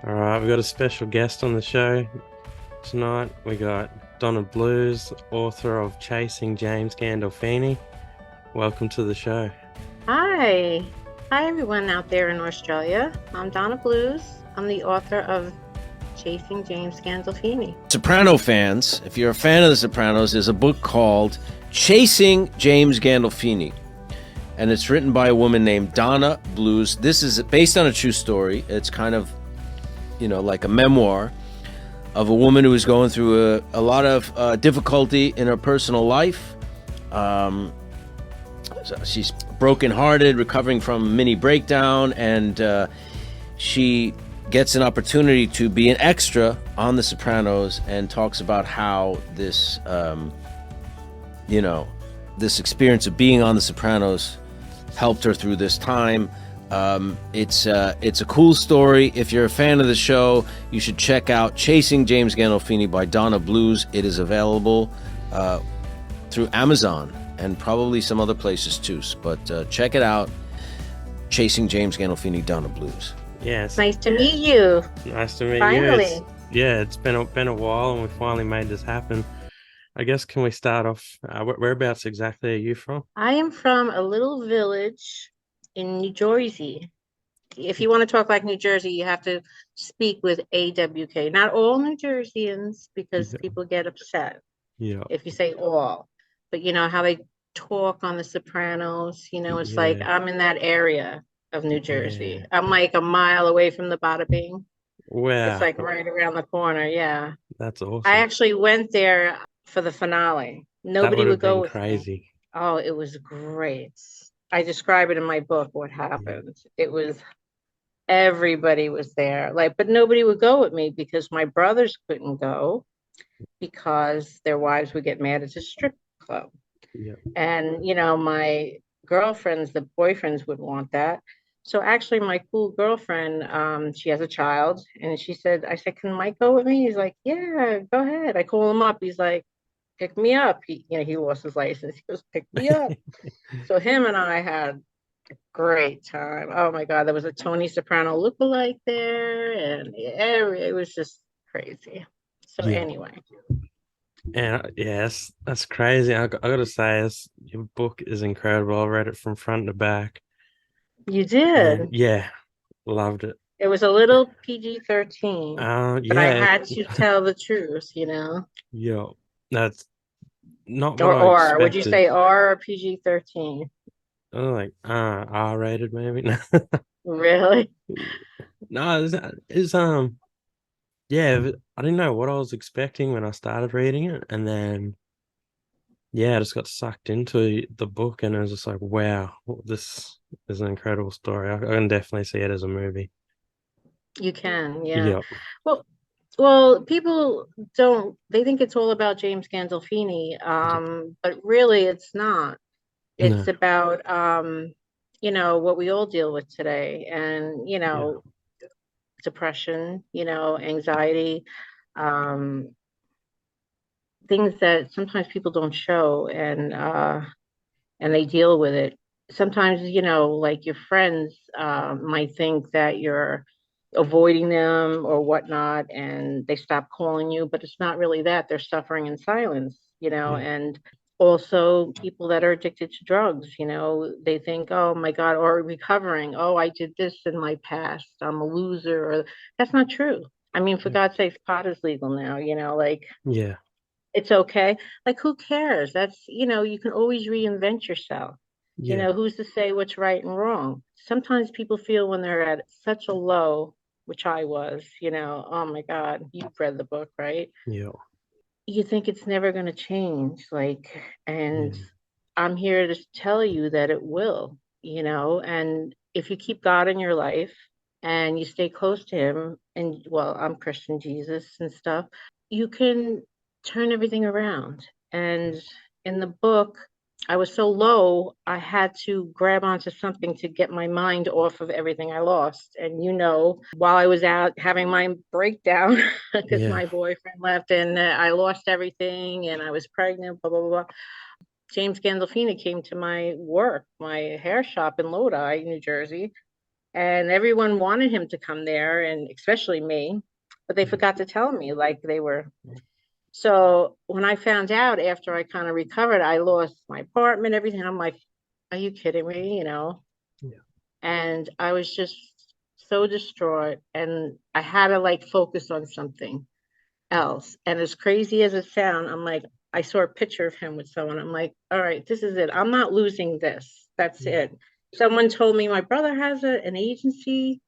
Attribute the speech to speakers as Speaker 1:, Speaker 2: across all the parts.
Speaker 1: All right, we've got a special guest on the show tonight. We got Donna Bluze, author of Chasing James Gandolfini. Welcome to the show.
Speaker 2: Hi. Hi, everyone out there in Australia. I'm Donna Bluze. I'm the author of Chasing James Gandolfini.
Speaker 3: Soprano fans, if you're a fan of The Sopranos, there's a book called Chasing James Gandolfini. And it's written by a woman named Donna Bluze. This is based on a true story. It's kind of, like a memoir of a woman who is going through a lot of difficulty in her personal life. So she's brokenhearted, recovering from a mini breakdown, and she gets an opportunity to be an extra on The Sopranos and talks about how this, this experience of being on The Sopranos helped her through this time. It's a cool story. If you're a fan of the show, you should check out Chasing James Gandolfini by Donna Bluze. It is available through Amazon and probably some other places too. But check it out. Chasing James Gandolfini, Donna Bluze.
Speaker 1: Yes.
Speaker 2: Nice to meet you.
Speaker 1: Nice to meet
Speaker 2: Finally.
Speaker 1: you. It's been a while, and we finally made this happen. I guess, can we start off? Whereabouts exactly are you from?
Speaker 2: I am from a little village in New Jersey. If you want to talk like New Jersey, you have to speak with AWK. Not all New Jerseyans, because
Speaker 1: Yeah.
Speaker 2: people get upset
Speaker 1: Yeah.
Speaker 2: if you say all. But you know how they talk on The Sopranos, it's like
Speaker 1: Yeah.
Speaker 2: I'm in that area of New Jersey.
Speaker 1: Yeah.
Speaker 2: I'm like a mile away from the Bada Bing. It's
Speaker 1: Wow.
Speaker 2: like right around the corner. Yeah.
Speaker 1: That's
Speaker 2: I
Speaker 1: awesome.
Speaker 2: actually went there for the finale.
Speaker 1: That
Speaker 2: Nobody
Speaker 1: would have
Speaker 2: would go
Speaker 1: been
Speaker 2: with me.
Speaker 1: crazy.
Speaker 2: Oh, it was great. I describe it in my book, what
Speaker 1: Yeah.
Speaker 2: happened. It was everybody was there. But nobody would go with me because my brothers couldn't go because their wives would get mad at the strip club.
Speaker 1: Yeah.
Speaker 2: And, my girlfriends, the boyfriends would want that. So actually, my cool girlfriend, she has a child, and I said, can Mike go with me? He's like, yeah, go ahead. I call him up. He's like, pick me up. He lost his license. He goes, pick me up. So him and I had a great time. Oh my God, there was a Tony Soprano lookalike there, and it was just crazy. So
Speaker 1: Yeah.
Speaker 2: anyway,
Speaker 1: And yes, that's crazy. I gotta say, your book is incredible. I read it from front to back,
Speaker 2: you
Speaker 1: and
Speaker 2: did.
Speaker 1: yeah, loved it.
Speaker 2: It was a little PG-13, but I
Speaker 1: Yeah,
Speaker 2: had to tell the truth.
Speaker 1: yeah, that's not what
Speaker 2: Or
Speaker 1: I
Speaker 2: R. Would you
Speaker 1: expected.
Speaker 2: say R or PG-13?
Speaker 1: I was like, R-rated maybe.
Speaker 2: Really?
Speaker 1: No, yeah, I didn't know what I was expecting when I started reading it, and then yeah, I just got sucked into the book, and it was just like, wow, this is an incredible story. I can definitely see it as a movie.
Speaker 2: You can, yeah.
Speaker 1: Yeah,
Speaker 2: Well, well, people don't, they think it's all about James Gandolfini,
Speaker 1: yeah,
Speaker 2: but really it's not.
Speaker 1: no,
Speaker 2: It's about, what we all deal with today, and,
Speaker 1: yeah,
Speaker 2: depression, anxiety, um, things that sometimes people don't show, and they deal with it. Sometimes, like your friends might think that you're avoiding them or whatnot, and they stop calling you, but it's not really that. They're suffering in silence,
Speaker 1: yeah,
Speaker 2: and also people that are addicted to drugs, they think, oh my God, or recovering, oh, I did this in my past, I'm a loser, or that's not true. I mean, for
Speaker 1: yeah,
Speaker 2: God's sakes, pot is legal now, like
Speaker 1: yeah,
Speaker 2: it's okay. Like, who cares? You can always reinvent yourself.
Speaker 1: yeah,
Speaker 2: Who's to say what's right and wrong? Sometimes people feel when they're at such a low, which I was, oh my God, you've read the book, right?
Speaker 1: yeah,
Speaker 2: You think it's never going to change. And
Speaker 1: yeah,
Speaker 2: I'm here to tell you that it will, and if you keep God in your life and you stay close to Him, and well, I'm Christian Jesus and stuff, you can turn everything around. And in the book, I was so low, I had to grab onto something to get my mind off of everything I lost. And while I was out having my breakdown, because
Speaker 1: yeah,
Speaker 2: my boyfriend left and I lost everything and I was pregnant, blah, blah, blah, blah. James Gandolfini came to my work, my hair shop in Lodi, New Jersey, and everyone wanted him to come there, and especially me, but they forgot to tell me, like they were. So when I found out after I kind of recovered, I lost my apartment, everything. I'm like, are you kidding me?
Speaker 1: Yeah.
Speaker 2: And I was just so distraught, and I had to like focus on something else. And as crazy as it sounds, I'm like, I saw a picture of him with someone. I'm like, all right, this is it. I'm not losing this. That's
Speaker 1: Yeah.
Speaker 2: it. Someone told me my brother has an agency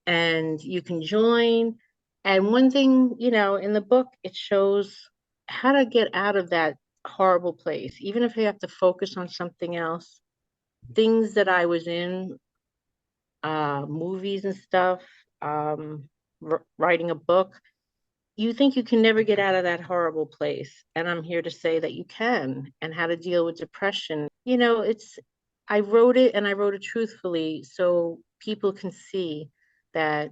Speaker 2: and you can join. And one thing, in the book, it shows how to get out of that horrible place, even if you have to focus on something else. Things that I was in, movies and stuff, writing a book, you think you can never get out of that horrible place. And I'm here to say that you can, and how to deal with depression. I wrote it, and I wrote it truthfully so people can see that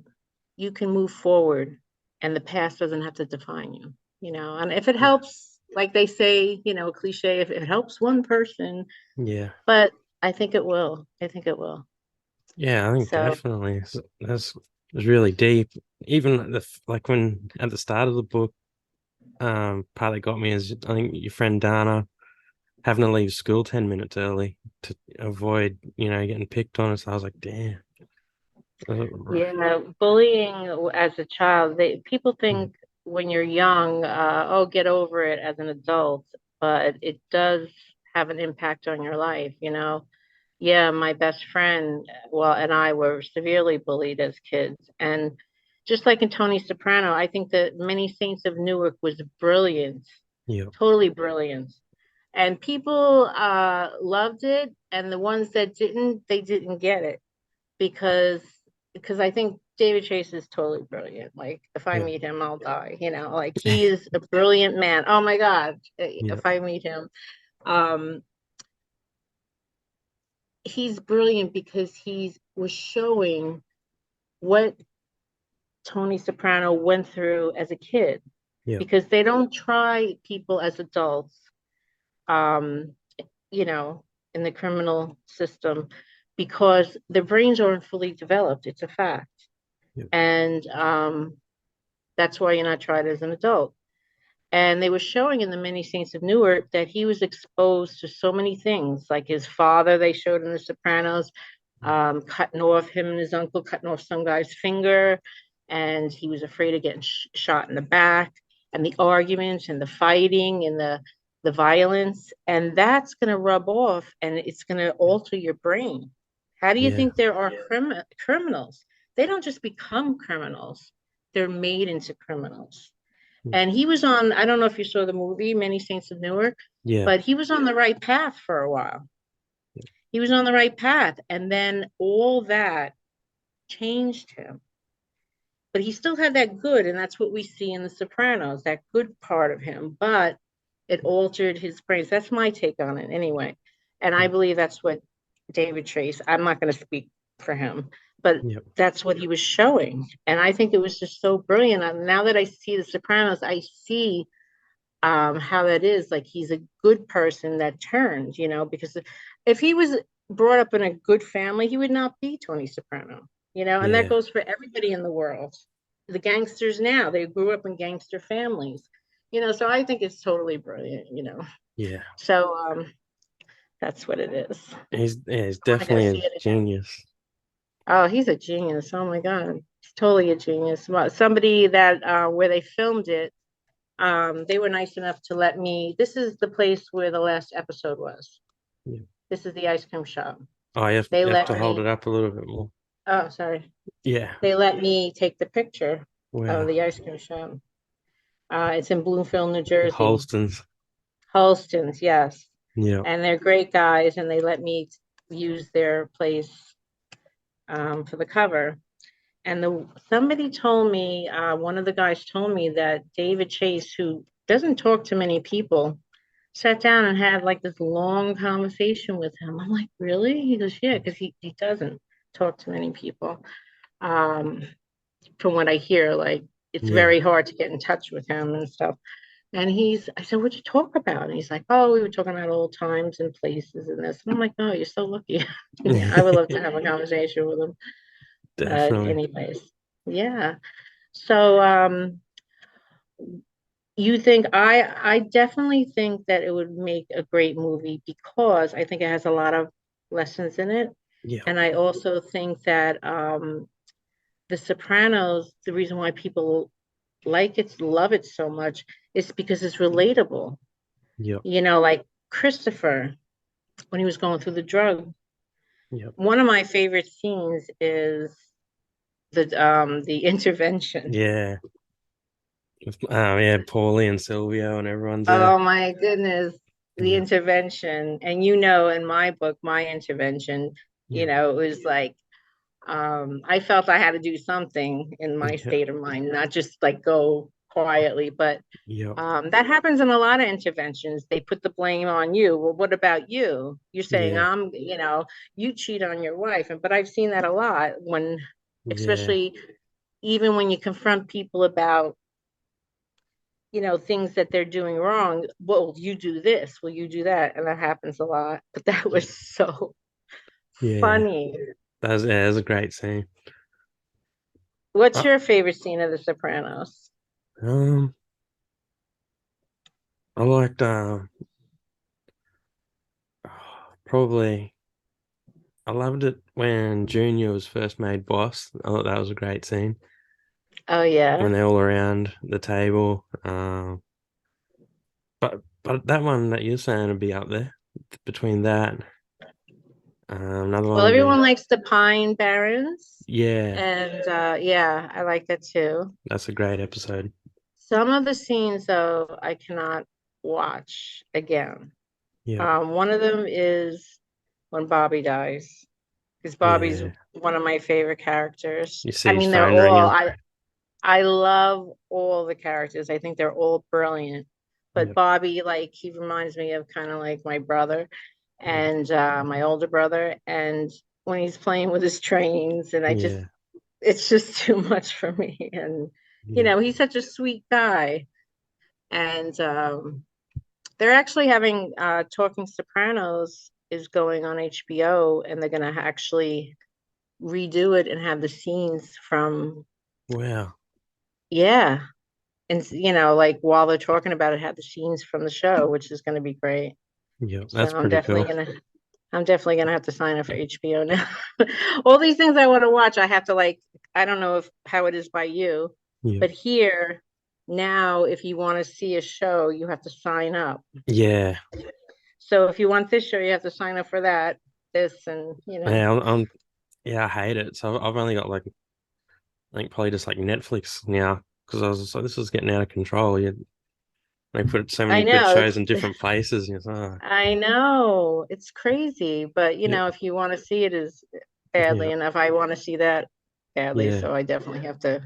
Speaker 2: you can move forward and the past doesn't have to define you, and if it
Speaker 1: Yeah.
Speaker 2: helps, like they say, cliche, if it helps one person,
Speaker 1: Yeah.
Speaker 2: but I think it will. I think it will.
Speaker 1: Yeah, I think
Speaker 2: So,
Speaker 1: definitely that's really deep. Even like when at the start of the book, part that got me is I think your friend Dana having to leave school 10 minutes early to avoid, getting picked on. So I was like, damn.
Speaker 2: yeah, bullying as a child, people think when you're young, oh, get over it as an adult, but it does have an impact on your life. Yeah, my best friend, well, and I were severely bullied as kids. And just like in Tony Soprano, I think that Many Saints of Newark was brilliant,
Speaker 1: Yeah.
Speaker 2: totally brilliant. And people loved it, and the ones that didn't, they didn't get it because I think David Chase is totally brilliant. Like if I
Speaker 1: Yeah.
Speaker 2: meet him, I'll die. Like he is a brilliant man. Oh my God,
Speaker 1: Yeah.
Speaker 2: if I meet him, um, he's brilliant because he was showing what Tony Soprano went through as a kid.
Speaker 1: Yeah.
Speaker 2: Because they don't try people as adults, um, you know, in the criminal system because their brains aren't fully developed. It's a fact.
Speaker 1: Yeah.
Speaker 2: And that's why you're not tried as an adult. And they were showing in the Many Saints of Newark that he was exposed to so many things, like his father, they showed in The Sopranos, cutting off him and his uncle, cutting off some guy's finger. And he was afraid of getting shot in the back, and the arguments and the fighting and the violence. And that's going to rub off and it's going to alter your brain. How do you
Speaker 1: Yeah.
Speaker 2: think there are criminals? They don't just become criminals, they're made into criminals. And he was on, I don't know if you saw the movie, Many Saints of Newark,
Speaker 1: Yeah.
Speaker 2: but he was on the right path for a while. He was on the right path. And then all that changed him. But he still had that good. And that's what we see in The Sopranos, that good part of him. But it altered his brains. That's my take on it anyway. And I believe that's what David Chase, I'm not going to speak for him, but
Speaker 1: Yeah.
Speaker 2: that's what he was showing. And I think it was just so brilliant. And now that I see The Sopranos, I see how that is. Like he's a good person that turned, because if he was brought up in a good family, he would not be Tony Soprano, and that
Speaker 1: Yeah.
Speaker 2: goes for everybody in the world. The gangsters now, they grew up in gangster families, so I think it's totally brilliant.
Speaker 1: Yeah.
Speaker 2: So that's what it is.
Speaker 1: He's
Speaker 2: I want to go
Speaker 1: definitely
Speaker 2: see
Speaker 1: a
Speaker 2: it again.
Speaker 1: genius.
Speaker 2: Oh, he's a genius. Oh my God. He's totally a genius. Well, somebody that where they filmed it, they were nice enough to let me. This is the place where the last episode was.
Speaker 1: Yeah.
Speaker 2: This is the ice cream shop.
Speaker 1: Oh,
Speaker 2: They
Speaker 1: you have
Speaker 2: let
Speaker 1: to hold
Speaker 2: me.
Speaker 1: it up a little bit more.
Speaker 2: Oh, sorry.
Speaker 1: Yeah.
Speaker 2: They let me take the picture of
Speaker 1: Wow.
Speaker 2: the ice cream shop. It's in Bloomfield, New Jersey.
Speaker 1: Holston's.
Speaker 2: Holston's, yes.
Speaker 1: Yeah.
Speaker 2: And they're great guys, and they let me use their place for the cover. And somebody told me, one of the guys told me that David Chase, who doesn't talk to many people, sat down and had like this long conversation with him. I'm like, really? He goes, yeah, because he doesn't talk to many people. Um, from what I hear, like it's
Speaker 1: Yeah.
Speaker 2: very hard to get in touch with him and stuff. And I said, what'd you talk about? And he's like, oh, we were talking about old times and places and this. And I'm like, oh, you're so lucky. Yeah, I would love to have a conversation with him.
Speaker 1: Definitely.
Speaker 2: anyways, yeah. So you think I definitely think that it would make a great movie because I think it has a lot of lessons in it.
Speaker 1: Yeah.
Speaker 2: And I also think that The Sopranos, the reason why people like it, love it so much is because it's relatable.
Speaker 1: Yep.
Speaker 2: You know, like Christopher, when he was going through the drug,
Speaker 1: Yep.
Speaker 2: one of my favorite scenes is the intervention.
Speaker 1: Yeah. Yeah, Paulie and Silvio and everyone's there.
Speaker 2: Oh my goodness, the
Speaker 1: Yep.
Speaker 2: intervention. And you know, in my book, my intervention,
Speaker 1: Yep.
Speaker 2: it was like I felt I had to do something in my
Speaker 1: Yep.
Speaker 2: state of mind, not just like go quietly, but
Speaker 1: Yep.
Speaker 2: that happens in a lot of interventions. They put the blame on you. Well, what about you? You're saying
Speaker 1: Yeah.
Speaker 2: you cheat on your wife, but I've seen that a lot when,
Speaker 1: Yeah.
Speaker 2: especially even when you confront people about things that they're doing wrong. Well, you do this, well, you do that, and that happens a lot. But that was so
Speaker 1: Yeah.
Speaker 2: funny.
Speaker 1: That's a great scene.
Speaker 2: What's
Speaker 1: Uh,
Speaker 2: your favorite scene of The Sopranos?
Speaker 1: um, I liked probably I loved it when Junior was first made boss. I thought that was a great scene
Speaker 2: Oh
Speaker 1: when
Speaker 2: yeah.
Speaker 1: they're all around the table. But that one that you're saying would be up there between that. Another one
Speaker 2: Well,
Speaker 1: would be
Speaker 2: everyone likes the Pine Barrens,
Speaker 1: yeah.
Speaker 2: and yeah, I like that too.
Speaker 1: That's a great episode.
Speaker 2: Some of the scenes, though, I cannot watch again.
Speaker 1: Yeah.
Speaker 2: One of them is when Bobby dies, because Bobby's
Speaker 1: Yeah.
Speaker 2: one of my favorite characters.
Speaker 1: You
Speaker 2: I
Speaker 1: see his
Speaker 2: mean, they're
Speaker 1: phone
Speaker 2: all,
Speaker 1: ringing.
Speaker 2: I love all the characters. I think they're all brilliant. But
Speaker 1: Yeah.
Speaker 2: Bobby, like, he reminds me of kind of like my brother
Speaker 1: Yeah.
Speaker 2: and my older brother. And when he's playing with his trains, and
Speaker 1: Yeah.
Speaker 2: it's just too much for me. And,
Speaker 1: Yeah.
Speaker 2: he's such a sweet guy. And they're actually having Talking Sopranos is going on HBO, and they're going to actually redo it and have the scenes from,
Speaker 1: Wow.
Speaker 2: yeah. And like while they're talking about it, have the scenes from the show, which is going to be great.
Speaker 1: Yeah.
Speaker 2: So
Speaker 1: That's pretty cool.
Speaker 2: I'm definitely gonna have to sign up for HBO now. All these things I want to watch, I have to like. I don't know if how it is by you,
Speaker 1: Yeah.
Speaker 2: but here now, if you want to see a show, you have to sign up.
Speaker 1: Yeah.
Speaker 2: So if you want this show, you have to sign up for that, this, and
Speaker 1: Yeah. Yeah, I hate it. So I've only got like I think probably just like Netflix now because I was just like, this is getting out of control. They put so
Speaker 2: I
Speaker 1: many good
Speaker 2: know
Speaker 1: shows
Speaker 2: it's.
Speaker 1: in different places. And it's,
Speaker 2: I know it's crazy, but
Speaker 1: yeah,
Speaker 2: if you want to see it as badly
Speaker 1: yeah,
Speaker 2: enough, I want to see that badly,
Speaker 1: yeah,
Speaker 2: so I definitely have to.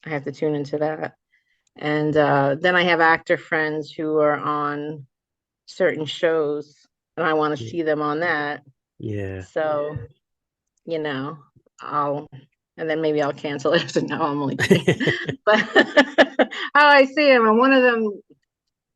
Speaker 2: I have to tune into that. And then I have actor friends who are on certain shows, and I want to
Speaker 1: yeah,
Speaker 2: see them on that.
Speaker 1: yeah,
Speaker 2: So, you know, I'll, and then maybe I'll cancel it. So no, I'm only kidding. But how I see them, and one of them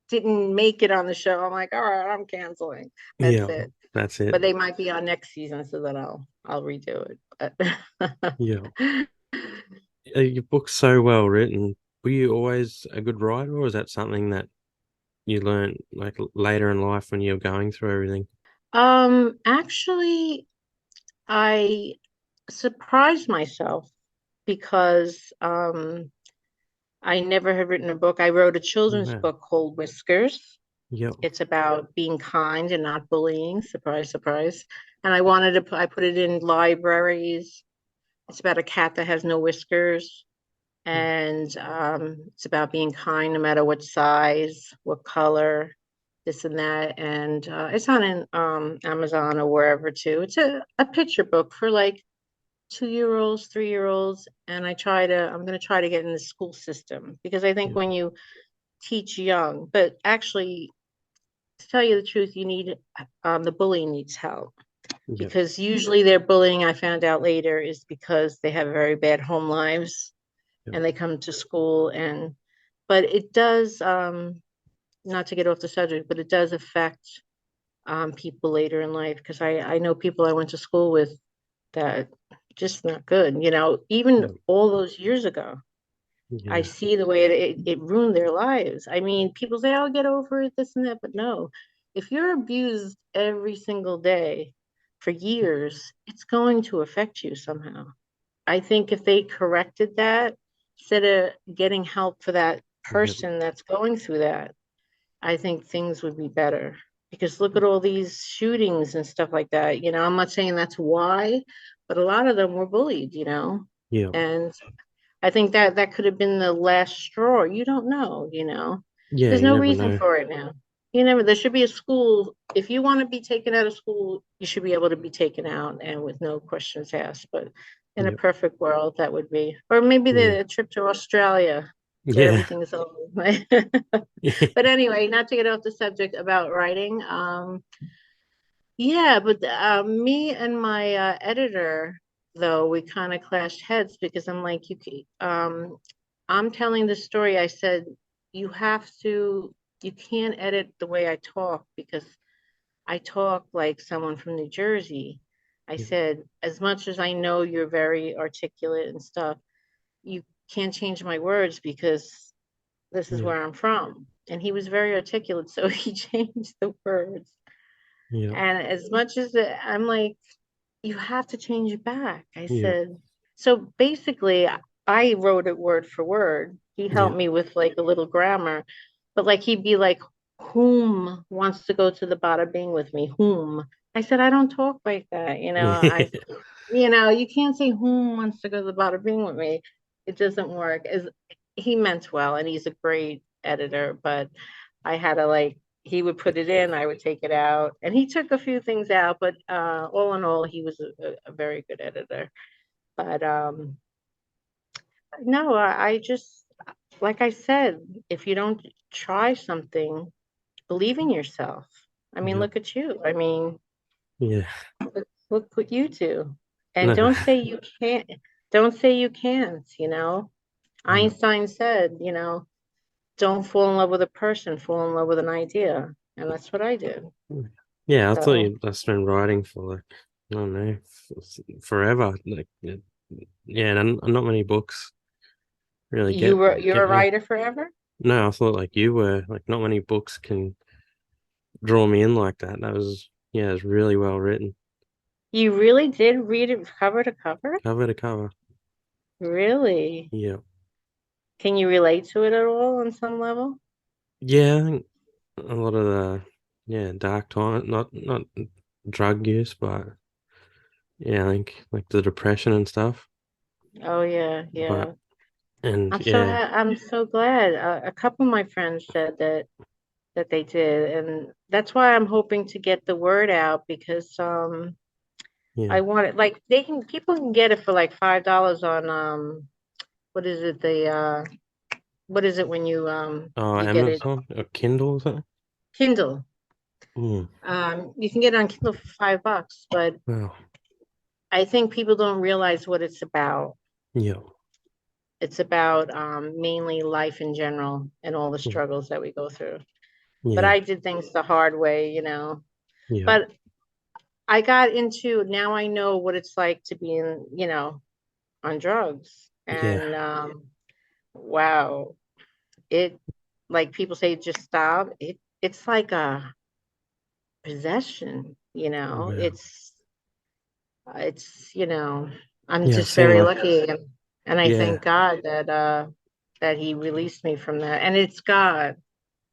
Speaker 2: didn't make it on the show. I'm like, all right, I'm canceling. That's
Speaker 1: yeah.
Speaker 2: it.
Speaker 1: That's it.
Speaker 2: But they might be on next season, so that I'll redo it. But
Speaker 1: Yeah, your book's so well written. Were you always a good writer, or was that something that you learned like later in life when you're going through everything?
Speaker 2: actually, I surprised myself because I never had written a book. I wrote a children's
Speaker 1: Wow.
Speaker 2: book called Whiskers.
Speaker 1: Yep.
Speaker 2: It's about being kind and not bullying. Surprise, surprise. And I wanted to I put it in libraries. It's about a cat that has no whiskers. And it's about being kind no matter what size, what color, this and that. And it's on Amazon or wherever too. It's a picture book for like 2 year olds, 3 year olds, and I'm going to try to get in the school system because I think
Speaker 1: Yep.
Speaker 2: when you teach young, but actually, to tell you the truth, you need the bully needs help
Speaker 1: Yep.
Speaker 2: because usually their bullying, I found out later, is because they have very bad home lives
Speaker 1: Yep.
Speaker 2: and they come to school but it does, not to get off the subject, but it does affect people later in life because I know people I went to school with that just not good. You know, even all those years ago, I
Speaker 1: Yeah.
Speaker 2: see the way it ruined their lives. I mean, people say, "I'll get over it," this and that, but no. If you're abused every single day for years, it's going to affect you somehow. I think if they corrected that, instead of getting help for that
Speaker 1: Yeah.
Speaker 2: person that's going through that, I think things would be better. Because look at all these shootings and stuff like that. You know, I'm not saying that's why, but a lot of them were bullied, you know.
Speaker 1: Yeah.
Speaker 2: And I think that that could have been the last straw. You don't know, you know.
Speaker 1: Yeah,
Speaker 2: There's
Speaker 1: you
Speaker 2: no
Speaker 1: never
Speaker 2: reason
Speaker 1: know.
Speaker 2: for it now. You never, there should be a school. If you want to be taken out of school, you should be able to be taken out and with no questions asked. But in a
Speaker 1: Yep.
Speaker 2: perfect world, that would be, or maybe
Speaker 1: Yeah.
Speaker 2: the trip to Australia where
Speaker 1: Yeah.
Speaker 2: everything is over. But anyway, not to get off the subject about writing. Yeah, but me and my editor, though, we kind of clashed heads because I'm like, I'm telling the story. I said, you have to, you can't edit the way I talk because I talk like someone from New Jersey. I
Speaker 1: Yeah.
Speaker 2: said, as much as I know you're very articulate and stuff, you can't change my words because this is
Speaker 1: Yeah.
Speaker 2: where I'm from. And he was very articulate, so he changed the words.
Speaker 1: Yeah.
Speaker 2: And as much as I'm like, you have to change it back. I
Speaker 1: Yeah.
Speaker 2: said, so basically, I wrote it word for word. He
Speaker 1: Yeah.
Speaker 2: helped me with like a little grammar, but like he'd be like, whom wants to go to the bada bing with me? Whom? I said, I don't talk like that. You know,
Speaker 1: Yeah.
Speaker 2: you know, you can't say whom wants to go to the bada bing with me. It doesn't work. As he meant well, and he's a great editor, but I had to like he would put it in, I would take it out, and he took a few things out, but all in all, he was a very good editor. But no, I just like I said, if you don't try something, believe in yourself. I mean,
Speaker 1: Yeah.
Speaker 2: look at you. I mean,
Speaker 1: Yeah.
Speaker 2: look what you do, and
Speaker 1: No.
Speaker 2: don't say you can't. Don't say you can't. You know,
Speaker 1: Yeah.
Speaker 2: Einstein said, you know, don't fall in love with a person, fall in love with an idea. And that's what I did.
Speaker 1: Yeah, I thought
Speaker 2: So
Speaker 1: you'd just been writing for like, I don't know, forever. Like, yeah, and not many books really
Speaker 2: you're
Speaker 1: get
Speaker 2: a
Speaker 1: me.
Speaker 2: writer forever?
Speaker 1: No, I thought like you were like not many books can draw me in like that. That was yeah, it was really well written,
Speaker 2: You really did read it cover to cover?
Speaker 1: cover to cover.
Speaker 2: Really?
Speaker 1: Yeah,
Speaker 2: Can you relate to it at all on some level?
Speaker 1: yeah. I think a lot of the yeah dark time, not drug use, but yeah, I think like the depression and stuff.
Speaker 2: Oh yeah,
Speaker 1: But
Speaker 2: yeah.
Speaker 1: and yeah,
Speaker 2: I'm so glad. A couple of my friends said that they did, and that's why I'm hoping to get the word out because
Speaker 1: yeah.
Speaker 2: I want it like they can people can get it for like $5 on what is it what is it when
Speaker 1: Oh,
Speaker 2: you get it
Speaker 1: Amazon or Kindle or something.
Speaker 2: Kindle.
Speaker 1: Mm,
Speaker 2: You can get it on Kindle for $5, but
Speaker 1: wow.
Speaker 2: I think people don't realize what it's about.
Speaker 1: Yeah.
Speaker 2: It's about mainly life in general and all the
Speaker 1: Mm,
Speaker 2: struggles that we go through. But
Speaker 1: yeah.
Speaker 2: I did things the hard way, you know.
Speaker 1: Yeah.
Speaker 2: But I got into now I know what it's like to be in, you know, on drugs.
Speaker 1: Yeah.
Speaker 2: And wow, it like people say just stop. It's like a possession, you know.
Speaker 1: Wow.
Speaker 2: It's you know, I'm
Speaker 1: Yeah, it
Speaker 2: just
Speaker 1: seemed
Speaker 2: very
Speaker 1: like
Speaker 2: lucky and I
Speaker 1: yeah.
Speaker 2: thank God that he released me from that. And it's God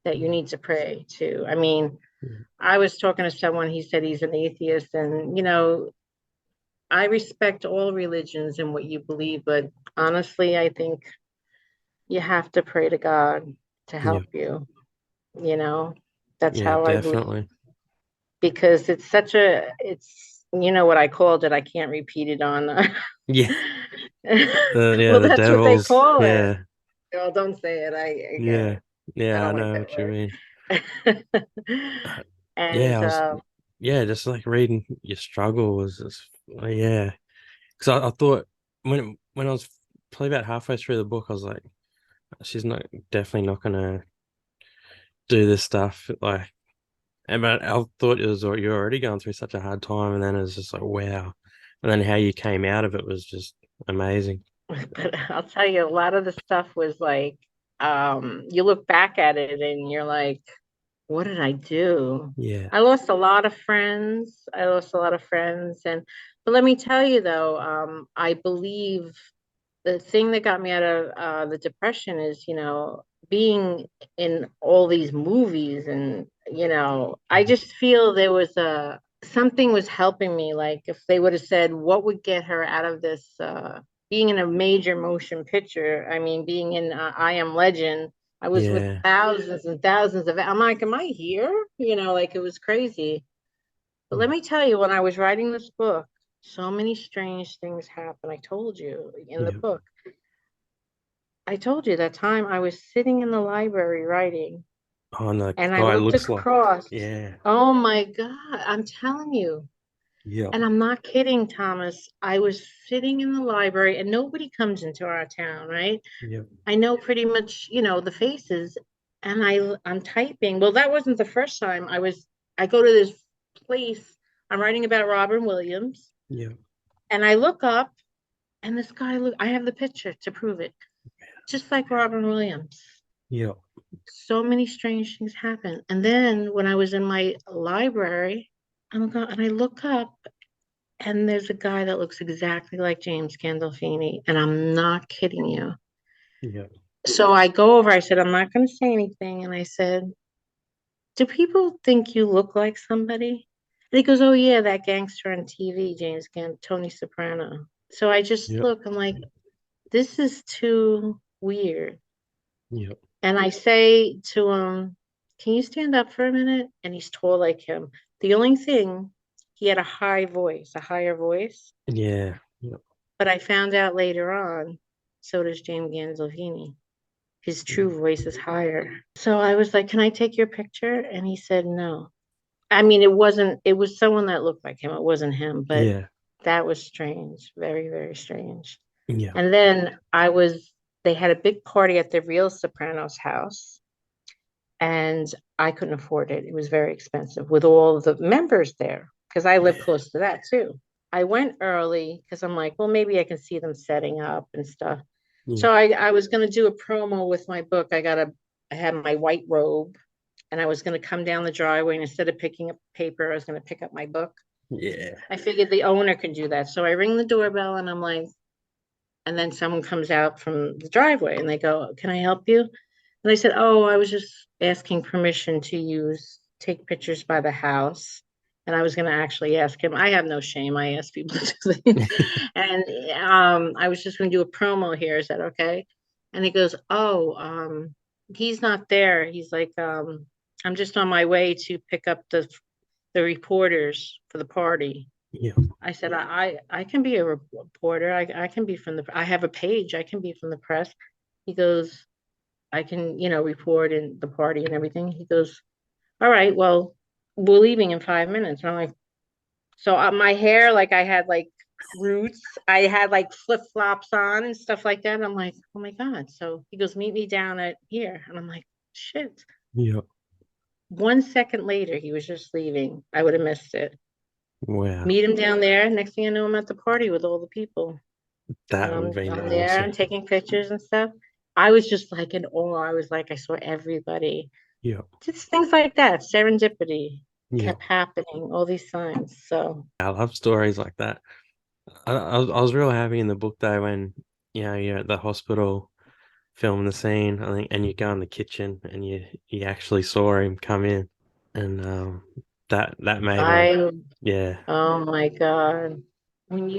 Speaker 2: that you need to pray to. I mean,
Speaker 1: Mm,
Speaker 2: I was talking to someone, he said he's an atheist, and you know, I respect all religions and what you believe, but honestly, I think you have to pray to God to
Speaker 1: yeah.
Speaker 2: help you, you know. That's
Speaker 1: Yeah,
Speaker 2: how I believe
Speaker 1: definitely.
Speaker 2: because it's such a it's you know what I called it. I can't repeat it on
Speaker 1: Yeah. Yeah,
Speaker 2: well,
Speaker 1: the
Speaker 2: that's what they
Speaker 1: devils.
Speaker 2: call it.
Speaker 1: Yeah.
Speaker 2: Oh, don't say it.
Speaker 1: Yeah.
Speaker 2: I
Speaker 1: Yeah, I
Speaker 2: don't like
Speaker 1: know
Speaker 2: that
Speaker 1: what you mean.
Speaker 2: word.
Speaker 1: Yeah,
Speaker 2: And
Speaker 1: I was yeah, just like reading your struggle was just yeah. Because I thought when I was probably about halfway through the book, I was like, she's not definitely not gonna do this stuff. Like, and but I thought it was you're already going through such a hard time, and then it's just like, wow, And then how you came out of it was just amazing.
Speaker 2: But I'll tell you, a lot of the stuff was like, you look back at it and you're like, what did I do?
Speaker 1: Yeah.
Speaker 2: I lost a lot of friends. I lost a lot of friends. But let me tell you though, I believe the thing that got me out of the depression is, being in all these movies and, I just feel there was something was helping me. Like if they would have said, what would get her out of this, being in a major motion picture, I mean, being in I Am Legend, I was with
Speaker 1: Yeah.
Speaker 2: thousands and thousands of, I'm like, am I here? Like it was crazy. But let
Speaker 1: Yeah.
Speaker 2: me tell you, when I was writing this book, so many strange things happened. I told you in the
Speaker 1: Yeah.
Speaker 2: book. I told you that time I was sitting in the library writing
Speaker 1: Oh, and the
Speaker 2: and I
Speaker 1: guy
Speaker 2: looked
Speaker 1: looks like,
Speaker 2: across.
Speaker 1: yeah.
Speaker 2: Oh my God, I'm telling you.
Speaker 1: Yeah.
Speaker 2: And I'm not kidding, Thomas. I was sitting in the library and nobody comes into our town, right?
Speaker 1: Yeah.
Speaker 2: I know pretty much, the faces and I'm typing. Well, that wasn't the first time I go to this place. I'm writing about Robin Williams
Speaker 1: Yeah.
Speaker 2: and I look up and this guy I have the picture to prove it. Just like Robin Williams.
Speaker 1: Yeah.
Speaker 2: So many strange things happen. And then when I was in my library, and I look up and there's a guy that looks exactly like James Gandolfini. And I'm not kidding you.
Speaker 1: Yeah.
Speaker 2: So I go over, I said, I'm not going to say anything. And I said, do people think you look like somebody? And he goes, oh, yeah, that gangster on TV, Tony Soprano. So I just
Speaker 1: Yeah.
Speaker 2: look, I'm like, this is too weird.
Speaker 1: Yeah.
Speaker 2: And I say to him, can you stand up for a minute? And he's tall like him. The only thing, he had a higher voice.
Speaker 1: Yeah. Yeah.
Speaker 2: But I found out later on, so does James Gandolfini. His true voice is higher. So I was like, can I take your picture? And he said, no. I mean, it was someone that looked like him. It wasn't him, but
Speaker 1: Yeah.
Speaker 2: that was strange. Very, very strange.
Speaker 1: Yeah.
Speaker 2: And then they had a big party at the real Sopranos house. And I couldn't afford it. It was very expensive with all the members there because I live
Speaker 1: Yeah.
Speaker 2: close to that too. I went early because I'm like, well, maybe I can see them setting up and stuff.
Speaker 1: Yeah.
Speaker 2: So I was going to do a promo with my book. I had my white robe and I was going to come down the driveway and instead of picking up paper, I was going to pick up my book.
Speaker 1: Yeah.
Speaker 2: I figured the owner could do that. So I ring the doorbell and I'm like, and then someone comes out from the driveway and they go, can I help you? And I said, oh, I was just asking permission to take pictures by the house. And I was going to actually ask him. I have no shame. I ask people to do things. And I was just going to do a promo here. Is that okay? And he goes, oh, he's not there. He's like, I'm just on my way to pick up the reporters for the party.
Speaker 1: Yeah.
Speaker 2: I said, I can be a reporter. I can be I have a page. I can be from the press. He goes, I can, report in the party and everything. He goes, all right, well, we're leaving in 5 minutes. And I'm like, so my hair, like I had like roots, I had like flip flops on and stuff like that. I'm like, oh my God. So he goes, meet me down at here. And I'm like, shit.
Speaker 1: Yeah.
Speaker 2: 1 second later, he was just leaving. I would have missed it.
Speaker 1: Wow.
Speaker 2: Meet him down there. Next thing I know, I'm at the party with all the people. And
Speaker 1: That would
Speaker 2: I'm,
Speaker 1: have been
Speaker 2: I'm there
Speaker 1: awesome.
Speaker 2: and taking pictures and stuff. I was just like in awe. I was like, I saw everybody.
Speaker 1: Yeah.
Speaker 2: Just things like that. Serendipity
Speaker 1: Yeah.
Speaker 2: kept happening, all these signs. So
Speaker 1: I love stories like that. I was real happy in the book though when you're at the hospital filming the scene, I think, and you go in the kitchen and you actually saw him come in, and that made my
Speaker 2: I,
Speaker 1: yeah.
Speaker 2: oh my God. When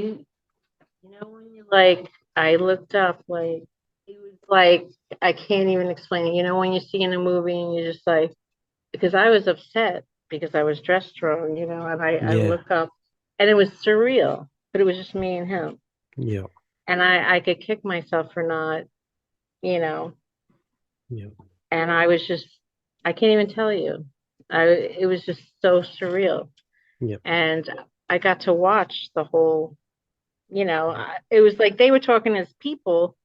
Speaker 2: when you like, I looked up, like, it was like, I can't even explain it. When you see in a movie and you're just like, because I was upset because I was dressed wrong, and I
Speaker 1: Yeah.
Speaker 2: look up and it was surreal, but it was just me and him.
Speaker 1: Yeah.
Speaker 2: And I could kick myself for not, you know,
Speaker 1: Yeah.
Speaker 2: and I can't even tell you. It was just so surreal.
Speaker 1: Yeah.
Speaker 2: And I got to watch the whole, it was like they were talking as people,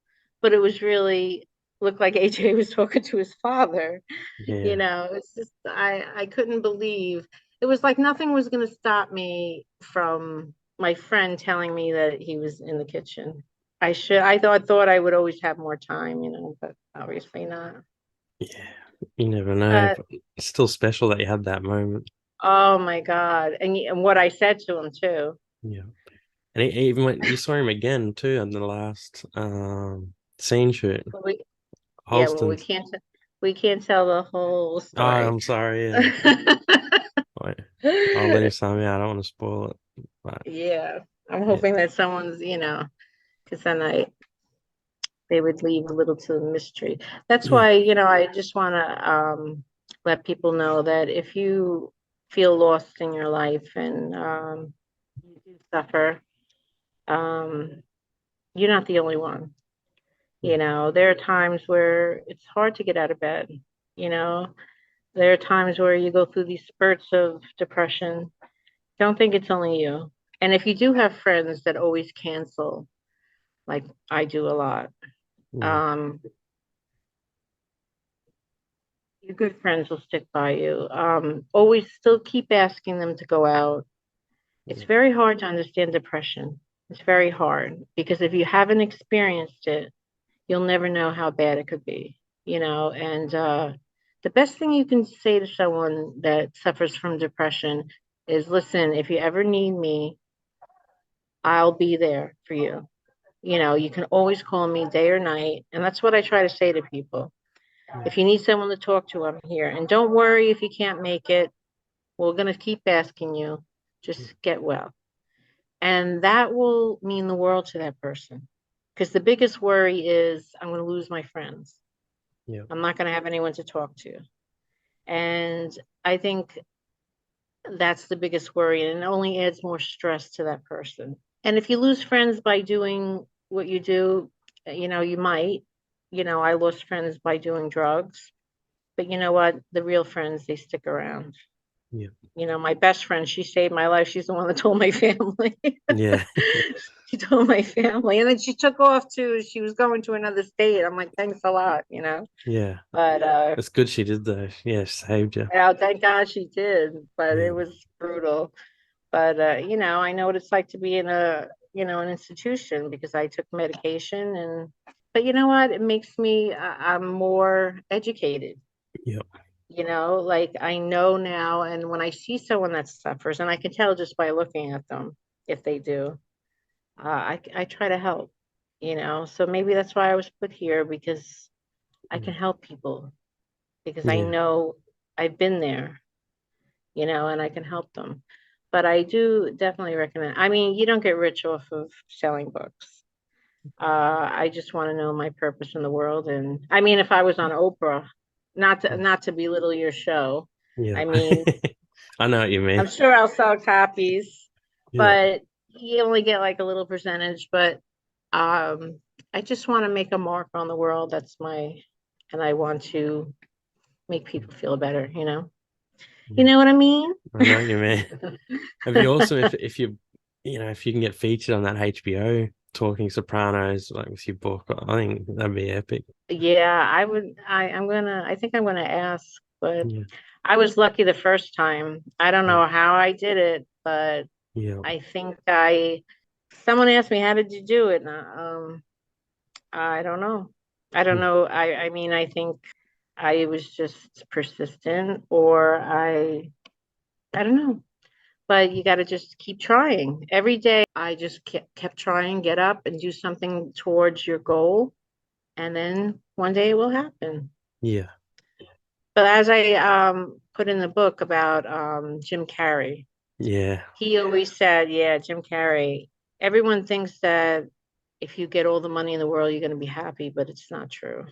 Speaker 2: but it was really looked like AJ was talking to his father.
Speaker 1: Yeah.
Speaker 2: It's just I couldn't believe it was like nothing was going to stop me from my friend telling me that he was in the kitchen. I thought I would always have more time, but obviously not.
Speaker 1: Yeah, you never know.
Speaker 2: But
Speaker 1: But it's still special that you had that moment.
Speaker 2: oh my God. And what I said to him too.
Speaker 1: Yeah. And even when you saw him again too in the last scene shoot,
Speaker 2: But yeah, well,
Speaker 1: Holston's.
Speaker 2: we can't tell the whole
Speaker 1: Oh,
Speaker 2: story.
Speaker 1: I'm sorry. Yeah. Wait, I'll leave some. Yeah, I don't want to spoil it. But
Speaker 2: Yeah, I'm
Speaker 1: yeah,
Speaker 2: hoping that someone's, because then they would leave a little to the mystery. That's
Speaker 1: yeah,
Speaker 2: why, I just want to let people know that if you feel lost in your life and you do suffer, um, you're not the only one.
Speaker 1: yeah,
Speaker 2: There are times where it's hard to get out of bed. You know, there are times where you go through these spurts of depression. Don't think it's only you. And if you do have friends that always cancel, like I do a lot,
Speaker 1: yeah,
Speaker 2: um, your good friends will stick by you. Always still keep asking them to go out. It's
Speaker 1: yeah,
Speaker 2: very hard to understand depression. It's very hard because if you haven't experienced it, you'll never know how bad it could be, and the best thing you can say to someone that suffers from depression is, listen, if you ever need me, I'll be there for you. You can always call me day or night. And that's what I try to say to people.
Speaker 1: yeah,
Speaker 2: If you need someone to talk to, I'm here. And don't worry if you can't make it. We're going to keep asking you. Just get well. And that will mean the world to that person. Because the biggest worry is, I'm going to lose my friends.
Speaker 1: yeah,
Speaker 2: I'm not going to have anyone to talk to. And I think that's the biggest worry. And it only adds more stress to that person. And if you lose friends by doing what you do, you might. I lost friends by doing drugs. But you know what? The real friends, they stick around.
Speaker 1: yeah,
Speaker 2: My best friend, she saved my life. She's the one that told my family.
Speaker 1: yeah,
Speaker 2: She told my family. And then she took off too. She was going to another state. I'm like, thanks a lot.
Speaker 1: yeah.
Speaker 2: But
Speaker 1: It's good she did though. Yeah, she saved you.
Speaker 2: yeah, thank God she did. But
Speaker 1: Yeah,
Speaker 2: it was brutal. But I know what it's like to be in an institution because I took medication. But you know what? It makes me I'm more educated.
Speaker 1: yeah,
Speaker 2: Like I know now, and when I see someone that suffers, and I can tell just by looking at them if they do, I try to help. So maybe that's why I was put here, because I can help people, because I
Speaker 1: yeah,
Speaker 2: know I've been there, and I can help them. But I do definitely recommend. I mean, you don't get rich off of selling books. I just want to know my purpose in the world, and I mean, if I was on Oprah, not to belittle your show,
Speaker 1: yeah.
Speaker 2: I mean,
Speaker 1: I know what you mean.
Speaker 2: I'm sure I'll sell copies,
Speaker 1: Yeah,
Speaker 2: but you only get like a little percentage. But I just want to make a mark on the world. And I want to make people feel better. You
Speaker 1: yeah.
Speaker 2: know what I mean?
Speaker 1: I know what you mean. It'd be awesome if if you can get featured on that HBO talking Sopranos like with your book. I think that'd be epic.
Speaker 2: Yeah, I would. I think I'm gonna ask, but
Speaker 1: Yeah,
Speaker 2: I was lucky the first time. I don't
Speaker 1: yeah,
Speaker 2: know how I did it, but
Speaker 1: yeah,
Speaker 2: I think someone asked me, how did you do it? And, I don't know. I don't
Speaker 1: yeah,
Speaker 2: know. I mean, I think I was just persistent, or I don't know. But you got to just keep trying. Every day I just kept trying, get up and do something towards your goal, and then one day it will happen.
Speaker 1: yeah,
Speaker 2: But as I put in the book about Jim Carrey,
Speaker 1: yeah,
Speaker 2: he always said, yeah, Jim Carrey, everyone thinks that if you get all the money in the world, you're going to be happy, but it's not true.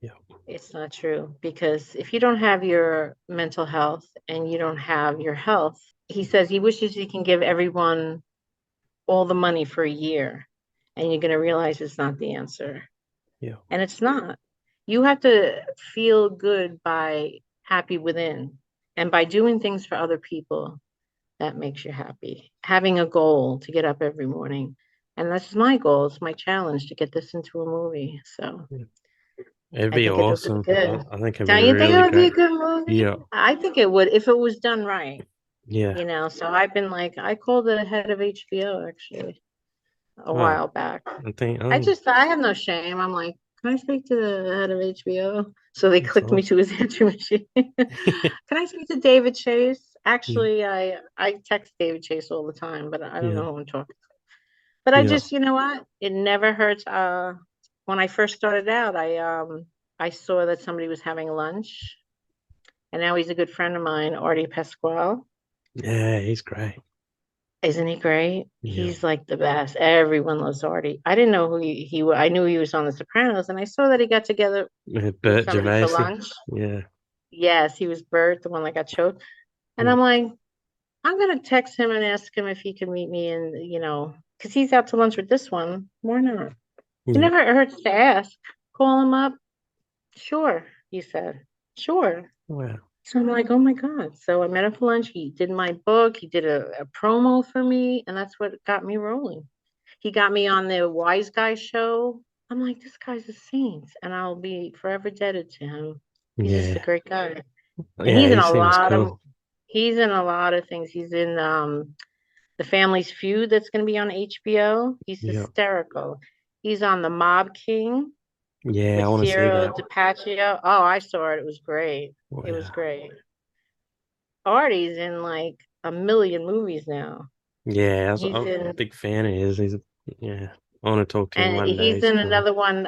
Speaker 1: yeah,
Speaker 2: It's not true, because if you don't have your mental health and you don't have your health, he says he wishes he can give everyone all the money for a year, and you're going to realize it's not the answer.
Speaker 1: yeah,
Speaker 2: And it's not. You have to feel good by happy within, and by doing things for other people that makes you happy. Having a goal to get up every morning. And that's my goal. It's my challenge to get this into a movie. So
Speaker 1: yeah. It'd
Speaker 2: I
Speaker 1: be
Speaker 2: think it'll be
Speaker 1: awesome.
Speaker 2: good.
Speaker 1: I think it'd be
Speaker 2: Don't you think it
Speaker 1: really
Speaker 2: would be a
Speaker 1: great.
Speaker 2: good movie?
Speaker 1: Yeah,
Speaker 2: I think it would if it was done right.
Speaker 1: Yeah.
Speaker 2: you know. So I've been like, I called the head of HBO actually a
Speaker 1: Wow.
Speaker 2: while back.
Speaker 1: I think
Speaker 2: I have no shame. I'm like, can I speak to the head of HBO? So they
Speaker 1: that's
Speaker 2: clicked me to
Speaker 1: awesome.
Speaker 2: his answer machine. Can I speak to David Chase?
Speaker 1: Yeah.
Speaker 2: Actually, I text David Chase all the time, but I don't
Speaker 1: Yeah.
Speaker 2: know who I'm talking to. But I
Speaker 1: Yeah.
Speaker 2: just, you know what? It never hurts. When I first started out, I saw that somebody was having lunch, and now he's a good friend of mine, Artie Pasquale.
Speaker 1: Yeah, he's great.
Speaker 2: Isn't he great?
Speaker 1: Yeah.
Speaker 2: He's like the best. Everyone loves Artie. I didn't know who I knew he was on The Sopranos, and I saw that he got together with
Speaker 1: Bert
Speaker 2: somebody for
Speaker 1: Gervasi.
Speaker 2: lunch.
Speaker 1: Yeah.
Speaker 2: Yes, he was Bert, the one that got choked. And
Speaker 1: Yeah.
Speaker 2: I'm like, I'm gonna text him and ask him if he can meet me, and because he's out to lunch with this one. Why not? It
Speaker 1: Yeah.
Speaker 2: never hurts to ask. Call him up. Sure, he said. Sure.
Speaker 1: Wow.
Speaker 2: So I'm like, oh my God. So I met him for lunch. He did my book. He did a promo for me, and that's what got me rolling. He got me on the Wise Guy show. I'm like, this guy's a saint, and I'll be forever indebted to him. He's just a
Speaker 1: Yeah.
Speaker 2: great guy. And
Speaker 1: Yeah, he seems cool.
Speaker 2: he's in a lot of things. He's in The Family's Feud that's going to be on HBO. He's
Speaker 1: Yeah.
Speaker 2: hysterical. He's on The Mob King
Speaker 1: Yeah, I
Speaker 2: with
Speaker 1: want to see
Speaker 2: Ciro
Speaker 1: that.
Speaker 2: DiPaccio. Oh, I saw it. It was great. It was
Speaker 1: Wow.
Speaker 2: great. Artie's in like a million movies now.
Speaker 1: Yeah,
Speaker 2: He's
Speaker 1: I'm a
Speaker 2: in,
Speaker 1: big fan of his. Yeah. I want to talk to him
Speaker 2: and
Speaker 1: one day.
Speaker 2: he's
Speaker 1: He's
Speaker 2: in
Speaker 1: cool.
Speaker 2: another one.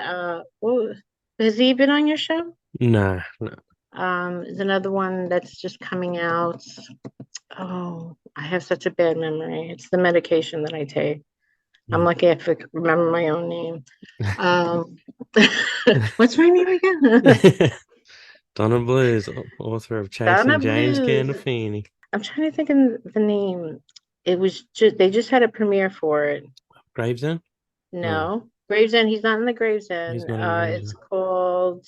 Speaker 2: Has he been on your show?
Speaker 1: Nah, no.
Speaker 2: There's another one that's just coming out. Oh, I have such a bad memory. It's the medication that I take. I'm
Speaker 1: Yeah.
Speaker 2: lucky I could remember my own name. Um, what's my name again?
Speaker 1: Donna Bluze, author of
Speaker 2: Donna
Speaker 1: Chasing James
Speaker 2: Bluze.
Speaker 1: Gandolfini.
Speaker 2: I'm trying to think of the name. It was just they just had a premiere for it.
Speaker 1: Gravesend? No,
Speaker 2: No, Gravesend. He's not in the
Speaker 1: he's
Speaker 2: Gravesend.
Speaker 1: not in
Speaker 2: It's
Speaker 1: Gravesend.
Speaker 2: called.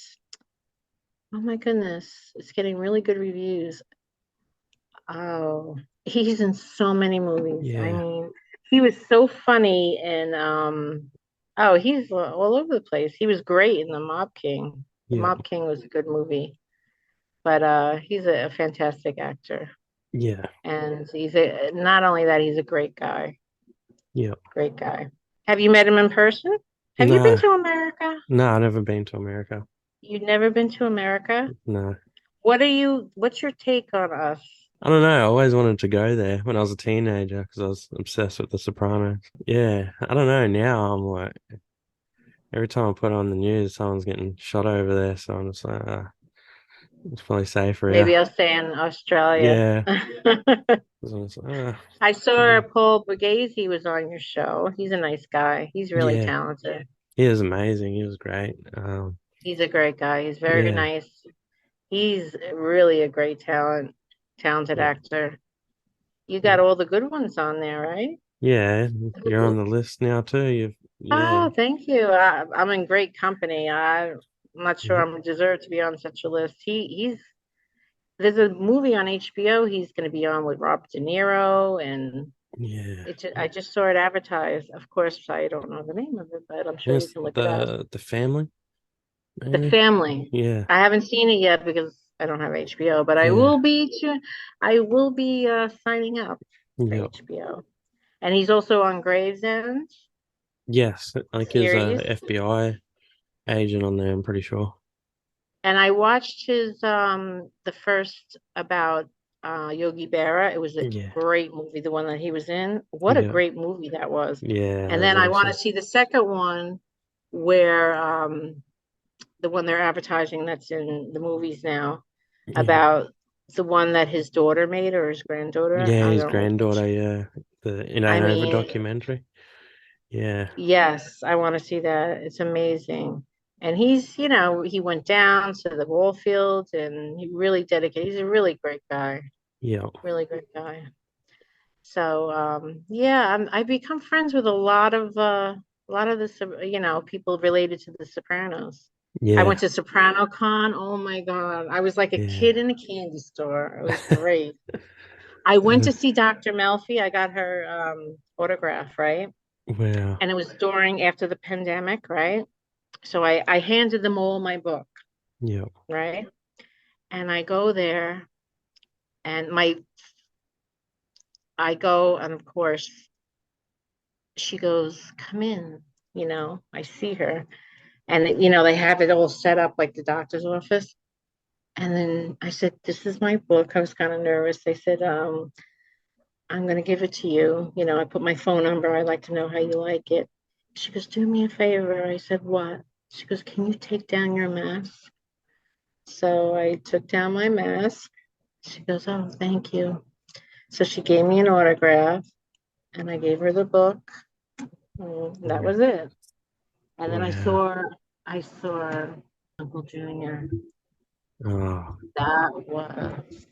Speaker 2: Oh my goodness, it's getting really good reviews. Oh, he's in so many movies. I
Speaker 1: Yeah.
Speaker 2: mean, he was so funny and oh, he's all over the place. He was great in The Mob King. The
Speaker 1: Yeah.
Speaker 2: Mob King was a good movie, but he's a fantastic actor.
Speaker 1: Yeah.
Speaker 2: And he's a not only that, he's a great guy.
Speaker 1: Yeah.
Speaker 2: Great guy. Have you met him in person? Have you been
Speaker 1: No,
Speaker 2: to America?
Speaker 1: no, I've never been to America.
Speaker 2: You've never been to America?
Speaker 1: No.
Speaker 2: What's your take on us?
Speaker 1: I don't know. I always wanted to go there when I was a teenager because I was obsessed with The Sopranos. Yeah. I don't know. Now I'm like, every time I put on the news, someone's getting shot over there. So I'm just like, it's probably safer here.
Speaker 2: Maybe I'll stay in Australia.
Speaker 1: Yeah. So I'm just like,
Speaker 2: I saw
Speaker 1: yeah.
Speaker 2: Paul Borghese was on your show. He's a nice guy. He's really
Speaker 1: Yeah.
Speaker 2: talented.
Speaker 1: He was amazing. He was great.
Speaker 2: He's a great guy. He's very
Speaker 1: Yeah.
Speaker 2: nice. He's really a great talented
Speaker 1: Yeah.
Speaker 2: actor. You
Speaker 1: Yeah.
Speaker 2: got all the good ones on there, right?
Speaker 1: Yeah. You're on the list now too. Yeah.
Speaker 2: Oh, thank you. I'm in great company. I'm not sure
Speaker 1: Yeah.
Speaker 2: I'm deserved to be on such a list. There's a movie on HBO he's going to be on with Robert De Niro, and
Speaker 1: Yeah.
Speaker 2: I just saw it advertised. Of course, I don't know the name of it, but I'm
Speaker 1: And
Speaker 2: sure you
Speaker 1: it's
Speaker 2: can look it up.
Speaker 1: the family,
Speaker 2: The
Speaker 1: maybe.
Speaker 2: Family.
Speaker 1: Yeah.
Speaker 2: I haven't seen it yet because I don't have HBO, but
Speaker 1: Yeah.
Speaker 2: I will be signing up for
Speaker 1: Yeah.
Speaker 2: HBO. And he's also on Gravesend
Speaker 1: Yes. Like his
Speaker 2: series.
Speaker 1: FBI agent on there, I'm pretty sure.
Speaker 2: And I watched his the first about Yogi Berra. It was a
Speaker 1: Yeah.
Speaker 2: great movie, the one that he was in. What a
Speaker 1: Yeah.
Speaker 2: great movie that was.
Speaker 1: Yeah. That
Speaker 2: And
Speaker 1: was
Speaker 2: then I want to
Speaker 1: awesome.
Speaker 2: see the second one where the one they're advertising that's in the movies now
Speaker 1: Yeah.
Speaker 2: about the one that his daughter made or his granddaughter.
Speaker 1: Yeah.
Speaker 2: I
Speaker 1: His
Speaker 2: don't
Speaker 1: granddaughter. Yeah. The It
Speaker 2: I
Speaker 1: Ain't Over
Speaker 2: mean,
Speaker 1: documentary. Yeah.
Speaker 2: yes, I want to see that. It's amazing. And he went down to the ball field and he really dedicated. He's a really great guy.
Speaker 1: Yeah.
Speaker 2: Really great guy. So yeah, I become friends with a lot of the people related to the Sopranos. I
Speaker 1: Yeah.
Speaker 2: went to Soprano Con. Oh my God. I was like a
Speaker 1: Yeah.
Speaker 2: kid in a candy store. It was great. I went to see Dr. Melfi. I got her autograph, right?
Speaker 1: Wow.
Speaker 2: And it was after the pandemic, right? So I handed them all my book,
Speaker 1: Yeah.
Speaker 2: right? And I go there and my I go, and of course, she goes, come in. I see her. And, they have it all set up like the doctor's office. And then I said, this is my book. I was kind of nervous. They said, I'm going to give it to you. I put my phone number. I'd like to know how you like it. She goes, do me a favor. I said, what? She goes, can you take down your mask? So I took down my mask. She goes, oh, thank you. So she gave me an autograph, and I gave her the book. And that was it. And then I saw Uncle Junior.
Speaker 1: Oh,
Speaker 2: That was,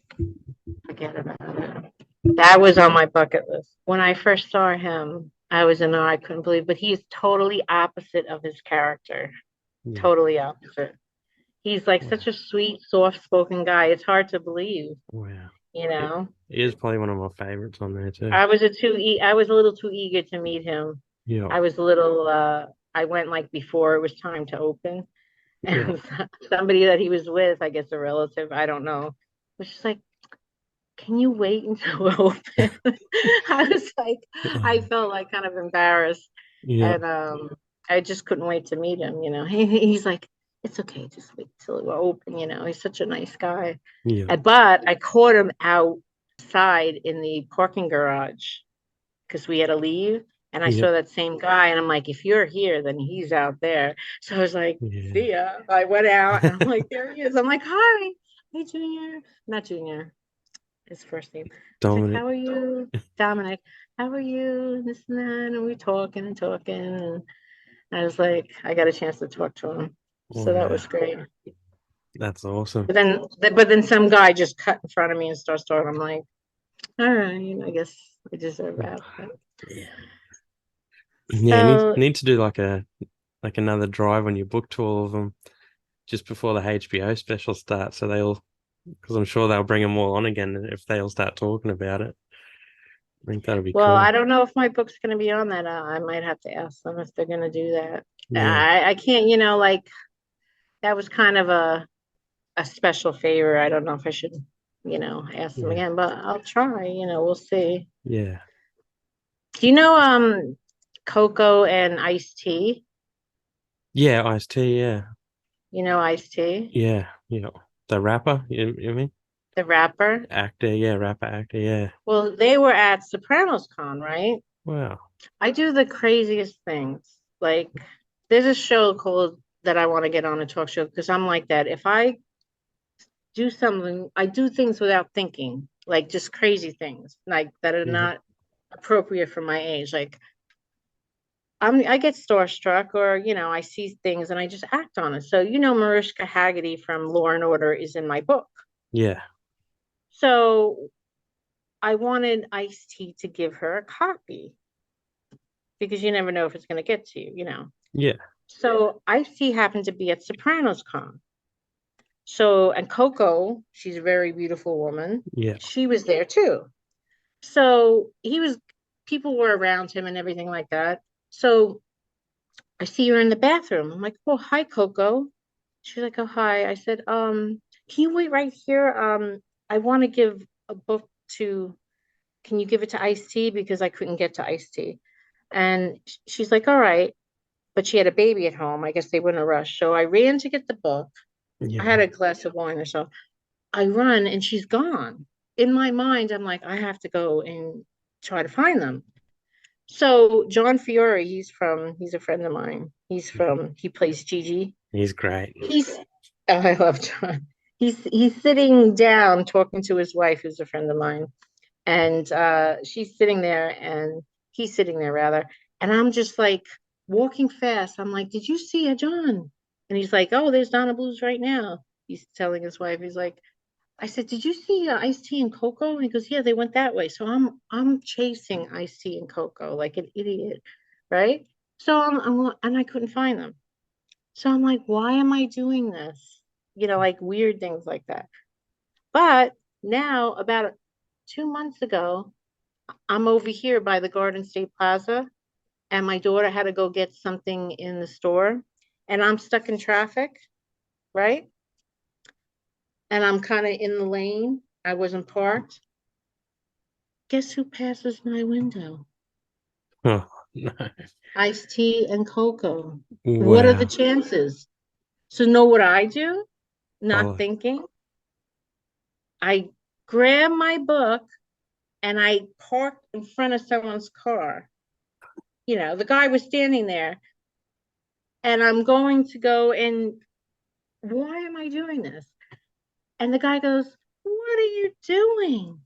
Speaker 2: forget about it. That was on my bucket list. When I first saw him, I was in awe. I couldn't believe, but he's totally opposite of his character.
Speaker 1: yeah.
Speaker 2: Totally opposite. He's like such a sweet, soft-spoken guy. It's hard to believe,
Speaker 1: Wow.
Speaker 2: It
Speaker 1: It is probably one of my favorites on there too.
Speaker 2: I was a little too eager to meet him.
Speaker 1: Yeah.
Speaker 2: I was a little I went like before it was time to open.
Speaker 1: Yeah.
Speaker 2: And somebody that he was with, I guess a relative, I don't know, was just like, can you wait until we're open? I was like, I felt like kind of embarrassed.
Speaker 1: Yeah.
Speaker 2: And I just couldn't wait to meet him. He's like, it's okay, just wait till we're open. He's such a nice guy.
Speaker 1: Yeah.
Speaker 2: But I caught him outside in the parking garage because we had to leave. And I saw that same guy, and I'm like, if you're here, then he's out there. So I was like, see ya. I went out, and I'm like, there he is. I'm like, hi, hey, Junior. Not Junior, his first name.
Speaker 1: Dominic.
Speaker 2: Like, how are you? Dominic, how are you? This and that. And we talking and talking. And I was like, I got a chance to talk to him. So that was great.
Speaker 1: That's awesome.
Speaker 2: But then some guy just cut in front of me and starts talking. I'm like, all right, I guess I deserve that.
Speaker 1: Yeah. Yeah, you need to do like another drive when you book to all of them just before the HBO special starts, so because I'm sure they'll bring them all on again if they all start talking about it. I think that'll be cool.
Speaker 2: I don't know if my book's going to be on that. I might have to ask them if they're going to do that.
Speaker 1: Yeah.
Speaker 2: I can't, like that was kind of a special favor. I don't know if I should, ask them again, but I'll try. We'll see.
Speaker 1: Yeah.
Speaker 2: Do you know Coco and Iced Tea?
Speaker 1: Yeah, Iced Tea, yeah.
Speaker 2: You know Iced Tea?
Speaker 1: Yeah, yeah. The rapper, you mean?
Speaker 2: The rapper?
Speaker 1: Actor, yeah, rapper, actor, yeah.
Speaker 2: Well, they were at Sopranos Con, right?
Speaker 1: Wow.
Speaker 2: I do the craziest things. Like, there's a show called that I want to get on a talk show because I'm like that. If I do something, I do things without thinking, like just crazy things, like that are not appropriate for my age. Like, I get starstruck, or I see things and I just act on it. So Mariska Haggerty from Law and Order is in my book.
Speaker 1: Yeah.
Speaker 2: So I wanted Ice T to give her a copy because you never know if it's going to get to you,
Speaker 1: Yeah.
Speaker 2: So Ice T happened to be at Sopranos Con. So, and Coco, she's a very beautiful woman.
Speaker 1: Yeah.
Speaker 2: She was there too. So people were around him and everything like that. So I see her in the bathroom. I'm like, oh, hi, Coco. She's like, oh, hi. I said, can you wait right here? I want to give a book can you give it to Ice T? Because I couldn't get to Ice T. And she's like, all right. But she had a baby at home. I guess they were in a rush. So I ran to get the book.
Speaker 1: Yeah.
Speaker 2: I had a glass of wine or so. I run and she's gone. In my mind, I'm like, I have to go and try to find them. So John Fiore, he's a friend of mine. He plays Gigi.
Speaker 1: He's great.
Speaker 2: I love John. He's sitting down talking to his wife, who's a friend of mine. And she's sitting there and he's sitting there rather. And I'm just like walking fast. I'm like, did you see John? And he's like, oh, there's Donna Bluze right now. He's telling his wife, he's like, I said, did you see Ice T and Coco? And he goes, yeah, they went that way. So I'm chasing Ice T and Coco like an idiot, right? So and I couldn't find them. So I'm like, why am I doing this? Like weird things like that. But now, about 2 months ago, I'm over here by the Garden State Plaza, and my daughter had to go get something in the store, and I'm stuck in traffic, right? And I'm kind of in the lane. I wasn't parked. Guess who passes my window?
Speaker 1: Oh, no.
Speaker 2: Iced tea and cocoa. What are the
Speaker 1: Wow.
Speaker 2: chances? So know what I do? Not
Speaker 1: Follow.
Speaker 2: thinking. I grab my book and I park in front of someone's car. You know, the guy was standing there and I'm going to go and why am I doing this? And the guy goes, what are you doing?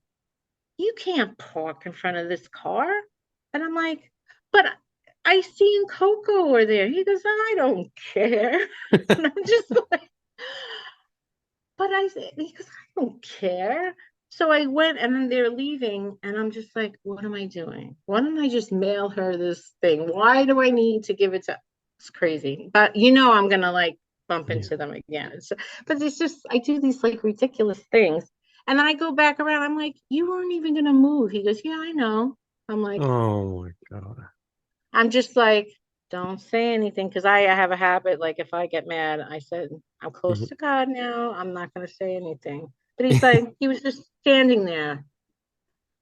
Speaker 2: You can't park in front of this car. And I'm like, but I seen Coco over there. He goes, I don't care. And I'm just like, but I said, because I don't care. So I went and then they're leaving, and I'm just like, what am I doing? Why don't I just mail her this thing? Why do I need to give it to? It's crazy, but I'm gonna like bump
Speaker 1: Yeah.
Speaker 2: into them again. But it's just I do these like ridiculous things, and then I go back around. I'm like, you weren't even gonna move. He goes, yeah, I know. I'm like,
Speaker 1: Oh my God.
Speaker 2: I'm just like, don't say anything because I have a habit. Like if I get mad, I said, I'm close
Speaker 1: Mhm.
Speaker 2: to God now. I'm not going to say anything. But he's like, he was just standing there.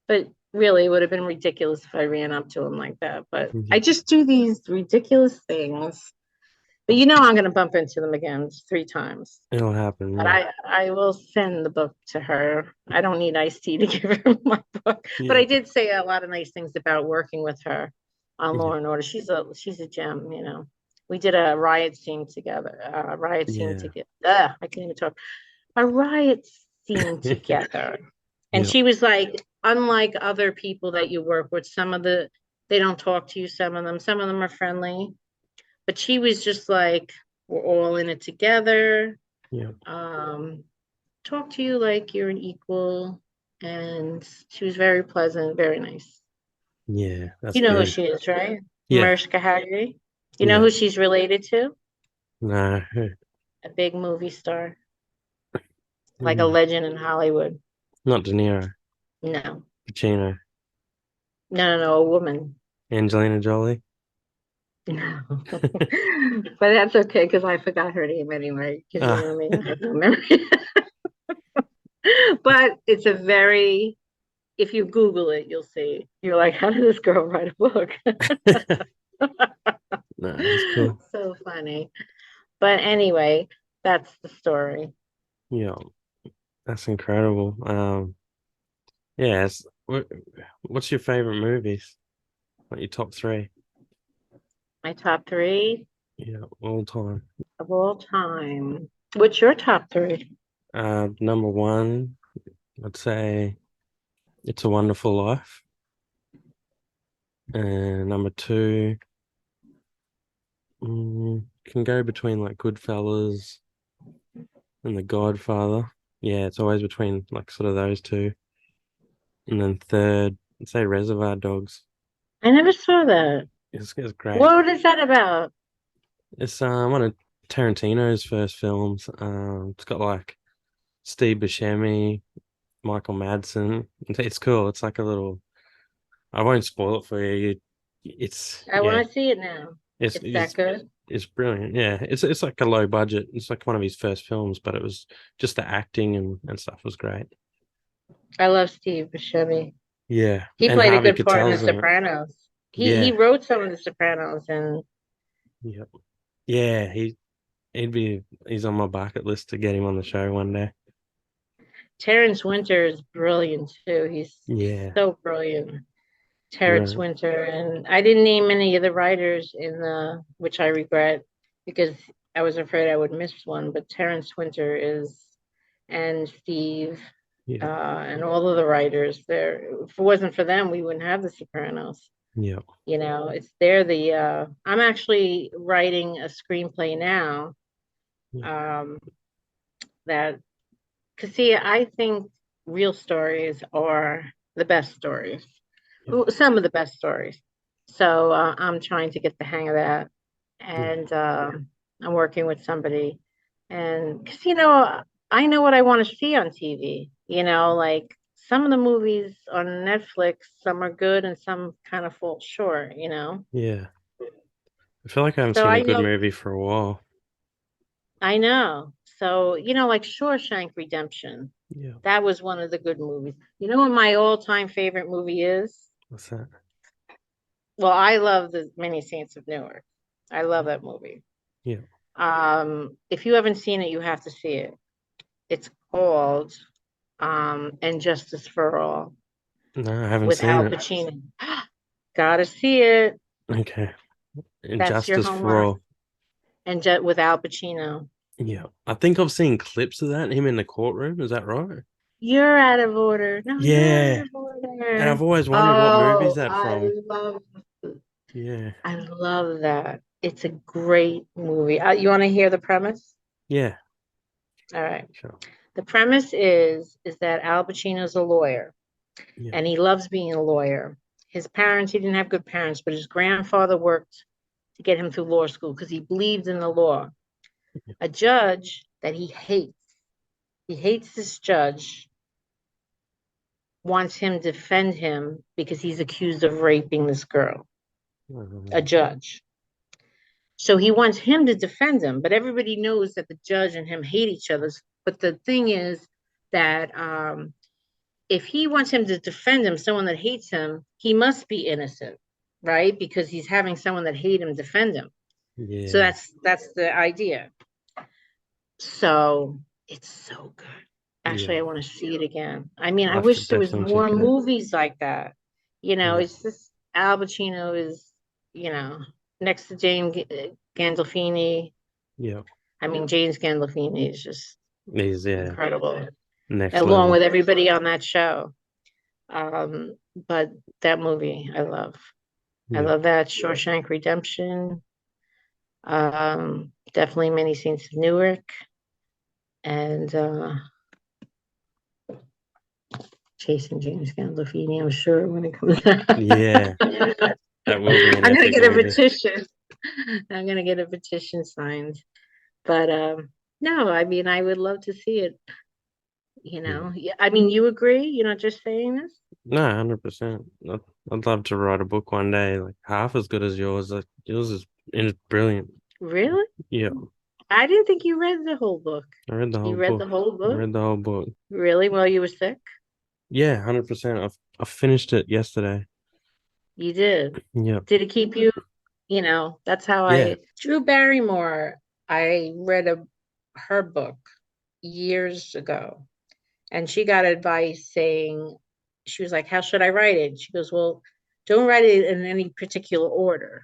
Speaker 2: But really, it would have been ridiculous if I ran up to him like that. But I
Speaker 1: Yeah.
Speaker 2: just do these ridiculous things. But I'm going to bump into them again 3 times.
Speaker 1: It'll happen.
Speaker 2: But
Speaker 1: Yeah.
Speaker 2: I will send the book to her. I don't need iced tea to give her my book. But
Speaker 1: Yeah.
Speaker 2: I did say a lot of nice things about working with her on
Speaker 1: Yeah.
Speaker 2: Law and Order. She's a gem. We did a riot scene together.
Speaker 1: Yeah.
Speaker 2: I can't even talk. A riot scene together. And
Speaker 1: Yeah.
Speaker 2: she was like, unlike other people that you work with, they don't talk to you, some of them are friendly. But she was just like, we're all in it together.
Speaker 1: Yeah.
Speaker 2: Um, talk to you like you're an equal. And she was very pleasant, very nice.
Speaker 1: Yeah. That's
Speaker 2: You know who
Speaker 1: good.
Speaker 2: she is, right?
Speaker 1: Yeah.
Speaker 2: Mariska Hargitay. You know
Speaker 1: Yeah.
Speaker 2: who she's related to?
Speaker 1: No.
Speaker 2: A big movie star, like a
Speaker 1: Mm.
Speaker 2: legend in Hollywood.
Speaker 1: Not De Niro.
Speaker 2: No,
Speaker 1: Pacino.
Speaker 2: no, a woman.
Speaker 1: Angelina Jolie.
Speaker 2: No, but that's okay because I forgot her name anyway. Because you
Speaker 1: Ah.
Speaker 2: know me, I have no memory. But it's a very, if you Google it, you'll see. You're like, how did this girl write a book?
Speaker 1: No, that's cool.
Speaker 2: So funny. But anyway, that's the story.
Speaker 1: Yeah. That's incredible. Yes. What's your favorite movies? Like your top three?
Speaker 2: My top three
Speaker 1: Yeah, all time.
Speaker 2: of all time. What's your top three?
Speaker 1: Number one, I'd say It's a Wonderful Life. And number two, can go between like Goodfellas and The Godfather. Yeah, it's always between like sort of those two. And then third, I'd say Reservoir Dogs.
Speaker 2: I never saw that.
Speaker 1: It's great.
Speaker 2: What is that about?
Speaker 1: It's one of Tarantino's first films. It's got like Steve Buscemi, Michael Madsen. It's cool. It's like a little. I won't spoil it for you. It's
Speaker 2: I
Speaker 1: yeah.
Speaker 2: want to see it now.
Speaker 1: It's
Speaker 2: It's that
Speaker 1: it's
Speaker 2: good.
Speaker 1: it's brilliant. Yeah, it's like a low budget. It's like one of his first films, but it was just the acting and stuff was great.
Speaker 2: I love Steve Buscemi.
Speaker 1: Yeah,
Speaker 2: He
Speaker 1: and
Speaker 2: played a
Speaker 1: Harvey
Speaker 2: good part in The
Speaker 1: Keitel's in it.
Speaker 2: Sopranos. He
Speaker 1: Yeah,
Speaker 2: wrote some of The Sopranos, and
Speaker 1: yeah, yeah. He's on my bucket list to get him on the show one day.
Speaker 2: Terrence Winter is brilliant too. He's
Speaker 1: Yeah,
Speaker 2: so brilliant. Terrence
Speaker 1: brilliant.
Speaker 2: Winter, and I didn't name any of the writers in the, which I regret because I was afraid I would miss one. But Terrence Winter is, and Steve,
Speaker 1: Yeah,
Speaker 2: and all of the writers there. If it wasn't for them, we wouldn't have The Sopranos.
Speaker 1: yeah,
Speaker 2: It's they're the. I'm actually writing a screenplay now.
Speaker 1: yeah,
Speaker 2: Um, that because see, I think real stories are the best stories.
Speaker 1: yeah,
Speaker 2: Some of the best stories. So I'm trying to get the hang of that,
Speaker 1: yeah,
Speaker 2: and I'm working with somebody, and because I know what I want to see on TV. Like some of the movies on Netflix, some are good and some kind of fall short.
Speaker 1: yeah. I feel like I haven't
Speaker 2: So
Speaker 1: seen a
Speaker 2: I
Speaker 1: good
Speaker 2: know,
Speaker 1: movie for a while.
Speaker 2: I know. So like Shawshank Redemption.
Speaker 1: Yeah.
Speaker 2: That was one of the good movies. You know what my all-time favorite movie is?
Speaker 1: What's that?
Speaker 2: Well, I love the Many Saints of Newark. I love that movie.
Speaker 1: Yeah.
Speaker 2: If you haven't seen it, you have to see it. It's called And Justice for All
Speaker 1: No, I haven't
Speaker 2: with
Speaker 1: seen
Speaker 2: Al
Speaker 1: it.
Speaker 2: Pacino. Gotta see it.
Speaker 1: Okay.
Speaker 2: That's your
Speaker 1: Injustice for
Speaker 2: homework.
Speaker 1: All.
Speaker 2: And with Al Pacino.
Speaker 1: Yeah. I think I've seen clips of that, him in the courtroom. Is that right?
Speaker 2: You're out of order. No, you're out
Speaker 1: Yeah.
Speaker 2: of
Speaker 1: And
Speaker 2: order.
Speaker 1: I've always wondered what movie is
Speaker 2: Oh,
Speaker 1: that from.
Speaker 2: love
Speaker 1: Yeah.
Speaker 2: I love that. It's a great movie. You want to hear the premise?
Speaker 1: Yeah.
Speaker 2: All right.
Speaker 1: Sure.
Speaker 2: The premise is that Al Pacino's a lawyer
Speaker 1: Yeah.
Speaker 2: and he loves being a lawyer. His parents, he didn't have good parents, but his grandfather worked to get him through law school because he believed in the law. A judge that he hates this judge, wants him to defend him because he's accused of raping this girl, a judge. So he wants him to defend him, but everybody knows that the judge and him hate each other. But the thing is that if he wants him to defend him, someone that hates him, he must be innocent, right? Because he's having someone that hate him defend him. So
Speaker 1: Yeah.
Speaker 2: that's the idea. So it's so good. Actually,
Speaker 1: Yeah.
Speaker 2: I want to see it again. I mean, I
Speaker 1: I should
Speaker 2: wish there was
Speaker 1: definitely
Speaker 2: more
Speaker 1: check it out.
Speaker 2: movies like that. You know,
Speaker 1: Yeah.
Speaker 2: it's just Al Pacino is, you know, next to James Gandolfini.
Speaker 1: Yeah.
Speaker 2: I mean, James Gandolfini is just
Speaker 1: He's
Speaker 2: incredible,
Speaker 1: next
Speaker 2: along
Speaker 1: level.
Speaker 2: with everybody on that show. But that movie, I love. I
Speaker 1: Yeah.
Speaker 2: love that. Shawshank Redemption. Definitely Many Saints of Newark. And Chasing James Gandolfini, I'm sure when it comes out.
Speaker 1: Yeah. That will be an
Speaker 2: I'm gonna
Speaker 1: epic
Speaker 2: get a
Speaker 1: movie.
Speaker 2: petition. I'm gonna get a petition signed. But no, I mean I would love to see it, you
Speaker 1: Yeah.
Speaker 2: know. Yeah, I mean you agree? You're not just saying this?
Speaker 1: No, 100%. I'd love to write a book one day, like half as good as yours. Like yours is brilliant.
Speaker 2: Really?
Speaker 1: Yeah.
Speaker 2: I didn't think you read the whole book.
Speaker 1: I read the
Speaker 2: You
Speaker 1: whole
Speaker 2: read the
Speaker 1: book.
Speaker 2: whole
Speaker 1: I
Speaker 2: book?
Speaker 1: read the whole book.
Speaker 2: Really? While you were sick?
Speaker 1: Yeah, 100%. I finished it yesterday.
Speaker 2: You did.
Speaker 1: Yeah.
Speaker 2: Did it keep you, that's how
Speaker 1: Yeah.
Speaker 2: Drew Barrymore, I read her book years ago. And she got advice saying, she was like, how should I write it? She goes, well, don't write it in any particular order,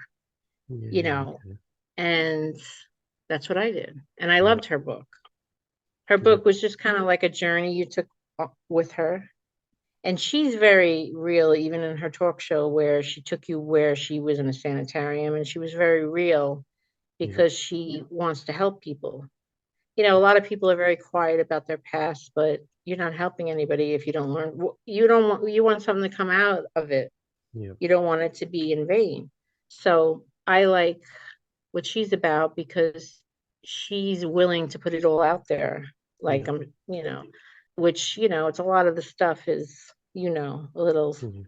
Speaker 2: you
Speaker 1: Yeah.
Speaker 2: know.
Speaker 1: Okay.
Speaker 2: And that's what I did. And I
Speaker 1: Yeah.
Speaker 2: loved her book. Her
Speaker 1: Yeah.
Speaker 2: book was just kind of like a journey you took with her. And she's very real, even in her talk show, where she took you where she was in a sanitarium. And she was very real
Speaker 1: Yeah.
Speaker 2: because she wants to help people. A lot of people are very quiet about their past, but you're not helping anybody if you don't learn. You want something to come out of it.
Speaker 1: Yeah.
Speaker 2: You don't want it to be in vain. So I like what she's about because she's willing to put it all out there. Like
Speaker 1: Yeah.
Speaker 2: which, it's a lot of the stuff is, a little,
Speaker 1: Yeah.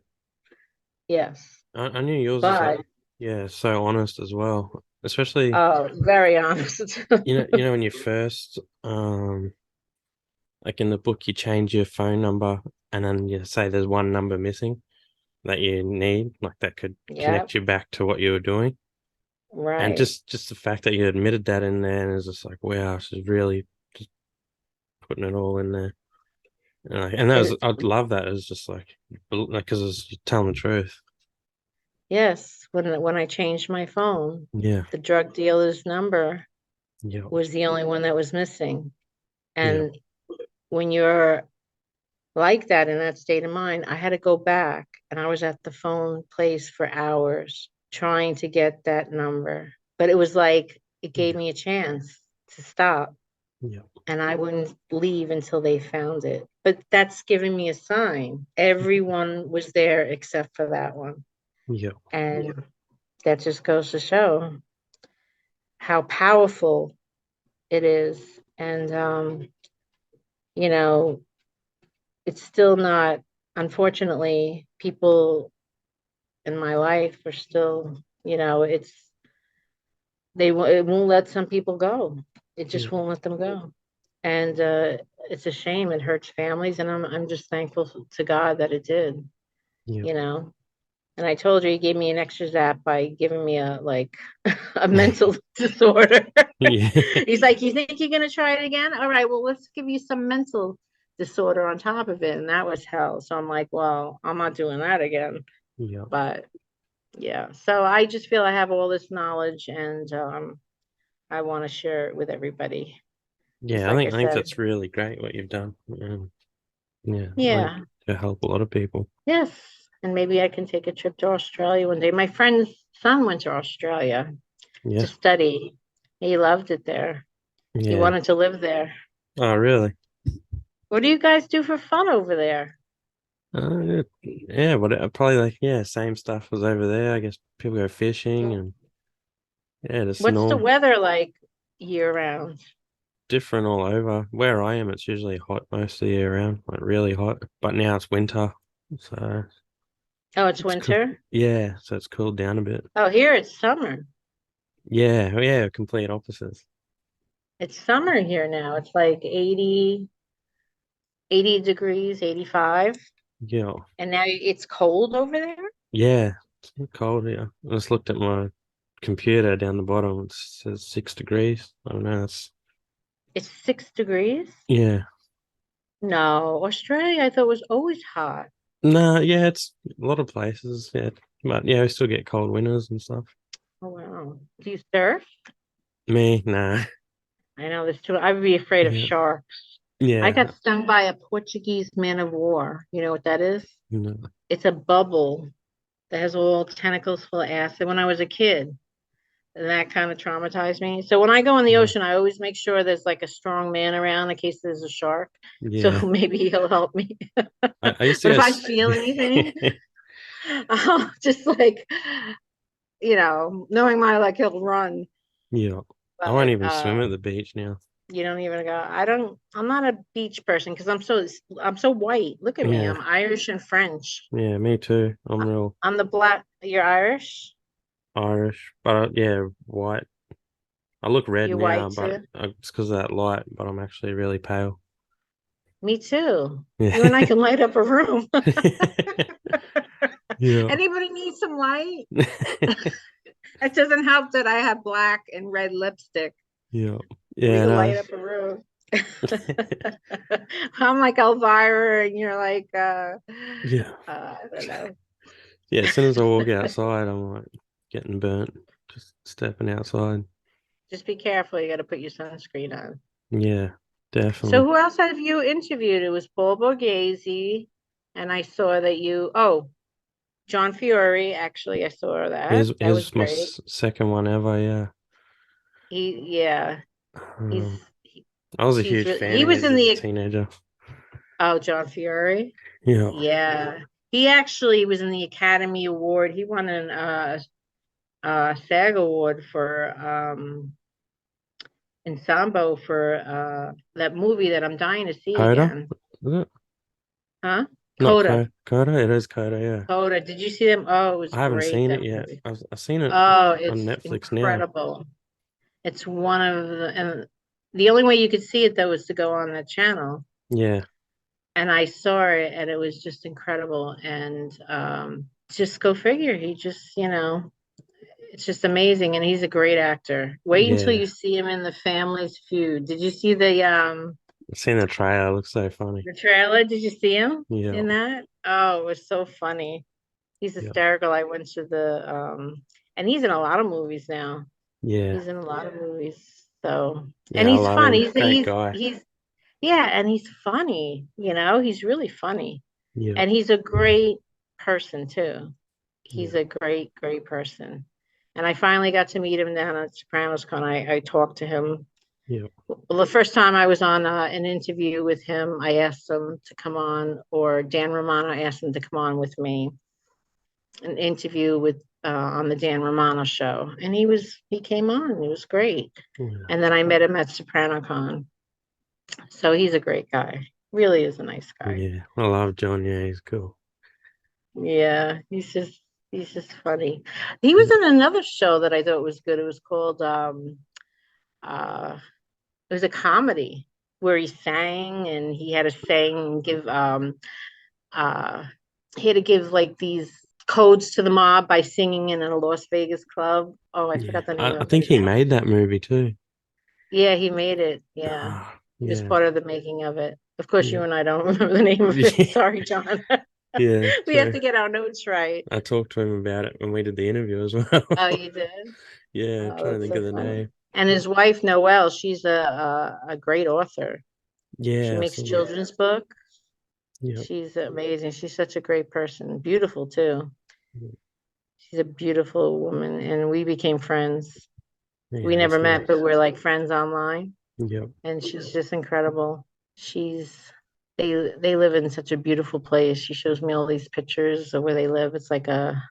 Speaker 2: yes.
Speaker 1: I knew yours was like,
Speaker 2: But
Speaker 1: yeah, so honest as well. Especially,
Speaker 2: very honest.
Speaker 1: when you first like in the book you change your phone number and then you say there's one number missing that you need, like that could
Speaker 2: Yeah,
Speaker 1: connect you back to what you were doing. And
Speaker 2: right.
Speaker 1: just the fact that you admitted that in there and it's just like, wow, she's really just putting it all in there. And that was,
Speaker 2: It,
Speaker 1: I'd love that. It was just like, because you're telling the truth.
Speaker 2: yes, when I changed my phone,
Speaker 1: Yeah.
Speaker 2: the drug dealer's number
Speaker 1: Yeah.
Speaker 2: was the only one that was missing.
Speaker 1: Yeah.
Speaker 2: And when you're like that in that state of mind, I had to go back and I was at the phone place for hours trying to get that number. But it was like it gave
Speaker 1: Yeah.
Speaker 2: me a chance to stop
Speaker 1: Yeah.
Speaker 2: and I wouldn't leave until they found it. But that's giving me a sign. Everyone was there except for that one.
Speaker 1: Yeah.
Speaker 2: And that just goes to show how powerful it is. And, you know, it's still not, unfortunately, people in my life are still, it won't let some people go. It
Speaker 1: Yeah.
Speaker 2: just won't let them go. And it's a shame. It hurts families, and I'm just thankful to God that it did,
Speaker 1: Yeah.
Speaker 2: you know. And I told you he gave me an extra zap by giving me a like a mental disorder.
Speaker 1: Yeah.
Speaker 2: He's like, "You think you're gonna try it again? All right, well, let's give you some mental disorder on top of it." And that was hell. So I'm like, well, I'm not doing that again.
Speaker 1: Yeah.
Speaker 2: But yeah, so I just feel I have all this knowledge, and I want to share it with everybody. Just
Speaker 1: Yeah,
Speaker 2: like I
Speaker 1: I think
Speaker 2: said,
Speaker 1: that's really great what you've done. Yeah, I think
Speaker 2: yeah,
Speaker 1: to help a lot of people.
Speaker 2: yes. And maybe I can take a trip to Australia one day. My friend's son went to Australia to
Speaker 1: Yeah.
Speaker 2: study. He loved it there. He
Speaker 1: Yeah.
Speaker 2: wanted to live there.
Speaker 1: Oh, really?
Speaker 2: What do you guys do for fun over there?
Speaker 1: Yeah, but probably like, yeah, same stuff was over there. I guess people go fishing and yeah, just
Speaker 2: What's the
Speaker 1: norm
Speaker 2: weather like year round?
Speaker 1: different all over. Where I am, it's usually hot most of the year round, like really hot. But now it's winter, so
Speaker 2: Oh, it's
Speaker 1: it's cool.
Speaker 2: winter.
Speaker 1: Yeah, so it's cooled down a bit.
Speaker 2: Oh, here it's summer.
Speaker 1: Yeah, yeah, complete opposites.
Speaker 2: It's summer here now. It's like 80 degrees, 85.
Speaker 1: Yeah,
Speaker 2: And now it's cold over there?
Speaker 1: yeah, it's cold here. I just looked at my computer down the bottom. It says 6 degrees. I don't know. That's
Speaker 2: It's 6 degrees?
Speaker 1: yeah.
Speaker 2: No, Australia, I thought was always hot.
Speaker 1: No, yeah, it's a lot of places. Yeah, but yeah, we still get cold winters and stuff.
Speaker 2: Oh, wow. Do you surf?
Speaker 1: Me, nah.
Speaker 2: I know there's too, I'd be afraid of
Speaker 1: Yeah,
Speaker 2: sharks. I
Speaker 1: yeah.
Speaker 2: got stung by a Portuguese man of war. You know what that is?
Speaker 1: No.
Speaker 2: It's a bubble that has all tentacles full of acid when I was a kid. And that kind of traumatized me. So when I go in the
Speaker 1: Yeah,
Speaker 2: ocean, I always make sure there's like a strong man around in case there's a shark. So
Speaker 1: yeah.
Speaker 2: maybe he'll help me.
Speaker 1: I used to
Speaker 2: But
Speaker 1: go.
Speaker 2: if I feel anything, I'll just like, knowing my like he'll run.
Speaker 1: Yeah, I won't
Speaker 2: But
Speaker 1: even swim at the beach now.
Speaker 2: you don't even go. I'm not a beach person because I'm so white. Look at me.
Speaker 1: Yeah,
Speaker 2: I'm Irish and French.
Speaker 1: yeah, me too. I'm real
Speaker 2: I'm the black. You're Irish?
Speaker 1: Irish, but yeah, white. I look red
Speaker 2: You're
Speaker 1: now,
Speaker 2: white
Speaker 1: but
Speaker 2: too?
Speaker 1: it's because of that light. But I'm actually really pale.
Speaker 2: Me too.
Speaker 1: Yeah,
Speaker 2: You and I can light up a room.
Speaker 1: yeah,
Speaker 2: Anybody need some light? It doesn't help that I have black and red lipstick.
Speaker 1: yeah,
Speaker 2: We
Speaker 1: yeah.
Speaker 2: can
Speaker 1: No,
Speaker 2: light up a room. I'm like Elvira, and you're like,
Speaker 1: yeah,
Speaker 2: I don't know.
Speaker 1: yeah. As soon as I walk outside, I'm like getting burnt. Just stepping outside.
Speaker 2: Just be careful. You got to put your sunscreen on.
Speaker 1: Yeah,
Speaker 2: So
Speaker 1: definitely.
Speaker 2: who else have you interviewed? It was Paul Borghese, and I saw that John Fiore. Actually, I saw that. That was
Speaker 1: Is my
Speaker 2: great.
Speaker 1: second one ever. Yeah.
Speaker 2: Yeah, he's
Speaker 1: Um, I was a
Speaker 2: he's
Speaker 1: huge
Speaker 2: really,
Speaker 1: fan
Speaker 2: he
Speaker 1: of
Speaker 2: was
Speaker 1: his
Speaker 2: in
Speaker 1: as a
Speaker 2: the
Speaker 1: teenager.
Speaker 2: John Fiore.
Speaker 1: Yeah.
Speaker 2: Yeah, he actually was in the Academy Award. He won an SAG award for Ensemble for that movie that I'm dying to see
Speaker 1: Coda?
Speaker 2: again.
Speaker 1: Is it?
Speaker 2: Huh?
Speaker 1: Not
Speaker 2: Coda.
Speaker 1: Coda? It is Coda, yeah.
Speaker 2: Coda. Did you see them? Oh, it was
Speaker 1: I haven't
Speaker 2: great,
Speaker 1: seen it
Speaker 2: that
Speaker 1: yet.
Speaker 2: movie.
Speaker 1: I've seen it
Speaker 2: Oh,
Speaker 1: on
Speaker 2: it's
Speaker 1: Netflix now.
Speaker 2: incredible. It's one of and the only way you could see it though was to go on the channel.
Speaker 1: Yeah.
Speaker 2: And I saw it and it was just incredible. And just go figure. He just, it's just amazing. And he's a great actor. Wait until
Speaker 1: Yeah.
Speaker 2: you see him in The Family's Feud. Did you see
Speaker 1: I've seen the trailer. It looks so funny.
Speaker 2: the trailer? Did you see him
Speaker 1: Yeah.
Speaker 2: in that? Oh, it was so funny. He's
Speaker 1: Yeah.
Speaker 2: hysterical. I went to the and he's in a lot of movies now.
Speaker 1: Yeah.
Speaker 2: He's in a lot of movies. So, and
Speaker 1: Yeah, I
Speaker 2: he's
Speaker 1: love
Speaker 2: fun.
Speaker 1: him.
Speaker 2: He's
Speaker 1: Great
Speaker 2: he's
Speaker 1: guy.
Speaker 2: he's yeah, and he's funny, he's really funny.
Speaker 1: Yeah.
Speaker 2: And he's a great person too. He's
Speaker 1: Yeah.
Speaker 2: a great, great person. And I finally got to meet him down at Sopranos Con. I talked to him.
Speaker 1: Yeah.
Speaker 2: Well, the first time I was on an interview with him, I asked him to come on, or Dan Romano asked him to come on with me, an interview with on the Dan Romano show, and he came on. It was great.
Speaker 1: Yeah.
Speaker 2: And then I met him at SopranoCon. So he's a great guy. Really is a nice guy.
Speaker 1: Yeah. I love John. Yeah, he's cool.
Speaker 2: Yeah, he's just funny. He was
Speaker 1: Yeah.
Speaker 2: in another show that I thought was good. It was called it was a comedy. where he sang, and he had to sing and give he had to give like these codes to the mob by singing in a Las Vegas club. Oh, I
Speaker 1: Yeah,
Speaker 2: forgot the name
Speaker 1: I
Speaker 2: of
Speaker 1: think
Speaker 2: it
Speaker 1: he
Speaker 2: now.
Speaker 1: made that movie too.
Speaker 2: Yeah, he made it. Yeah.
Speaker 1: Ah,
Speaker 2: He was
Speaker 1: yeah,
Speaker 2: part of the making of it. Of course,
Speaker 1: yeah,
Speaker 2: you and I don't remember the name of it. Sorry, John.
Speaker 1: yeah.
Speaker 2: We have
Speaker 1: True.
Speaker 2: to get our notes right.
Speaker 1: I talked to him about it when we did the interview as well.
Speaker 2: Oh, you did?
Speaker 1: Yeah,
Speaker 2: Oh,
Speaker 1: trying to
Speaker 2: that's
Speaker 1: think
Speaker 2: so
Speaker 1: of the
Speaker 2: funny.
Speaker 1: name.
Speaker 2: And his wife, Noelle, she's a great author. She
Speaker 1: Yeah, I
Speaker 2: makes
Speaker 1: saw that.
Speaker 2: children's books.
Speaker 1: Yep.
Speaker 2: She's amazing. She's such a great person. Beautiful too. She's a beautiful woman, and we became friends. We
Speaker 1: Yeah,
Speaker 2: never
Speaker 1: that's
Speaker 2: met, but
Speaker 1: nice.
Speaker 2: we're like friends online.
Speaker 1: Yep.
Speaker 2: And she's just incredible. She's they live in such a beautiful place. She shows me all these pictures of where they live. It's like a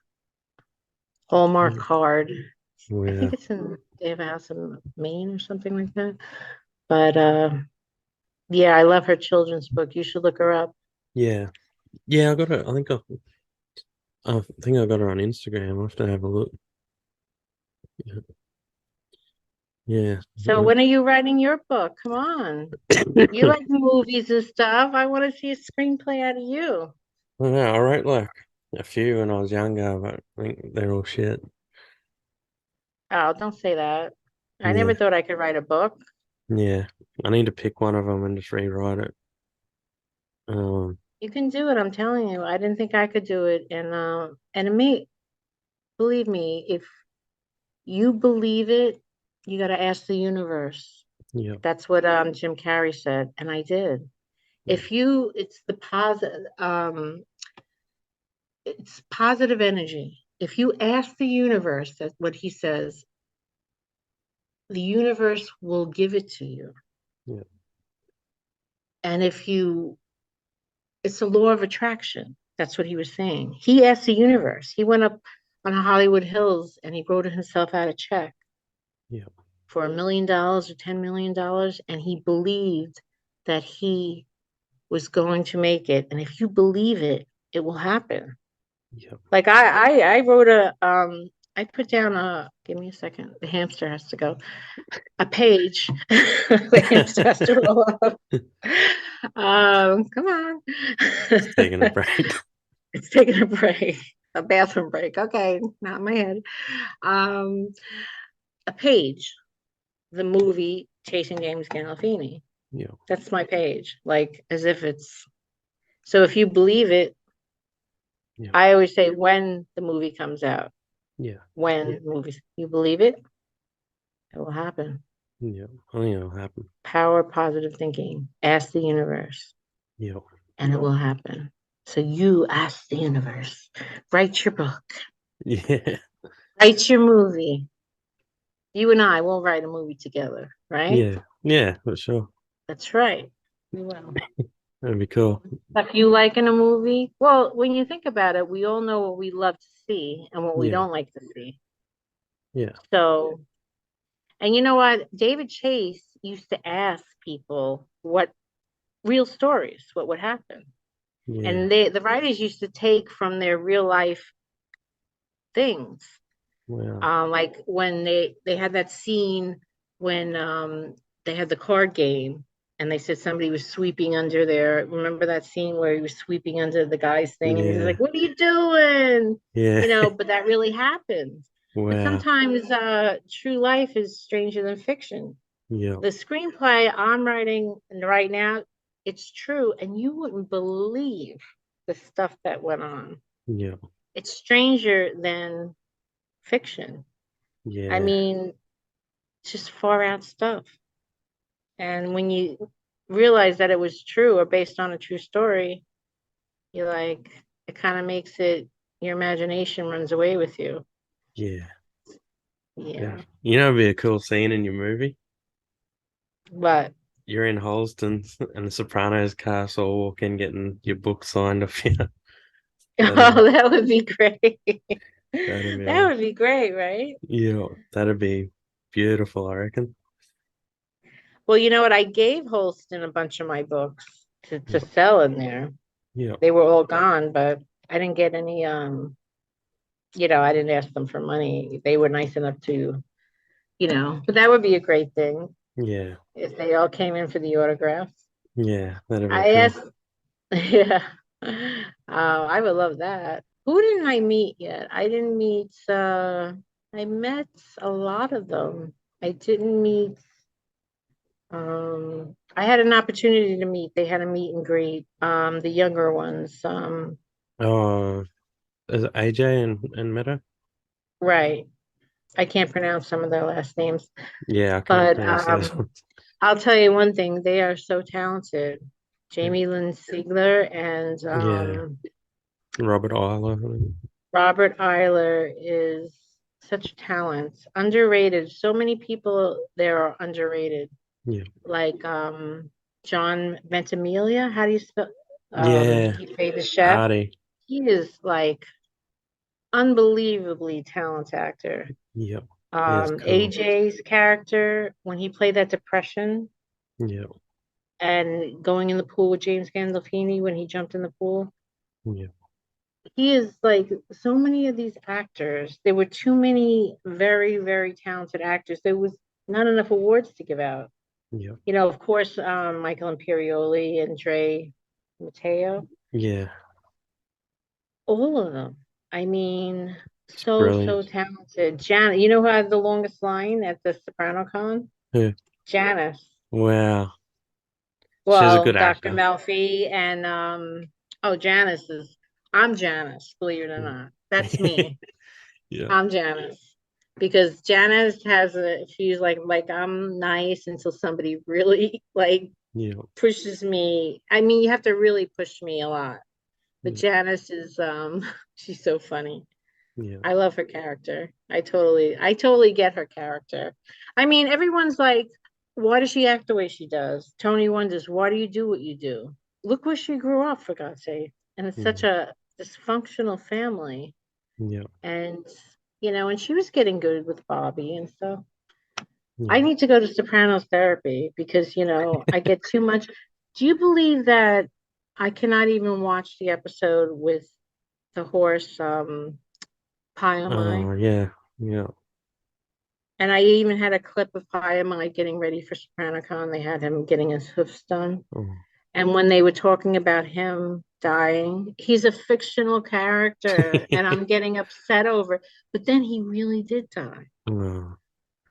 Speaker 2: Hallmark
Speaker 1: Yeah.
Speaker 2: card. I
Speaker 1: Yeah.
Speaker 2: think it's in they have a house in Maine or something like that. But yeah, I love her children's book. You should look her up.
Speaker 1: Yeah. Yeah, I got her. I think I got her on Instagram. I'll have to have a look. Yeah. Yeah.
Speaker 2: So when are you writing your book? Come on. You like movies and stuff. I want to see a screenplay out of you.
Speaker 1: I know, I wrote like a few when I was younger, but I think they're all shit.
Speaker 2: Oh, don't say that. I never
Speaker 1: Yeah.
Speaker 2: thought I could write a book.
Speaker 1: Yeah. I need to pick one of them and just rewrite it. Um,
Speaker 2: You can do it, I'm telling you. I didn't think I could do it. And me, believe me, if you believe it, you got to ask the universe.
Speaker 1: yeah.
Speaker 2: That's what Jim Carrey said, and I did. If you, it's positive energy. If you ask the universe, that's what he says, the universe will give it to you.
Speaker 1: Yeah.
Speaker 2: And if you, it's a law of attraction. That's what he was saying. He asked the universe. He went up on Hollywood Hills and he wrote himself out a check
Speaker 1: Yeah.
Speaker 2: for $1 million or $10 million, and he believed that he was going to make it. And if you believe it, it will happen.
Speaker 1: Yeah.
Speaker 2: Like I wrote I put down give me a second. The hamster has to go. A page. The hamster has to roll up. Come on.
Speaker 1: Just taking a break.
Speaker 2: It's taking a break, a bathroom break. Okay, not in my head. Um, a page, the movie Chasing James Gandolfini.
Speaker 1: Yeah.
Speaker 2: That's my page, like as if it's so. If you believe it,
Speaker 1: Yeah.
Speaker 2: I always say when the movie comes out,
Speaker 1: Yeah.
Speaker 2: when movies, you believe it, it will happen.
Speaker 1: Yeah. I think it'll happen.
Speaker 2: Power positive thinking. Ask the universe,
Speaker 1: Yeah.
Speaker 2: and it will happen. So you ask the universe. Write your book.
Speaker 1: Yeah.
Speaker 2: Write your movie. You and I will write a movie together, right?
Speaker 1: Yeah. Yeah, for sure.
Speaker 2: That's right. We will.
Speaker 1: That'd be cool.
Speaker 2: Stuff you like in a movie? Well, when you think about it, we all know what we love to see and what we
Speaker 1: Yeah.
Speaker 2: don't like to see.
Speaker 1: Yeah.
Speaker 2: So, and you know what? David Chase used to ask people what real stories, what would happen.
Speaker 1: Yeah.
Speaker 2: And the writers used to take from their real life things.
Speaker 1: Wow.
Speaker 2: Like when they had that scene when they had the card game and they said somebody was sweeping under there. Remember that scene where he was sweeping under the guy's thing and he was
Speaker 1: Yeah.
Speaker 2: like, "What are you doing?"
Speaker 1: Yeah.
Speaker 2: You know, but that really happened. But
Speaker 1: Wow.
Speaker 2: sometimes true life is stranger than fiction.
Speaker 1: Yeah.
Speaker 2: The screenplay I'm writing right now, it's true, and you wouldn't believe the stuff that went on.
Speaker 1: Yeah.
Speaker 2: It's stranger than fiction. I
Speaker 1: Yeah.
Speaker 2: mean, it's just far out stuff. And when you realize that it was true or based on a true story, you're like, it kind of makes it, your imagination runs away with you.
Speaker 1: Yeah. Yeah.
Speaker 2: Yeah.
Speaker 1: You know, it'd be a cool scene in your movie.
Speaker 2: But,
Speaker 1: You're in Holston and the Sopranos cast all walk in getting your book signed off you. That'd,
Speaker 2: oh, that would be great.
Speaker 1: that'd be
Speaker 2: That
Speaker 1: awesome.
Speaker 2: would be great, right?
Speaker 1: Yeah, that'd be beautiful, I reckon.
Speaker 2: Well, you know what? I gave Holston a bunch of my books to sell in there.
Speaker 1: Yeah.
Speaker 2: They were all gone, but I didn't get any, I didn't ask them for money. They were nice enough to, but that would be a great thing.
Speaker 1: Yeah.
Speaker 2: if they all came in for the autographs.
Speaker 1: Yeah. That'd be
Speaker 2: I
Speaker 1: cool.
Speaker 2: asked, yeah, I would love that. Who didn't I meet yet? I didn't meet, I met a lot of them. I didn't meet, I had an opportunity to meet, they had a meet and greet, the younger ones,
Speaker 1: Oh, is it AJ and Meta?
Speaker 2: right. I can't pronounce some of their last names,
Speaker 1: Yeah, I can't
Speaker 2: but
Speaker 1: pronounce those ones.
Speaker 2: I'll tell you one thing, they are so talented.
Speaker 1: Yeah.
Speaker 2: Jamie Lynn Sigler and
Speaker 1: Yeah. Robert Isler.
Speaker 2: Robert Eiler is such a talent, underrated. So many people there are underrated,
Speaker 1: Yeah.
Speaker 2: like John Ventimiglia. How do you spell?
Speaker 1: Yeah.
Speaker 2: He played the chef.
Speaker 1: Artie.
Speaker 2: He is like unbelievably talented actor.
Speaker 1: Yep. Yeah, it's cool.
Speaker 2: AJ's character when he played that depression
Speaker 1: Yeah.
Speaker 2: and going in the pool with James Gandolfini when he jumped in the pool.
Speaker 1: Yeah.
Speaker 2: He is like so many of these actors. There were too many very, very talented actors. There was not enough awards to give out.
Speaker 1: Yeah.
Speaker 2: You know, of course, Michael Imperioli and Dre Mateo,
Speaker 1: Yeah.
Speaker 2: all of them. I mean,
Speaker 1: It's
Speaker 2: so
Speaker 1: brilliant.
Speaker 2: talented. Janet, you know who had the longest line at the Soprano Con?
Speaker 1: Yeah.
Speaker 2: Janice.
Speaker 1: Wow. She's a
Speaker 2: Well,
Speaker 1: good
Speaker 2: Dr.
Speaker 1: actor.
Speaker 2: Melfi and oh, Janice is I'm Janice, believe it or not. That's me.
Speaker 1: Yeah.
Speaker 2: I'm Janice. Because Janice has she's like I'm nice until somebody really like
Speaker 1: Yeah.
Speaker 2: pushes me. I mean, you have to really push me a lot. But
Speaker 1: Yeah.
Speaker 2: Janice is she's so funny.
Speaker 1: Yeah.
Speaker 2: I love her character. I totally get her character. I mean, everyone's like, why does she act the way she does? Tony wonders, why do you do what you do? Look where she grew up, for God's sake. And it's such
Speaker 1: Yeah.
Speaker 2: a dysfunctional family.
Speaker 1: Yeah.
Speaker 2: And and she was getting good with Bobby and stuff. I
Speaker 1: Yeah.
Speaker 2: need to go to Sopranos therapy because, I get too much. Do you believe that I cannot even watch the episode with the horse, Pie on
Speaker 1: Oh,
Speaker 2: Mine?
Speaker 1: yeah. Yeah.
Speaker 2: And I even had a clip of Pie on Mine getting ready for SopranoCon. They had him getting his hoofs done.
Speaker 1: Oh.
Speaker 2: And when they were talking about him dying, he's a fictional character, and I'm getting upset over it. But then he really did die.
Speaker 1: Oh.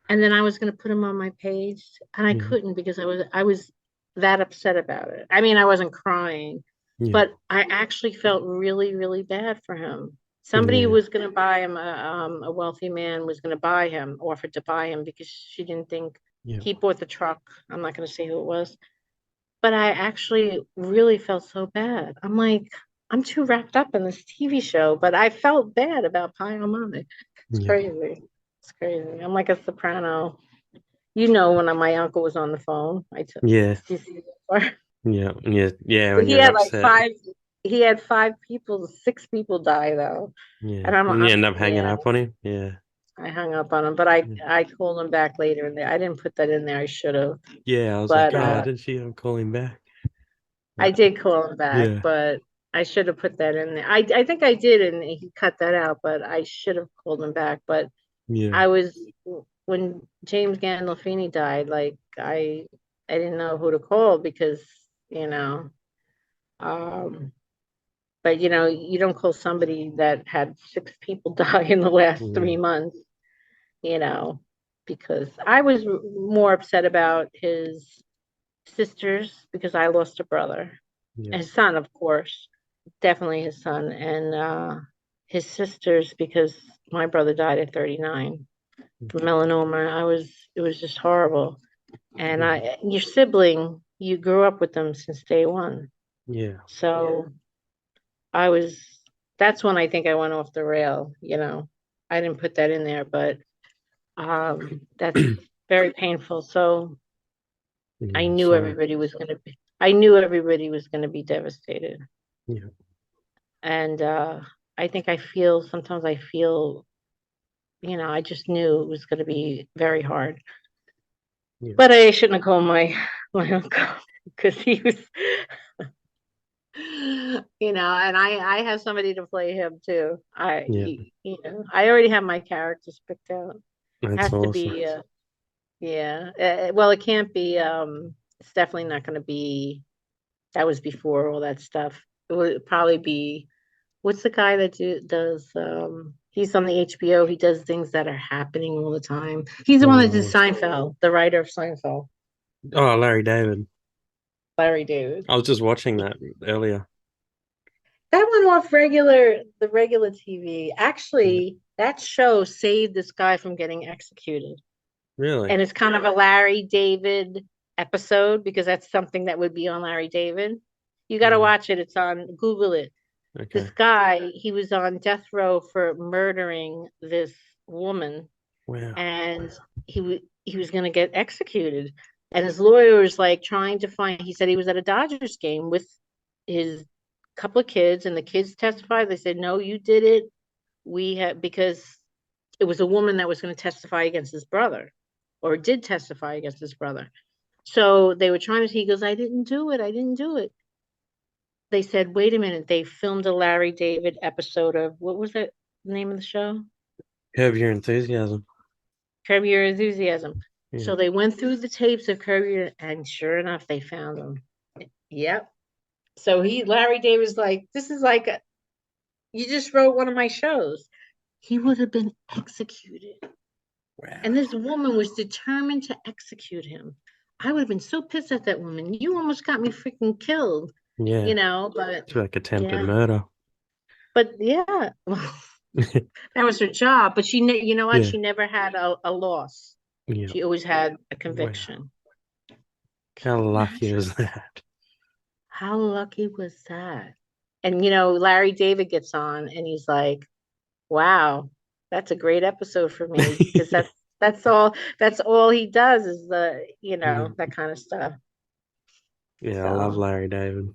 Speaker 2: And then I was going to put him on my page, and I
Speaker 1: Yeah.
Speaker 2: couldn't because I was that upset about it. I mean, I wasn't crying,
Speaker 1: Yeah.
Speaker 2: but I actually felt really, really bad for him. Somebody
Speaker 1: Yeah.
Speaker 2: was going to buy him, a wealthy man was going to buy him, offered to buy him because she didn't think
Speaker 1: Yeah.
Speaker 2: he bought the truck. I'm not going to say who it was, but I actually really felt so bad. I'm like, I'm too wrapped up in this TV show, but I felt bad about Pie on Monday. It's
Speaker 1: Yeah.
Speaker 2: crazy. It's crazy. I'm like a soprano. When my uncle was on the phone, I took
Speaker 1: Yeah.
Speaker 2: CC before.
Speaker 1: Yeah. Yeah. Yeah. When
Speaker 2: He
Speaker 1: you're
Speaker 2: had like
Speaker 1: upset.
Speaker 2: five. He had five people, six people die though,
Speaker 1: Yeah.
Speaker 2: and
Speaker 1: And you
Speaker 2: I'm
Speaker 1: end up hanging
Speaker 2: yeah.
Speaker 1: up on him. Yeah.
Speaker 2: I hung up on him, but I
Speaker 1: Yeah.
Speaker 2: I called him back later, and I didn't put that in there. I should have,
Speaker 1: Yeah. I was like,
Speaker 2: but
Speaker 1: oh, did she call him back?
Speaker 2: I
Speaker 1: But
Speaker 2: did call him back,
Speaker 1: yeah.
Speaker 2: but I should have put that in there. I think I did, and he cut that out, but I should have called him back. But
Speaker 1: Yeah.
Speaker 2: I was when James Gandolfini died, like I didn't know who to call because you know, um, but you don't call somebody that had six people die in the last
Speaker 1: Yeah.
Speaker 2: 3 months, you know, because I was more upset about his sisters because I lost a brother,
Speaker 1: Yeah.
Speaker 2: his son, of course, definitely his son, and his sisters because my brother died at 39 from melanoma. It was just horrible. And
Speaker 1: Yeah.
Speaker 2: your sibling, you grew up with them since day one.
Speaker 1: Yeah.
Speaker 2: So I was, that's when I think I went off the rail. I didn't put that in there, but that's very painful. So I
Speaker 1: Yeah.
Speaker 2: knew
Speaker 1: Sorry.
Speaker 2: everybody was going to be, I knew everybody was going to be devastated.
Speaker 1: Yeah.
Speaker 2: And I think sometimes I feel, I just knew it was going to be very hard.
Speaker 1: Yeah.
Speaker 2: But I shouldn't have called my uncle because he was, and I have somebody to play him too.
Speaker 1: Yeah.
Speaker 2: I already have my characters picked out.
Speaker 1: That's
Speaker 2: Has to
Speaker 1: awesome.
Speaker 2: be Yeah. Well, it can't be. It's definitely not going to be. That was before all that stuff. It would probably be. What's the guy that does? He's on the HBO. He does things that are happening all the time. He's the one that did
Speaker 1: Oh,
Speaker 2: Seinfeld, the writer of Seinfeld,
Speaker 1: oh, Larry David.
Speaker 2: Larry David.
Speaker 1: I was just watching that earlier.
Speaker 2: That went off the regular TV.
Speaker 1: Yeah.
Speaker 2: Actually, that show saved this guy from getting executed.
Speaker 1: Really?
Speaker 2: And it's kind of a Larry David episode because that's something that would be on Larry David. You got to
Speaker 1: Mm,
Speaker 2: watch it. It's on Google it. This
Speaker 1: okay.
Speaker 2: guy, he was on death row for murdering this woman,
Speaker 1: Wow.
Speaker 2: and he was going to get executed. And his lawyer was like trying to find. He said he was at a Dodgers game with his couple of kids, and the kids testified. They said, "No, you did it. We have because it was a woman that was going to testify against his brother, or did testify against his brother." So they were trying to. He goes, "I didn't do it. I didn't do it." They said, "Wait a minute." They filmed a Larry David episode of what was the name of the show?
Speaker 1: Curb Your Enthusiasm.
Speaker 2: Curb Your Enthusiasm.
Speaker 1: Yeah.
Speaker 2: So they went through the tapes of Curb Your, and sure enough, they found him. Yep. So Larry David was like, "This is like you just wrote one of my shows." He would have been executed. And
Speaker 1: Wow.
Speaker 2: this woman was determined to execute him. I would have been so pissed at that woman. You almost got me freaking killed,
Speaker 1: Yeah.
Speaker 2: but
Speaker 1: It's like attempted
Speaker 2: yeah,
Speaker 1: murder.
Speaker 2: but yeah, that was her job. But you know what?
Speaker 1: Yeah.
Speaker 2: She never had a loss.
Speaker 1: Yeah.
Speaker 2: She always had a
Speaker 1: Wow.
Speaker 2: conviction. Can
Speaker 1: How
Speaker 2: you
Speaker 1: lucky
Speaker 2: imagine?
Speaker 1: was that?
Speaker 2: How lucky was that? And Larry David gets on and he's like, wow, that's a great episode for me because that's all he does is
Speaker 1: Yeah.
Speaker 2: that kind of stuff.
Speaker 1: Yeah, I love
Speaker 2: So,
Speaker 1: Larry David.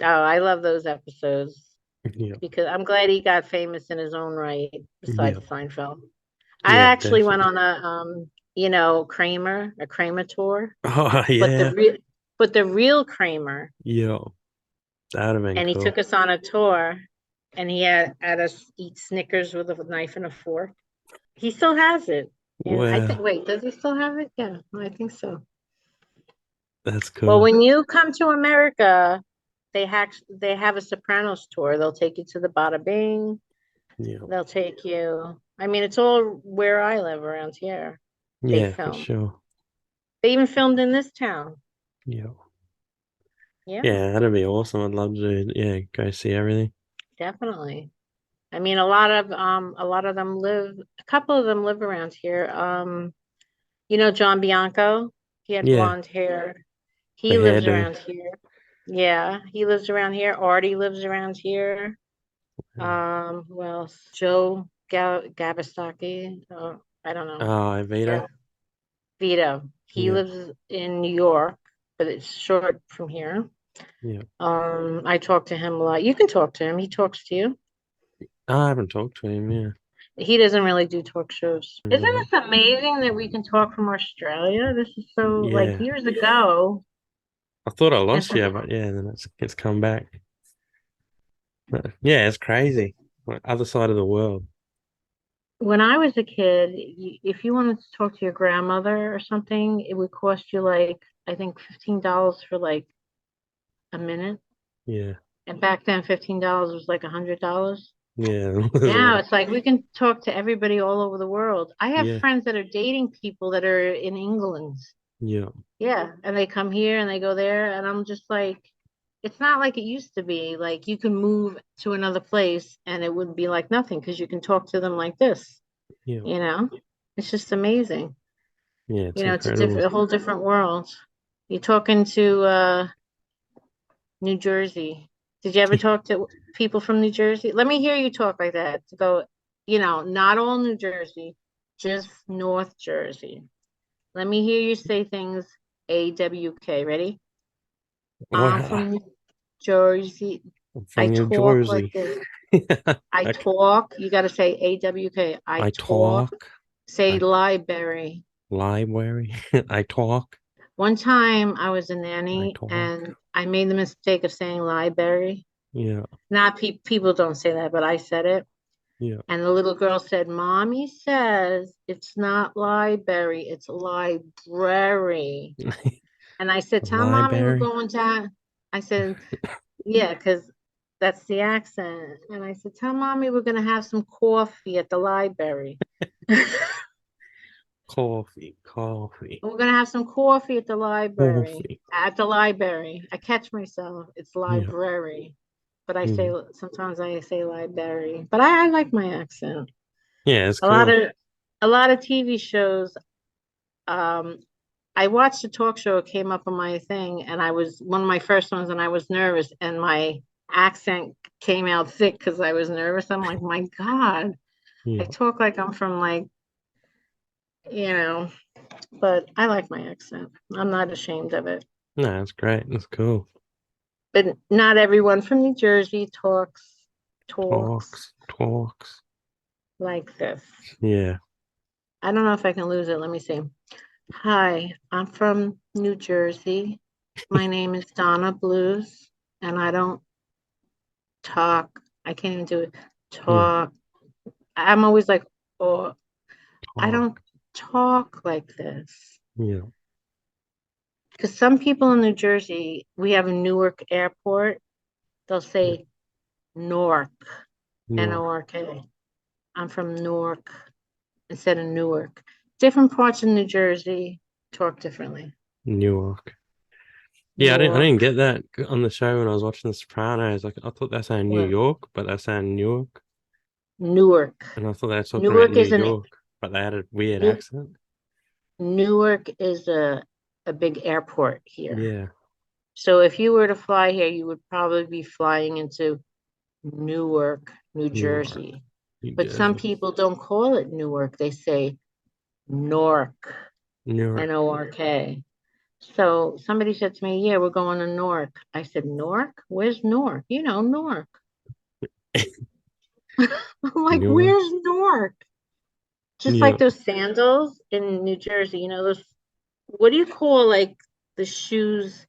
Speaker 2: oh, I love those episodes
Speaker 1: Yeah.
Speaker 2: because I'm glad he got famous in his own right,
Speaker 1: Yeah.
Speaker 2: besides Seinfeld. I
Speaker 1: Yeah,
Speaker 2: actually went
Speaker 1: definitely.
Speaker 2: on a Kramer tour,
Speaker 1: Oh,
Speaker 2: but
Speaker 1: yeah.
Speaker 2: the real Kramer,
Speaker 1: Yeah. That'd have been
Speaker 2: and he
Speaker 1: cool.
Speaker 2: took us on a tour, and he had us eat Snickers with a knife and a fork. He still has it. And I think,
Speaker 1: Wow.
Speaker 2: wait, does he still have it? Yeah, I think so.
Speaker 1: That's
Speaker 2: Well,
Speaker 1: cool.
Speaker 2: when you come to America, they have a Sopranos tour. They'll take you to the Bada Bing.
Speaker 1: Yeah.
Speaker 2: They'll take you. I mean, it's all where I live around here. They
Speaker 1: Yeah, for
Speaker 2: film.
Speaker 1: sure.
Speaker 2: They even filmed in this town.
Speaker 1: Yeah.
Speaker 2: Yeah,
Speaker 1: Yeah, that'd be awesome. I'd love to, yeah, go see everything.
Speaker 2: definitely. I mean, a lot of them live. A couple of them live around here. John Bianco. He had
Speaker 1: Yeah.
Speaker 2: blonde hair.
Speaker 1: The
Speaker 2: He lives
Speaker 1: hairdo.
Speaker 2: around here. Yeah, he lives around here. Artie lives around here.
Speaker 1: Yeah.
Speaker 2: Who else? Joe Gabastaki. I don't know.
Speaker 1: Oh,
Speaker 2: Yeah,
Speaker 1: Vito.
Speaker 2: Vito. He
Speaker 1: Yeah.
Speaker 2: lives in New York, but it's short from here.
Speaker 1: Yeah.
Speaker 2: I talk to him a lot. You can talk to him. He talks to you.
Speaker 1: I haven't talked to him. Yeah.
Speaker 2: He doesn't really do talk shows. Isn't
Speaker 1: Yeah.
Speaker 2: this amazing that we can talk from Australia? This is so like
Speaker 1: Yeah.
Speaker 2: years ago.
Speaker 1: I thought I
Speaker 2: And
Speaker 1: lost
Speaker 2: from
Speaker 1: you, but yeah, then it's come back. But yeah, it's crazy. Like other side of the world.
Speaker 2: when I was a kid, if you wanted to talk to your grandmother or something, it would cost you like, I think $15 for like a minute.
Speaker 1: Yeah.
Speaker 2: And back then, $15 was like $100.
Speaker 1: Yeah. There's a
Speaker 2: Now
Speaker 1: lot.
Speaker 2: it's like we can talk to everybody all over the world. I have
Speaker 1: Yeah.
Speaker 2: friends that are dating people that are in England.
Speaker 1: Yeah.
Speaker 2: Yeah, and they come here and they go there, and I'm just like, it's not like it used to be. Like you can move to another place and it would be like nothing because you can talk to them like this,
Speaker 1: Yeah.
Speaker 2: you know? It's just amazing.
Speaker 1: Yeah, it's
Speaker 2: It's
Speaker 1: incredible.
Speaker 2: a whole different world. You're talking to New Jersey. Did you ever talk to people from New Jersey? Let me hear you talk like that. To go, not all New Jersey, just North Jersey. Let me hear you say things AWK. Ready? I'm
Speaker 1: Wow.
Speaker 2: from New Jersey.
Speaker 1: I'm
Speaker 2: I
Speaker 1: from New
Speaker 2: talk like
Speaker 1: Jersey.
Speaker 2: this. I
Speaker 1: Okay.
Speaker 2: talk. You got to say AWK. I
Speaker 1: I
Speaker 2: talk.
Speaker 1: talk.
Speaker 2: Say
Speaker 1: I
Speaker 2: library.
Speaker 1: library. I talk.
Speaker 2: One time I was a
Speaker 1: I
Speaker 2: nanny and
Speaker 1: talk.
Speaker 2: I made the mistake of saying library.
Speaker 1: Yeah.
Speaker 2: Not people don't say that, but I said it.
Speaker 1: Yeah.
Speaker 2: And the little girl said, Mommy says it's not library, it's library. And I said,
Speaker 1: The
Speaker 2: tell Mommy we're
Speaker 1: library.
Speaker 2: going to, I said, yeah, because that's the accent. And I said, tell Mommy we're going to have some coffee at the library.
Speaker 1: Coffee. Coffee.
Speaker 2: We're going to have some coffee at the library.
Speaker 1: Coffee.
Speaker 2: At the library. I catch myself. It's
Speaker 1: Yeah.
Speaker 2: library. But I say,
Speaker 1: Mm.
Speaker 2: sometimes I say library. But I like my accent.
Speaker 1: Yeah, it's
Speaker 2: A lot
Speaker 1: cool.
Speaker 2: of a lot of TV shows. Um, I watched a talk show, it came up on my thing, and I was one of my first ones, and I was nervous, and my accent came out thick because I was nervous. I'm like, my God, I
Speaker 1: Yeah.
Speaker 2: talk like I'm from like, you know, but I like my accent. I'm not ashamed of it.
Speaker 1: No, it's great. It's cool.
Speaker 2: But not everyone from New Jersey talks
Speaker 1: Talks.
Speaker 2: like this.
Speaker 1: Yeah.
Speaker 2: I don't know if I can lose it. Let me see. Hi, I'm from New Jersey. My name is Donna Bluze, and I don't talk. I can't even do it.
Speaker 1: Yeah.
Speaker 2: Talk. I'm always like, oh, I don't
Speaker 1: Talk.
Speaker 2: talk like this.
Speaker 1: Yeah.
Speaker 2: Because some people in New Jersey, we have a Newark airport. They'll
Speaker 1: Yeah.
Speaker 2: say Newark,
Speaker 1: Newark.
Speaker 2: N-O-R-K. I'm from Newark instead of Newark. Different parts of New Jersey talk differently.
Speaker 1: Newark. Yeah, I didn't
Speaker 2: Newark,
Speaker 1: get that on the show when I was watching The Sopranos. Like I thought they're saying New
Speaker 2: what?
Speaker 1: York, but they're saying Newark.
Speaker 2: Newark.
Speaker 1: And I thought they were talking about
Speaker 2: Newark
Speaker 1: New
Speaker 2: is an
Speaker 1: York, but they had a weird
Speaker 2: New,
Speaker 1: accent.
Speaker 2: Newark is a big airport here.
Speaker 1: Yeah.
Speaker 2: So if you were to fly here, you would probably be flying into Newark, New
Speaker 1: Newark.
Speaker 2: Jersey.
Speaker 1: New
Speaker 2: But some
Speaker 1: Jersey.
Speaker 2: people don't call it Newark. They say Newark,
Speaker 1: Newark.
Speaker 2: N-O-R-K. So somebody said to me, yeah, we're going to Newark. I said, Newark? Where's Newark? You know, Newark. I'm like,
Speaker 1: Newark.
Speaker 2: where's Newark? Just like
Speaker 1: Yeah.
Speaker 2: those sandals in New Jersey, those, what do you call like the shoes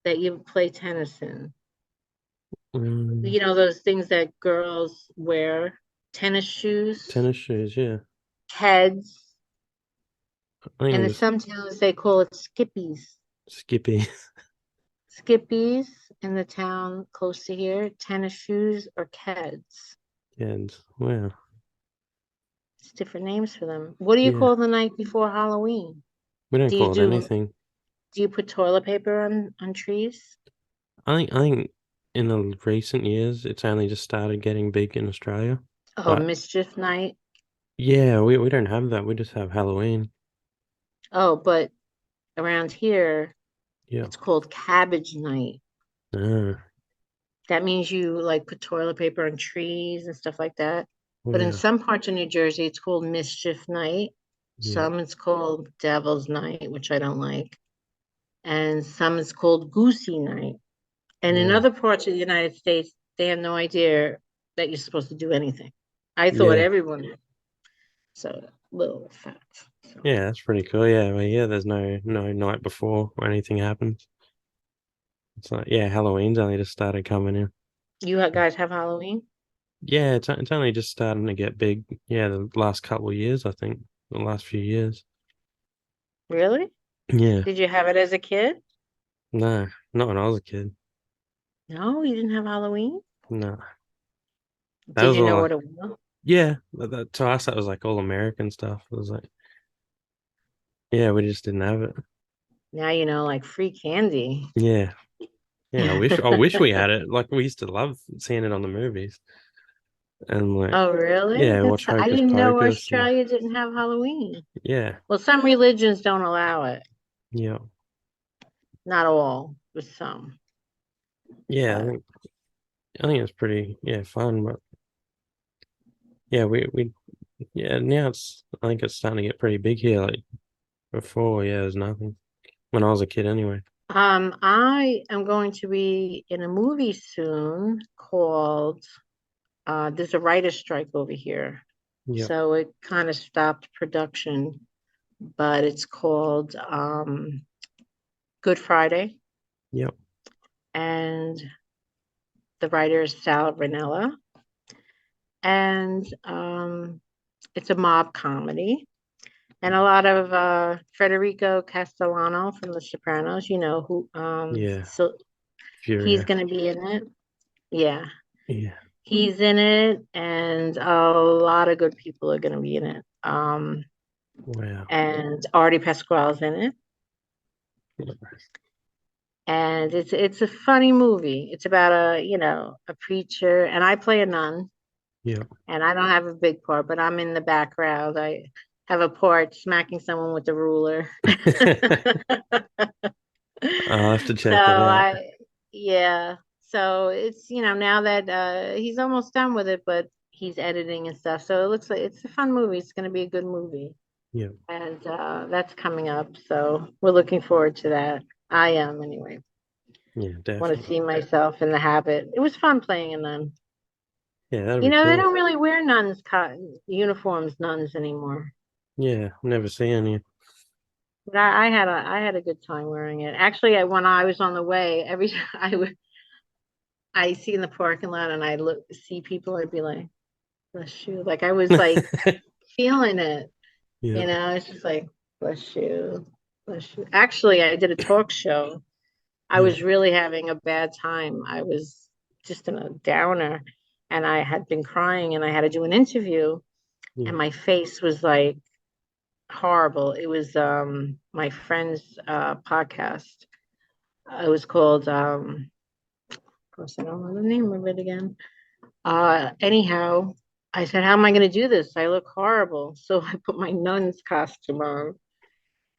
Speaker 2: that you play tennis in?
Speaker 1: Um,
Speaker 2: Those things that girls wear, tennis shoes,
Speaker 1: tennis shoes, yeah.
Speaker 2: heads,
Speaker 1: I think
Speaker 2: and
Speaker 1: I'm
Speaker 2: in
Speaker 1: just
Speaker 2: some towns they call it skippies.
Speaker 1: Skippy.
Speaker 2: Skippies in the town close to here, tennis shoes or keds.
Speaker 1: And wow.
Speaker 2: It's different names for them. What do you
Speaker 1: Yeah.
Speaker 2: call the night before Halloween?
Speaker 1: We don't
Speaker 2: Do you
Speaker 1: call it
Speaker 2: do
Speaker 1: anything.
Speaker 2: do you put toilet paper on trees?
Speaker 1: I think in the recent years it's only just started getting big in Australia.
Speaker 2: Oh,
Speaker 1: But
Speaker 2: mischief night.
Speaker 1: yeah, we don't have that. We just have Halloween.
Speaker 2: Oh, but around here
Speaker 1: Yeah.
Speaker 2: it's called cabbage night.
Speaker 1: Ah,
Speaker 2: That means you like put toilet paper on trees and stuff like that. But in
Speaker 1: wow.
Speaker 2: some parts of New Jersey, it's called Mischief Night.
Speaker 1: Yeah.
Speaker 2: Some it's called Devil's Night, which I don't like. And some it's called Goosey Night. And in
Speaker 1: Wow.
Speaker 2: other parts of the United States, they have no idea that you're supposed to do anything. I thought
Speaker 1: Yeah.
Speaker 2: everyone did. So, little facts. So,
Speaker 1: Yeah, that's pretty cool. Yeah, well, yeah, there's no night before or anything happens. It's like, yeah, Halloween's only just started coming in.
Speaker 2: you guys have Halloween?
Speaker 1: Yeah, it's only just starting to get big. Yeah, the last couple of years, I think, the last few years.
Speaker 2: Really?
Speaker 1: Yeah,
Speaker 2: Did you have it as a kid?
Speaker 1: no, not when I was a kid.
Speaker 2: No, you didn't have Halloween?
Speaker 1: No, that
Speaker 2: Did
Speaker 1: was
Speaker 2: you
Speaker 1: all
Speaker 2: know
Speaker 1: like,
Speaker 2: what it was?
Speaker 1: yeah, to us that was like all American stuff. It was like, yeah, we just didn't have it.
Speaker 2: Now you know, like free candy.
Speaker 1: Yeah, yeah, I wish we had it. Like we used to love seeing it on the movies, and like,
Speaker 2: Oh, really?
Speaker 1: yeah, watch
Speaker 2: I
Speaker 1: Hocus
Speaker 2: didn't know
Speaker 1: Pocus, and
Speaker 2: Australia didn't have Halloween.
Speaker 1: yeah,
Speaker 2: Well, some religions don't allow it.
Speaker 1: yeah,
Speaker 2: Not all, but some.
Speaker 1: yeah.
Speaker 2: But
Speaker 1: I think it's pretty, yeah, fun, but yeah, yeah, now I think it's starting to get pretty big here. Like before, yeah, there's nothing when I was a kid anyway.
Speaker 2: I am going to be in a movie soon called there's a writer's strike over here.
Speaker 1: Yep,
Speaker 2: So it kind of stopped production, but it's called Good Friday.
Speaker 1: yep,
Speaker 2: And the writer is Sal Ranella. and it's a mob comedy. And a lot of Federico Castellano from The Sopranos, you know, who
Speaker 1: Yeah.
Speaker 2: so he's
Speaker 1: Furia.
Speaker 2: gonna be in it. Yeah.
Speaker 1: Yeah.
Speaker 2: He's in it, and a lot of good people are gonna be in it.
Speaker 1: Wow.
Speaker 2: And Artie Pasquale's in it. And it's a funny movie. It's about a preacher, and I play a nun,
Speaker 1: Yeah.
Speaker 2: and I don't have a big part, but I'm in the background. I have a part smacking someone with a ruler.
Speaker 1: I'll have to
Speaker 2: So
Speaker 1: check it out.
Speaker 2: yeah. So it's, now that he's almost done with it, but he's editing and stuff. So it looks like it's a fun movie. It's going to be a good movie.
Speaker 1: Yeah.
Speaker 2: And that's coming up. So we're looking forward to that. I am anyway.
Speaker 1: Yeah,
Speaker 2: Want to
Speaker 1: definitely.
Speaker 2: see myself in the habit. It was fun playing a nun.
Speaker 1: Yeah, that'd
Speaker 2: You
Speaker 1: be
Speaker 2: know, they
Speaker 1: cool.
Speaker 2: don't really wear uniforms, nuns anymore.
Speaker 1: Yeah, never seen you.
Speaker 2: But I had a good time wearing it. Actually, when I was on the way, every time I see in the parking lot and I see people, I'd be like, bless you. Like I was like feeling it,
Speaker 1: Yeah.
Speaker 2: It's just like, bless you, bless you. Actually, I did a talk show. I
Speaker 1: Yeah.
Speaker 2: was really having a bad time. I was just in a downer, and I had been crying, and I had to do an interview,
Speaker 1: Yeah.
Speaker 2: and my face was like horrible. It was my friend's podcast. It was called of course I don't know the name of it again. Anyhow, I said, how am I going to do this? I look horrible. So I put my nun's costume on.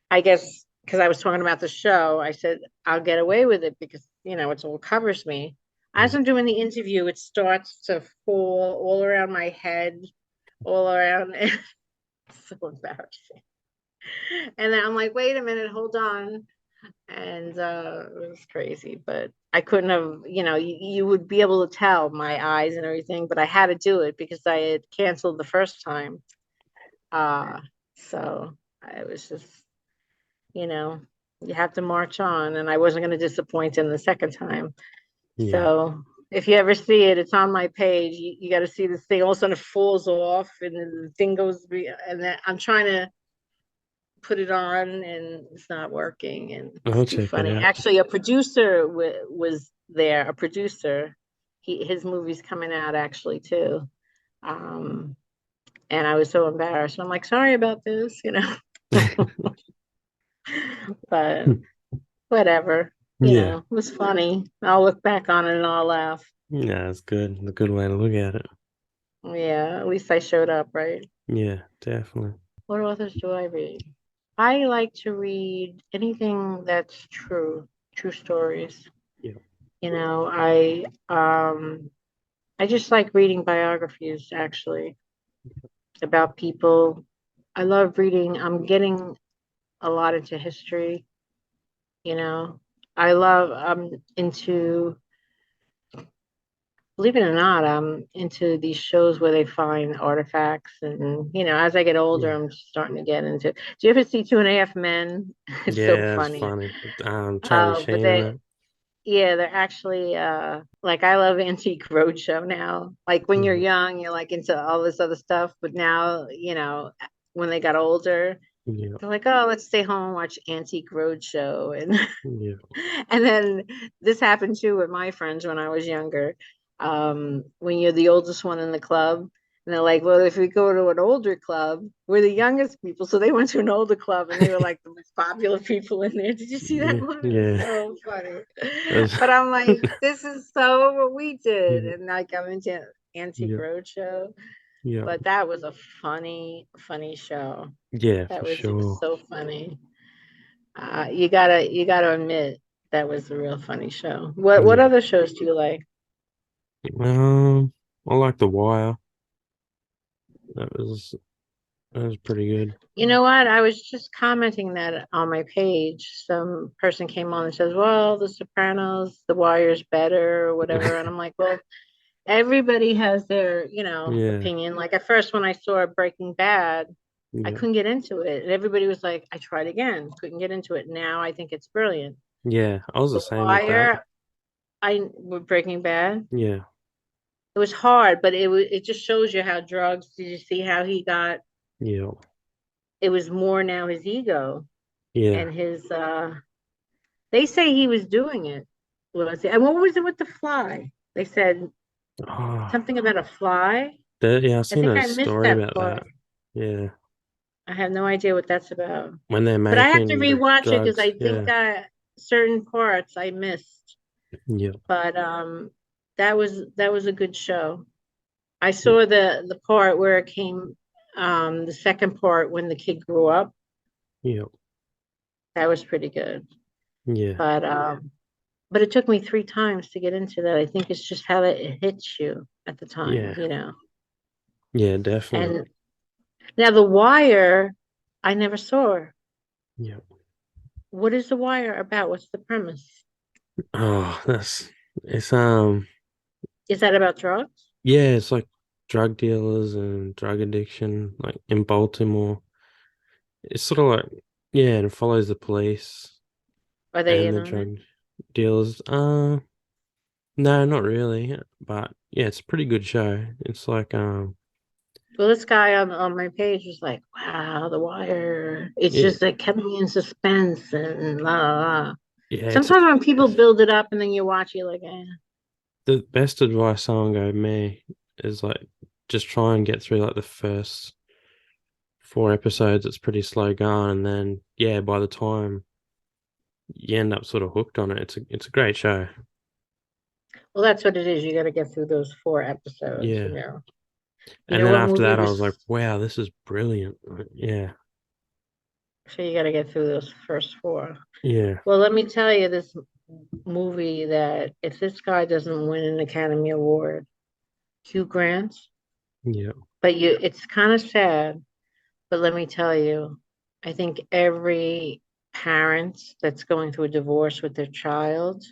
Speaker 2: I guess because I was talking about the show, I said, I'll get away with it because, it's all covers me.
Speaker 1: Yeah.
Speaker 2: As I'm doing the interview, it starts to fall all around my head, all around. It's so embarrassing. And then I'm like, wait a minute, hold on. And it was crazy, but I couldn't have, you would be able to tell my eyes and everything, but I had to do it because I had canceled the first time. So I was just, you know you have to march on, and I wasn't going to disappoint in the second time.
Speaker 1: Yeah.
Speaker 2: So if you ever see it, it's on my page. You got to see this thing. All of a sudden it falls off, and then the thing goes, and then I'm trying to put it on, and it's not working, and it's
Speaker 1: I'll
Speaker 2: too
Speaker 1: check it
Speaker 2: funny.
Speaker 1: out.
Speaker 2: Actually, a producer was there. A producer, his movie's coming out actually too. Um, and I was so embarrassed. I'm like, sorry about this, but whatever.
Speaker 1: Yeah.
Speaker 2: It was funny. I'll look back on it and I'll laugh.
Speaker 1: Yeah, it's good. It's a good way to look at it.
Speaker 2: Yeah, at least I showed up, right?
Speaker 1: Yeah, definitely.
Speaker 2: What authors do I read? I like to read anything that's true stories.
Speaker 1: Yeah.
Speaker 2: I just like reading biographies actually about people. I love reading. I'm getting a lot into history, you know. I'm into, believe it or not, I'm into these shows where they find artifacts. And, as I get older,
Speaker 1: Yeah.
Speaker 2: I'm starting to get into. Do you ever see Two and a Half Men? It's so
Speaker 1: Yeah, it's
Speaker 2: funny.
Speaker 1: funny. Charlie
Speaker 2: But
Speaker 1: Sheen in it.
Speaker 2: yeah, they're actually, like, I love Antique Roadshow now. Like when you're
Speaker 1: Yeah.
Speaker 2: young, you're like into all this other stuff. But now, when they got older,
Speaker 1: Yeah.
Speaker 2: they're like, oh, let's stay home and watch Antique Roadshow. And
Speaker 1: Yeah.
Speaker 2: and then this happened too with my friends when I was younger. When you're the oldest one in the club, and they're like, well, if we go to an older club, we're the youngest people. So they went to an older club, and they were like the most popular people in there. Did you see that
Speaker 1: Yeah.
Speaker 2: one? It was
Speaker 1: Yeah.
Speaker 2: so funny.
Speaker 1: That's-
Speaker 2: But I'm like, this is so what we did.
Speaker 1: Yeah.
Speaker 2: And like I'm into Antique
Speaker 1: Yeah.
Speaker 2: Roadshow.
Speaker 1: Yeah.
Speaker 2: But that was a funny, funny show.
Speaker 1: Yeah, for
Speaker 2: It was
Speaker 1: sure.
Speaker 2: so funny. You gotta admit that was a real funny show. What
Speaker 1: Yeah.
Speaker 2: other shows do you like?
Speaker 1: I like The Wire. That was pretty good.
Speaker 2: You know what? I was just commenting that on my page. Some person came on and says, "Well, The Sopranos, The Wire's better, or whatever." And I'm like, "Well, everybody has their,
Speaker 1: Yeah.
Speaker 2: opinion." Like at first, when I saw Breaking Bad, I
Speaker 1: Yeah.
Speaker 2: couldn't get into it, and everybody was like, "I tried again, couldn't get into it." Now I think it's brilliant.
Speaker 1: Yeah, I was the
Speaker 2: The
Speaker 1: same with that.
Speaker 2: Wire, with Breaking Bad.
Speaker 1: Yeah.
Speaker 2: It was hard, but it just shows you how drugs. Did you see how he got?
Speaker 1: Yeah.
Speaker 2: It was more now his ego
Speaker 1: Yeah.
Speaker 2: and his. They say he was doing it. Was it? And what was it with the fly? They said
Speaker 1: Oh,
Speaker 2: something about a fly.
Speaker 1: yeah, I've
Speaker 2: I
Speaker 1: seen
Speaker 2: think
Speaker 1: a
Speaker 2: I missed
Speaker 1: story
Speaker 2: that
Speaker 1: about
Speaker 2: part.
Speaker 1: that. Yeah.
Speaker 2: I have no idea what that's about.
Speaker 1: When they're
Speaker 2: But I have to
Speaker 1: making the
Speaker 2: rewatch it because
Speaker 1: drugs.
Speaker 2: I think
Speaker 1: Yeah.
Speaker 2: certain parts I missed.
Speaker 1: Yeah.
Speaker 2: But that was a good show. I
Speaker 1: Yeah.
Speaker 2: saw the part where it came the second part when the kid grew up.
Speaker 1: Yeah.
Speaker 2: That was pretty good.
Speaker 1: Yeah.
Speaker 2: But it took me 3 times to get into that. I think it's just how it hits you at the time,
Speaker 1: Yeah.
Speaker 2: you know.
Speaker 1: Yeah, definitely.
Speaker 2: And now The Wire, I never saw.
Speaker 1: Yeah.
Speaker 2: What is The Wire about? What's the premise?
Speaker 1: Oh, it's
Speaker 2: Is that about drugs?
Speaker 1: yeah, it's like drug dealers and drug addiction, like in Baltimore. It's sort of like yeah, and it follows the police
Speaker 2: Are they
Speaker 1: and
Speaker 2: in
Speaker 1: the
Speaker 2: on it?
Speaker 1: drug dealers. No, not really. But yeah, it's a pretty good show. It's like
Speaker 2: Well, this guy on my page was like, wow, The Wire. It's
Speaker 1: yeah,
Speaker 2: just like kept me in suspense and la la la.
Speaker 1: yeah,
Speaker 2: Sometimes when people build it up and then you watch, you're like, eh.
Speaker 1: the best advice someone gave me is like just try and get through like the first 4 episodes. It's pretty slow going, and then yeah, by the time you end up sort of hooked on it, it's a great show.
Speaker 2: Well, that's what it is. You got to get through those 4 episodes, you
Speaker 1: Yeah.
Speaker 2: know. You
Speaker 1: And
Speaker 2: know
Speaker 1: then
Speaker 2: what
Speaker 1: after
Speaker 2: movie
Speaker 1: that, I was like,
Speaker 2: was,
Speaker 1: wow, this is brilliant. Like, yeah.
Speaker 2: so you got to get through those first four.
Speaker 1: Yeah.
Speaker 2: Well, let me tell you this movie that if this guy doesn't win an Academy Award, Hugh Grant,
Speaker 1: Yeah.
Speaker 2: but it's kind of sad, but let me tell you, I think every parent that's going through a divorce with their child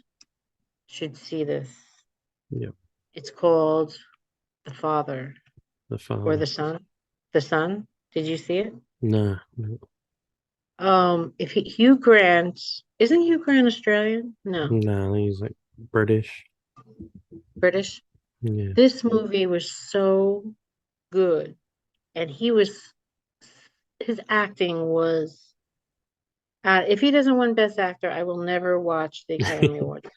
Speaker 2: should see this.
Speaker 1: Yeah.
Speaker 2: It's called The Father
Speaker 1: The
Speaker 2: or
Speaker 1: father.
Speaker 2: The Son. The Son. Did you see it?
Speaker 1: No. No.
Speaker 2: If Hugh Grant, isn't Hugh Grant Australian? No,
Speaker 1: No, he's like British.
Speaker 2: British.
Speaker 1: Yeah.
Speaker 2: This movie was so good, and his acting was. If he doesn't win Best Actor, I will never watch the Academy Awards.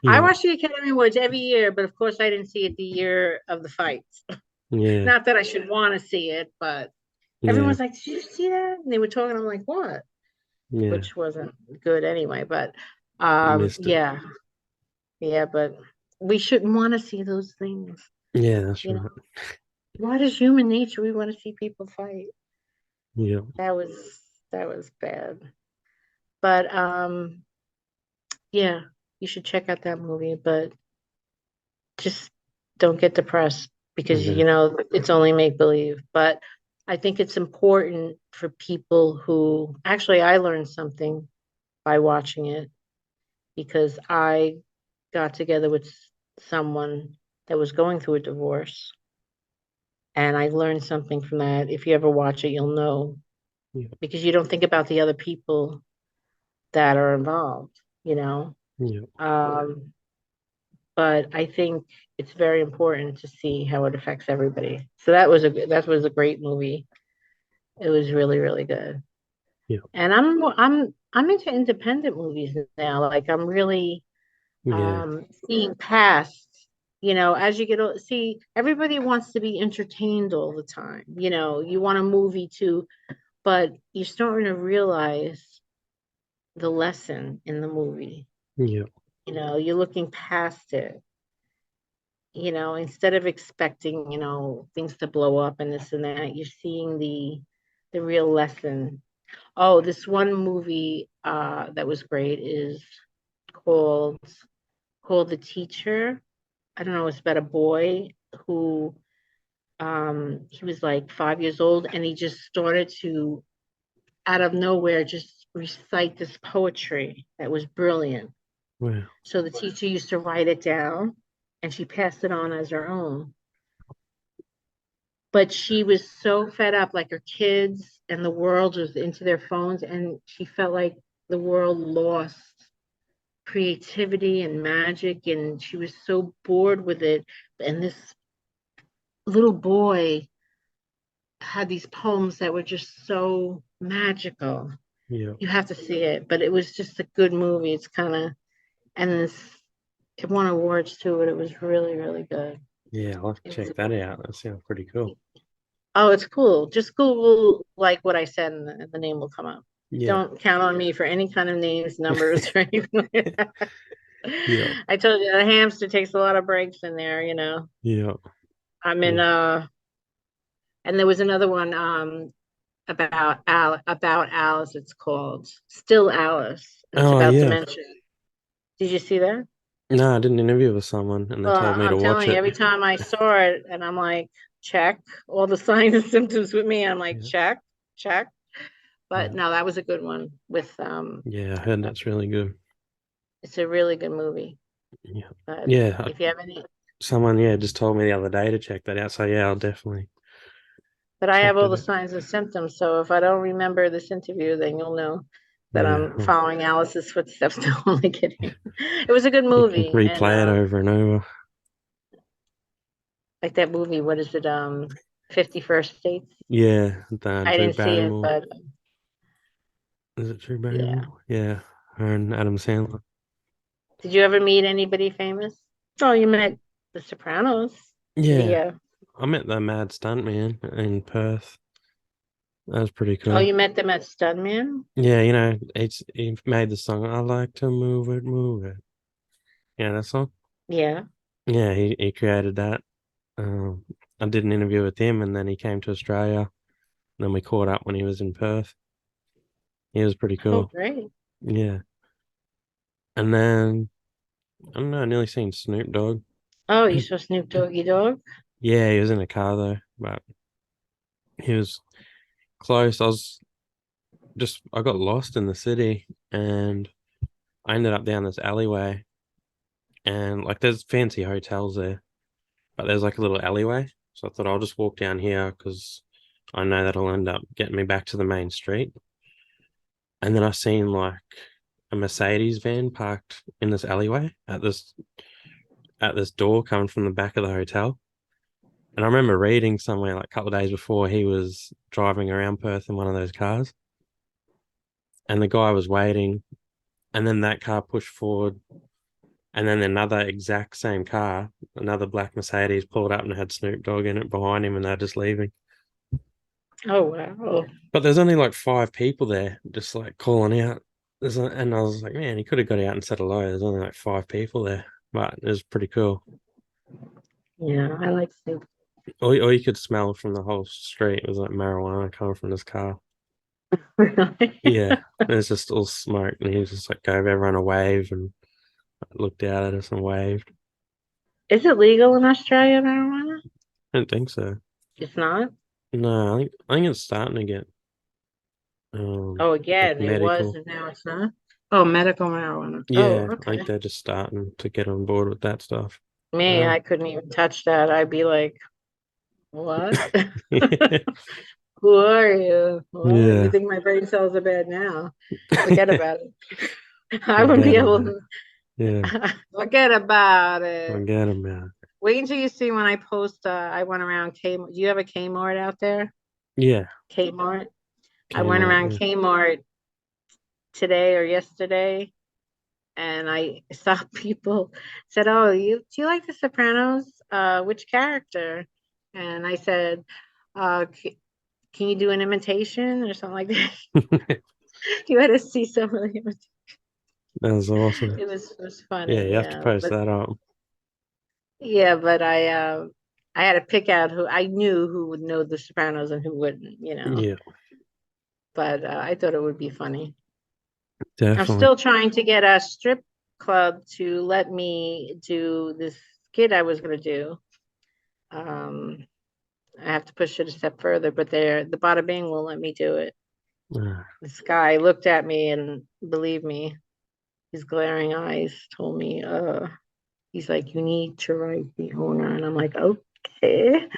Speaker 2: I
Speaker 1: Yeah.
Speaker 2: watch the Academy Awards every year, but of course I didn't see it the year of the fights.
Speaker 1: Yeah.
Speaker 2: Not that I should want to see it, but
Speaker 1: Yeah.
Speaker 2: everyone's like, "Did you see that?" And they were talking. I'm like, "What?"
Speaker 1: Yeah.
Speaker 2: Which wasn't good anyway. But
Speaker 1: Missed it.
Speaker 2: yeah, yeah. But we shouldn't want to see those things.
Speaker 1: Yeah, that's
Speaker 2: You know,
Speaker 1: right.
Speaker 2: what is human nature? We want to see people fight.
Speaker 1: Yeah.
Speaker 2: That was that was bad. But yeah, you should check out that movie. But just don't get depressed because
Speaker 1: Okay.
Speaker 2: it's only make believe. But I think it's important for people who actually I learned something by watching it because I got together with someone that was going through a divorce and I learned something from that. If you ever watch it, you'll know
Speaker 1: Yeah.
Speaker 2: because you don't think about the other people that are involved, you know.
Speaker 1: Yeah.
Speaker 2: Um, but I think it's very important to see how it affects everybody. So that was a great movie. It was really really good.
Speaker 1: Yeah.
Speaker 2: And I'm into independent movies now. Like I'm really
Speaker 1: Yeah.
Speaker 2: seeing past. As you get see, everybody wants to be entertained all the time. You want a movie too, but you're starting to realize the lesson in the movie.
Speaker 1: Yeah.
Speaker 2: You're looking past it. Instead of expecting, things to blow up and this and that, you're seeing the real lesson. Oh, this one movie that was great is called called The Teacher. I don't know, it's about a boy who he was like 5 years old and he just started to out of nowhere just recite this poetry that was brilliant.
Speaker 1: Wow.
Speaker 2: So the teacher used to write it down and she passed it on as her own. But she was so fed up, like her kids and the world was into their phones, and she felt like the world lost creativity and magic, and she was so bored with it. and this little boy had these poems that were just so magical.
Speaker 1: Yeah.
Speaker 2: You have to see it, but it was just a good movie. It's kind of, and it won awards too, but it was really, really good.
Speaker 1: Yeah, I'll have to check that out. That sounds pretty cool.
Speaker 2: Oh, it's cool. Just Google like what I said, and the name will come up.
Speaker 1: Yeah.
Speaker 2: Don't count on me for any kind of names, numbers, or anything like that.
Speaker 1: Yeah.
Speaker 2: I told you the hamster takes a lot of breaks in there,
Speaker 1: Yeah.
Speaker 2: I'm in and there was another one about Alice, it's called Still Alice. And it's
Speaker 1: Oh,
Speaker 2: about
Speaker 1: yeah.
Speaker 2: dementia. Did you see that?
Speaker 1: No, I did an interview with someone and they
Speaker 2: Well,
Speaker 1: told me to
Speaker 2: I'm
Speaker 1: watch
Speaker 2: telling you,
Speaker 1: it.
Speaker 2: every time I saw it and I'm like, check all the signs and symptoms with me, I'm like,
Speaker 1: Yeah.
Speaker 2: check, check.
Speaker 1: Yeah.
Speaker 2: But no, that was a good one with
Speaker 1: Yeah, I heard that's really good.
Speaker 2: it's a really good movie.
Speaker 1: Yeah.
Speaker 2: But
Speaker 1: Yeah.
Speaker 2: if you have any,
Speaker 1: Someone, just told me the other day to check that out. So, yeah, I'll definitely
Speaker 2: but I
Speaker 1: check
Speaker 2: have all
Speaker 1: that
Speaker 2: the
Speaker 1: out.
Speaker 2: signs and symptoms. So if I don't remember this interview, then you'll know that
Speaker 1: Yeah.
Speaker 2: I'm following Alice's footsteps. No, only kidding. It was a good
Speaker 1: You can
Speaker 2: movie, and
Speaker 1: replay it over and over.
Speaker 2: like that movie, what is it? 51st States.
Speaker 1: Yeah. The
Speaker 2: I
Speaker 1: Drew
Speaker 2: didn't see it,
Speaker 1: Barrymore.
Speaker 2: but
Speaker 1: Is it Drew
Speaker 2: yeah.
Speaker 1: Barrymore? Yeah. Her and Adam Sandler.
Speaker 2: Did you ever meet anybody famous? Oh, you met the Sopranos. The
Speaker 1: Yeah. I met the mad stuntman in Perth. That was pretty
Speaker 2: Oh,
Speaker 1: cool.
Speaker 2: you met them at Studman?
Speaker 1: Yeah, he made the song "I Like to Move It, Move It." Yeah, that song.
Speaker 2: Yeah.
Speaker 1: Yeah, he created that. Um, I did an interview with him, and then he came to Australia. And then we caught up when he was in Perth. He was pretty
Speaker 2: Oh,
Speaker 1: cool.
Speaker 2: great.
Speaker 1: Yeah, and then I don't know. I nearly seen Snoop Dogg.
Speaker 2: Oh, you saw Snoop Doggy Dog?
Speaker 1: Yeah, he was in a car though, but he was close. I got lost in the city, and I ended up down this alleyway, and like there's fancy hotels there, but there's like a little alleyway. So I thought I'll just walk down here because I know that'll end up getting me back to the main street. And then I seen like a Mercedes van parked in this alleyway at this door coming from the back of the hotel. And I remember reading somewhere like a couple of days before he was driving around Perth in one of those cars. And the guy was waiting, and then that car pushed forward, and then another exact same car, another black Mercedes, pulled up and had Snoop Dogg in it behind him, and they're just leaving.
Speaker 2: Oh, wow.
Speaker 1: But there's only like 5 people there, just like calling out. And I was like, man, he could have got out and said hello. There's only like 5 people there, but it was pretty cool.
Speaker 2: Yeah, I like Snoop.
Speaker 1: All you could smell from the whole street was like marijuana coming from this car.
Speaker 2: Really?
Speaker 1: Yeah, it was just all smoke, and he was just like gave everyone a wave and looked out at us and waved.
Speaker 2: Is it legal in Australia, marijuana?
Speaker 1: I don't think so.
Speaker 2: It's not?
Speaker 1: No, I think it's starting to get
Speaker 2: Oh,
Speaker 1: like
Speaker 2: again, it was
Speaker 1: medical.
Speaker 2: and now it's not. Oh, medical marijuana. Oh,
Speaker 1: Yeah, I
Speaker 2: okay.
Speaker 1: think they're just starting to get on board with that stuff.
Speaker 2: Me, I couldn't even touch that. I'd be like, what?
Speaker 1: Yeah.
Speaker 2: Who are you? What? You
Speaker 1: Yeah.
Speaker 2: think my brain cells are bad now? Forget about it. I wouldn't be
Speaker 1: Forget
Speaker 2: able
Speaker 1: about it. Yeah.
Speaker 2: to forget about it.
Speaker 1: Forget about it.
Speaker 2: Wait until you see when I post. I went around Kmart. Do you have a Kmart out there?
Speaker 1: Yeah.
Speaker 2: Kmart. I
Speaker 1: Came
Speaker 2: went
Speaker 1: out.
Speaker 2: around
Speaker 1: Yeah.
Speaker 2: Kmart today or yesterday, and I saw people said, "Oh, do you like The Sopranos? Which character?" And I said, "Can you do an imitation or something like that?" You had to see some of the imitation.
Speaker 1: That was awesome.
Speaker 2: It was
Speaker 1: Yeah,
Speaker 2: funny,
Speaker 1: you have to
Speaker 2: yeah.
Speaker 1: post
Speaker 2: But
Speaker 1: that up.
Speaker 2: yeah, but I had to pick out who I knew who would know The Sopranos and who wouldn't.
Speaker 1: Yeah,
Speaker 2: But I thought it would be funny. I'm
Speaker 1: definitely.
Speaker 2: still trying to get a strip club to let me do this skit I was going to do. Um, I have to push it a step further, but the Bada Bing won't let me do it. This guy looked at me and believe me, his glaring eyes told me, he's like, you need to write the owner. And I'm like, okay.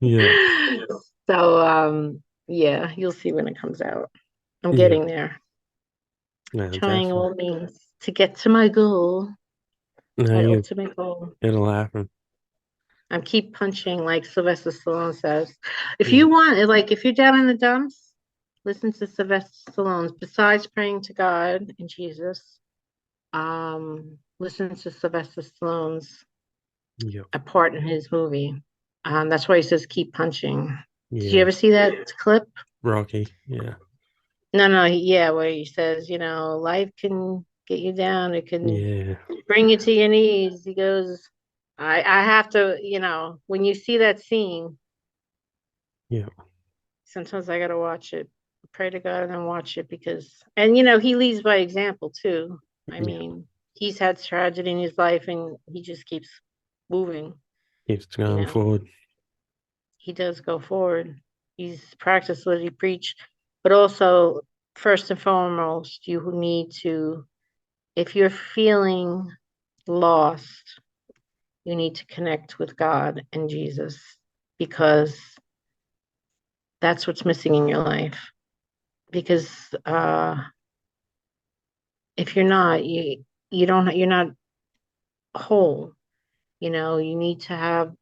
Speaker 1: Yeah.
Speaker 2: So, yeah, you'll see when it comes out. I'm
Speaker 1: Yeah.
Speaker 2: getting there.
Speaker 1: No,
Speaker 2: Trying
Speaker 1: definitely.
Speaker 2: all means to get to my goal.
Speaker 1: No,
Speaker 2: My ultimate goal.
Speaker 1: it'll happen.
Speaker 2: I'm keep punching, like Sylvester Stallone says. If
Speaker 1: Yeah.
Speaker 2: you want, like, if you're down in the dumps, listen to Sylvester Stallone's. Besides praying to God and Jesus, listen to Sylvester Stallone's
Speaker 1: Yep.
Speaker 2: a part in his movie. That's why he says keep punching. Did you
Speaker 1: Yeah.
Speaker 2: ever see that clip?
Speaker 1: Rocky. Yeah.
Speaker 2: No, yeah, where he says, life can get you down. It can
Speaker 1: Yeah.
Speaker 2: bring you to your knees. He goes, I have to, when you see that scene,
Speaker 1: Yeah.
Speaker 2: sometimes I gotta watch it. Pray to God and then watch it and he leads by example too. I
Speaker 1: Yeah.
Speaker 2: mean, he's had tragedy in his life and he just keeps moving.
Speaker 1: Keeps going forward.
Speaker 2: He does go forward. He's practiced what he preached, but also first and foremost, you need to, if you're feeling lost, you need to connect with God and Jesus because that's what's missing in your life. Because if you're not, you're not whole. You need to have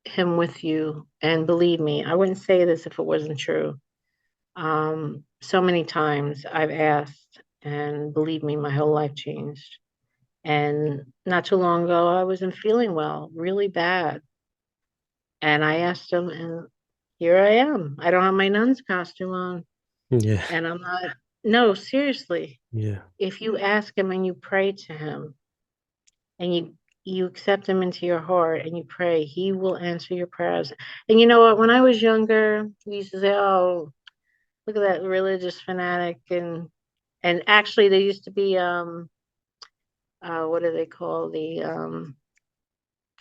Speaker 2: him with you. And believe me, I wouldn't say this if it wasn't true. So many times I've asked, and believe me, my whole life changed. And not too long ago, I wasn't feeling well, really bad. And I asked him, and here I am. I don't have my nun's costume on,
Speaker 1: Yeah.
Speaker 2: and I'm not. No, seriously.
Speaker 1: Yeah.
Speaker 2: If you ask him and you pray to him, and you accept him into your heart and you pray, he will answer your prayers. And you know what? When I was younger, we used to say, "Oh, look at that religious fanatic," and actually, there used to be what do they call the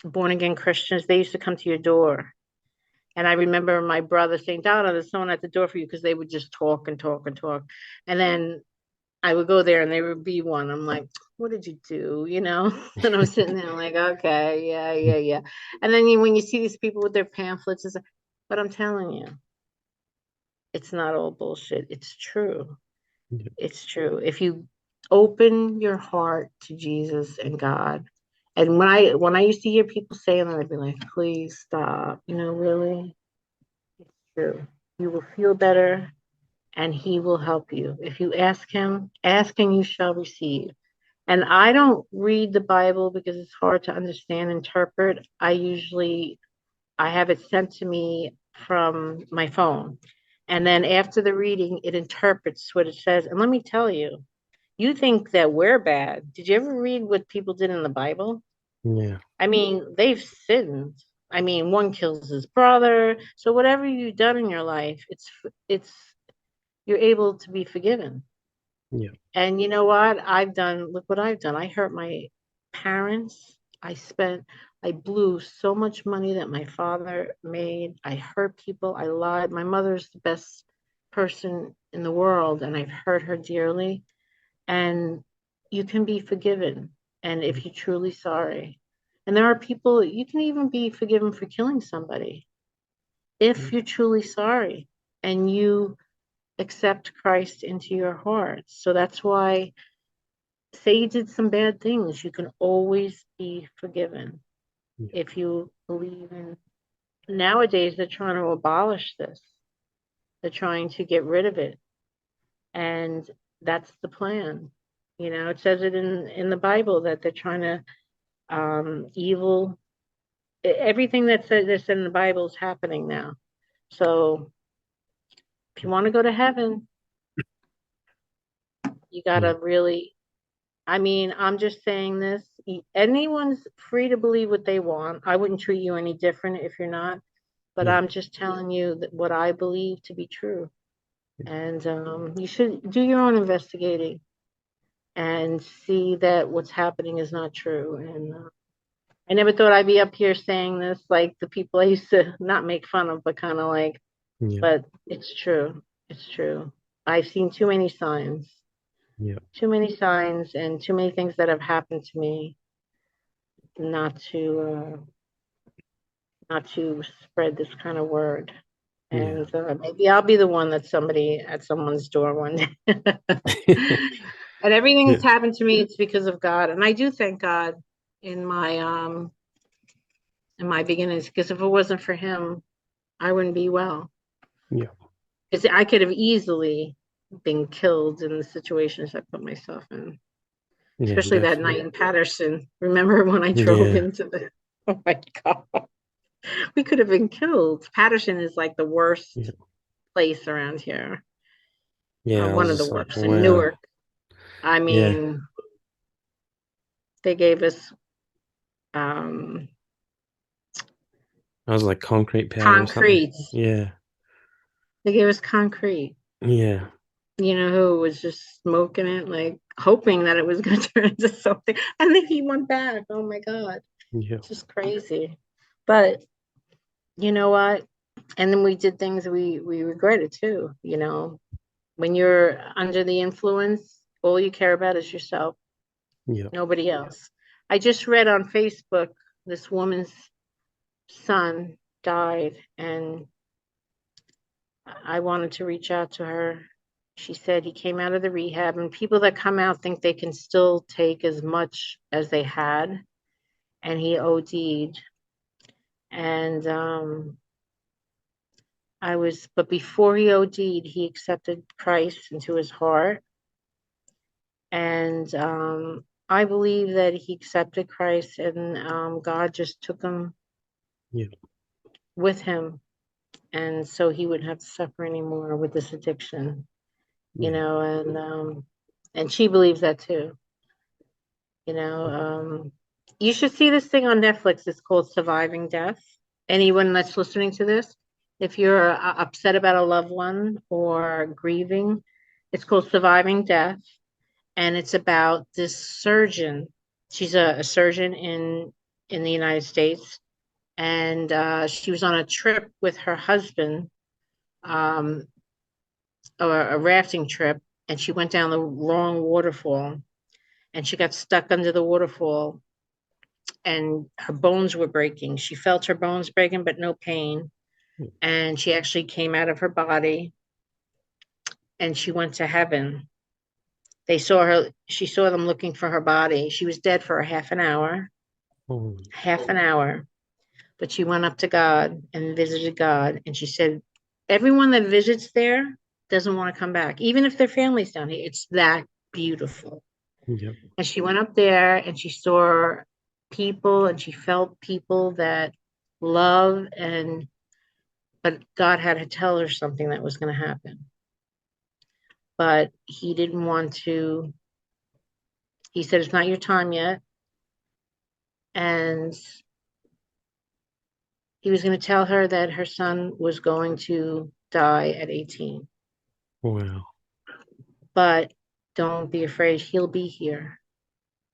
Speaker 2: born again Christians? They used to come to your door. And I remember my brother saying, "Donna, there's someone at the door for you," because they would just talk and talk and talk. And then I would go there and there would be one. I'm like, "What did you do?" And I'm sitting there like, okay, yeah. And then when you see these people with their pamphlets, but I'm telling you, it's not all bullshit. It's true.
Speaker 1: Yeah.
Speaker 2: It's true. If you open your heart to Jesus and God, and when I used to hear people saying that, I'd be like, please stop. Really, it's true. You will feel better and he will help you. If you ask him, ask and you shall receive. And I don't read the Bible because it's hard to understand, interpret. I have it sent to me from my phone. And then after the reading, it interprets what it says. And let me tell you, you think that we're bad. Did you ever read what people did in the Bible?
Speaker 1: Yeah.
Speaker 2: I mean, they've sinned. I mean, one kills his brother. So whatever you've done in your life, it's you're able to be forgiven.
Speaker 1: Yeah.
Speaker 2: And you know what? Look what I've done. I hurt my parents. I blew so much money that my father made. I hurt people. I lied. My mother's the best person in the world, and I've hurt her dearly. And you can be forgiven. And if you're truly sorry, and there are people, you can even be forgiven for killing somebody if you're truly sorry and you accept Christ into your heart. So that's why, say you did some bad things, you can always be forgiven
Speaker 1: Yeah.
Speaker 2: if you believe in. Nowadays, they're trying to abolish this. They're trying to get rid of it, and that's the plan. It says it in the Bible that they're trying to evil. Everything that's in the Bible is happening now. So if you want to go to heaven, you
Speaker 1: Yeah.
Speaker 2: gotta really. I mean, I'm just saying this. Anyone's free to believe what they want. I wouldn't treat you any different if you're not, but
Speaker 1: Yeah.
Speaker 2: I'm just telling you that what I believe to be true. And you should do your own investigating and see that what's happening is not true. And I never thought I'd be up here saying this, like the people I used to not make fun of, but kind of like,
Speaker 1: Yeah.
Speaker 2: but it's true. It's true. I've seen too many signs.
Speaker 1: Yeah.
Speaker 2: Too many signs and too many things that have happened to me not to spread this kind of word.
Speaker 1: Yeah.
Speaker 2: And maybe I'll be the one that's somebody at someone's door one day. And everything
Speaker 1: Yeah.
Speaker 2: that's happened to me, it's because of God. And I do thank God. in my beginnings, because if it wasn't for him, I wouldn't be well.
Speaker 1: Yeah.
Speaker 2: Because I could have easily been killed in the situations I put myself in.
Speaker 1: Yeah,
Speaker 2: Especially that
Speaker 1: definitely.
Speaker 2: night in Patterson. Remember when I drove
Speaker 1: Yeah.
Speaker 2: into the, oh my God, we could have been killed. Patterson is like the worst
Speaker 1: Yeah.
Speaker 2: place around here.
Speaker 1: Yeah, I
Speaker 2: One
Speaker 1: was
Speaker 2: of the
Speaker 1: just like,
Speaker 2: worst in
Speaker 1: wow.
Speaker 2: Newark. I
Speaker 1: Yeah.
Speaker 2: mean, they gave us um,
Speaker 1: I was like concrete pad or something.
Speaker 2: concrete.
Speaker 1: Yeah.
Speaker 2: They gave us concrete.
Speaker 1: Yeah.
Speaker 2: You know, who was just smoking it, like hoping that it was going to turn into something. And then he went back. Oh my God.
Speaker 1: Yeah.
Speaker 2: It's just crazy. But you know what? And then we did things we regretted too. You know, when you're under the influence, all you care about is yourself,
Speaker 1: Yeah.
Speaker 2: nobody else. I just read on Facebook this woman's son died, and I wanted to reach out to her. She said he came out of the rehab, and people that come out think they can still take as much as they had, and he OD'd. And but before he OD'd, he accepted Christ into his heart. And I believe that he accepted Christ, and God just took him
Speaker 1: Yeah.
Speaker 2: with him. And so he wouldn't have to suffer anymore with this addiction, you
Speaker 1: Yeah.
Speaker 2: know, and she believes that too. You know, you should see this thing on Netflix. It's called Surviving Death. Anyone that's listening to this, if you're upset about a loved one or grieving, it's called Surviving Death. And it's about this surgeon. She's a surgeon in the United States. And she was on a trip with her husband, um, or a rafting trip, and she went down the wrong waterfall, and she got stuck under the waterfall, and her bones were breaking. She felt her bones breaking, but no pain. And she actually came out of her body, and she went to heaven. They saw her, she saw them looking for her body. She was dead for a
Speaker 1: Oh,
Speaker 2: half an hour, but she went up to God and visited God. And she said, everyone that visits there doesn't want to come back, even if their family's down here. It's that beautiful.
Speaker 1: yeah.
Speaker 2: And she went up there and she saw people and she felt people that love, and but God had to tell her something that was going to happen. But he didn't want to. He said, it's not your time yet. And he was going to tell her that her son was going to die at 18.
Speaker 1: Wow.
Speaker 2: But don't be afraid. He'll be here.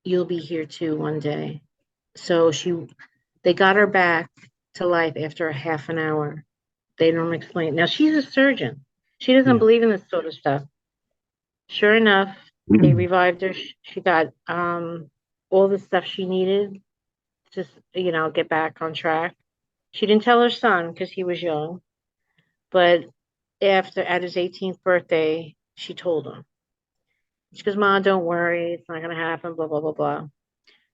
Speaker 2: You'll be here too one day. So they got her back to life after a half an hour. They don't explain. Now she's a surgeon. She doesn't
Speaker 1: Yeah.
Speaker 2: believe in this sort of stuff. Sure enough, they revived her. She got all the stuff she needed to, get back on track. She didn't tell her son because he was young, but at his 18th birthday, she told him. She goes, "Mom, don't worry, it's not gonna happen." Blah blah blah blah.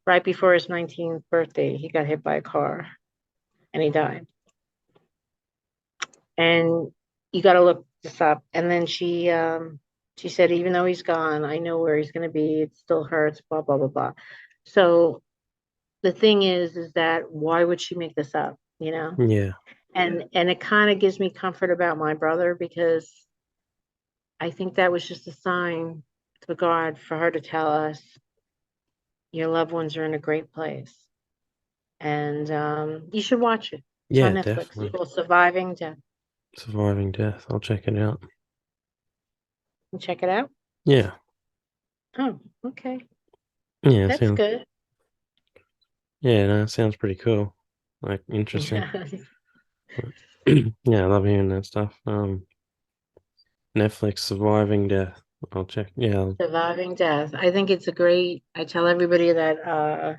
Speaker 2: Right before his 19th birthday, he got hit by a car, and he died. And you got to look this up. And then she said, even though he's gone, I know where he's going to be. It still hurts. Blah blah blah blah. So the thing is that why would she make this up? You know?
Speaker 1: Yeah.
Speaker 2: And it kind of gives me comfort about my brother, because I think that was just a sign to God for her to tell us your loved ones are in a great place. And you should watch it. It's on
Speaker 1: Yeah,
Speaker 2: Netflix. It's
Speaker 1: definitely.
Speaker 2: called Surviving Death.
Speaker 1: Surviving Death. I'll check it out.
Speaker 2: You check it out.
Speaker 1: Yeah.
Speaker 2: Oh, okay.
Speaker 1: Yeah,
Speaker 2: That's
Speaker 1: sounds
Speaker 2: good.
Speaker 1: yeah, no, it sounds pretty cool. Like interesting. Yeah, I love hearing that stuff. Netflix Surviving Death. I'll check. Yeah.
Speaker 2: Surviving Death. I think it's a great. I tell everybody that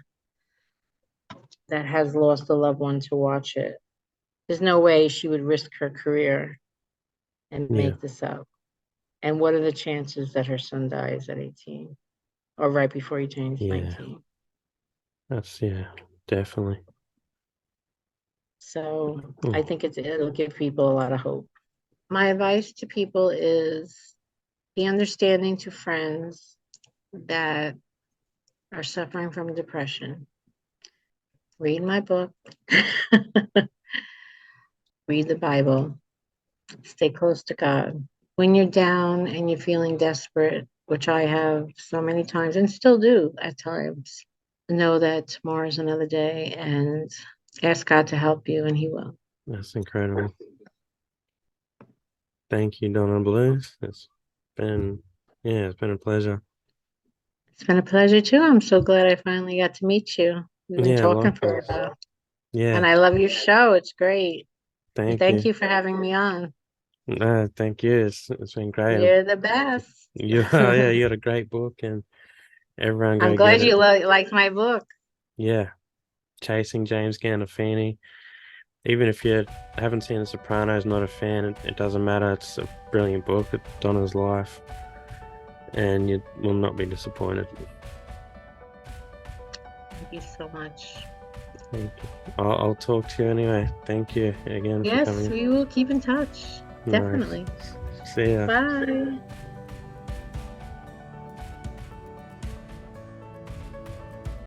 Speaker 2: has lost a loved one to watch it. There's no way she would risk her career and
Speaker 1: Yeah.
Speaker 2: make this up. And what are the chances that her son dies at 18 or right before he turns
Speaker 1: Yeah.
Speaker 2: 19?
Speaker 1: That's definitely.
Speaker 2: So I
Speaker 1: Mm.
Speaker 2: think it'll give people a lot of hope. My advice to people is be understanding to friends that are suffering from depression. Read my book, read the Bible, stay close to God. When you're down and you're feeling desperate, which I have so many times and still do at times, know that tomorrow's another day and ask God to help you, and He will.
Speaker 1: That's incredible. Thank you, Donna Bluze. Been, it's been a pleasure.
Speaker 2: It's been a pleasure too. I'm so glad I finally got to meet you. We've been
Speaker 1: Yeah,
Speaker 2: talking for a
Speaker 1: likewise.
Speaker 2: while. And
Speaker 1: Yeah,
Speaker 2: I love your show. It's great.
Speaker 1: thank
Speaker 2: Thank
Speaker 1: you.
Speaker 2: you for having me on.
Speaker 1: No, thank you. It's been great.
Speaker 2: You're the best.
Speaker 1: You had a great book, and everyone
Speaker 2: I'm
Speaker 1: go get
Speaker 2: glad
Speaker 1: it.
Speaker 2: you liked my book.
Speaker 1: Yeah, Chasing James Gandolfini. Even if you haven't seen The Sopranos, not a fan, it doesn't matter. It's a brilliant book. It's Donna's life, and you will not be disappointed.
Speaker 2: Thank you so much.
Speaker 1: Thank you. I'll talk to you anyway. Thank you again for
Speaker 2: Yes,
Speaker 1: coming.
Speaker 2: we will keep in touch.
Speaker 1: Nice.
Speaker 2: Definitely.
Speaker 1: See ya.
Speaker 2: Bye.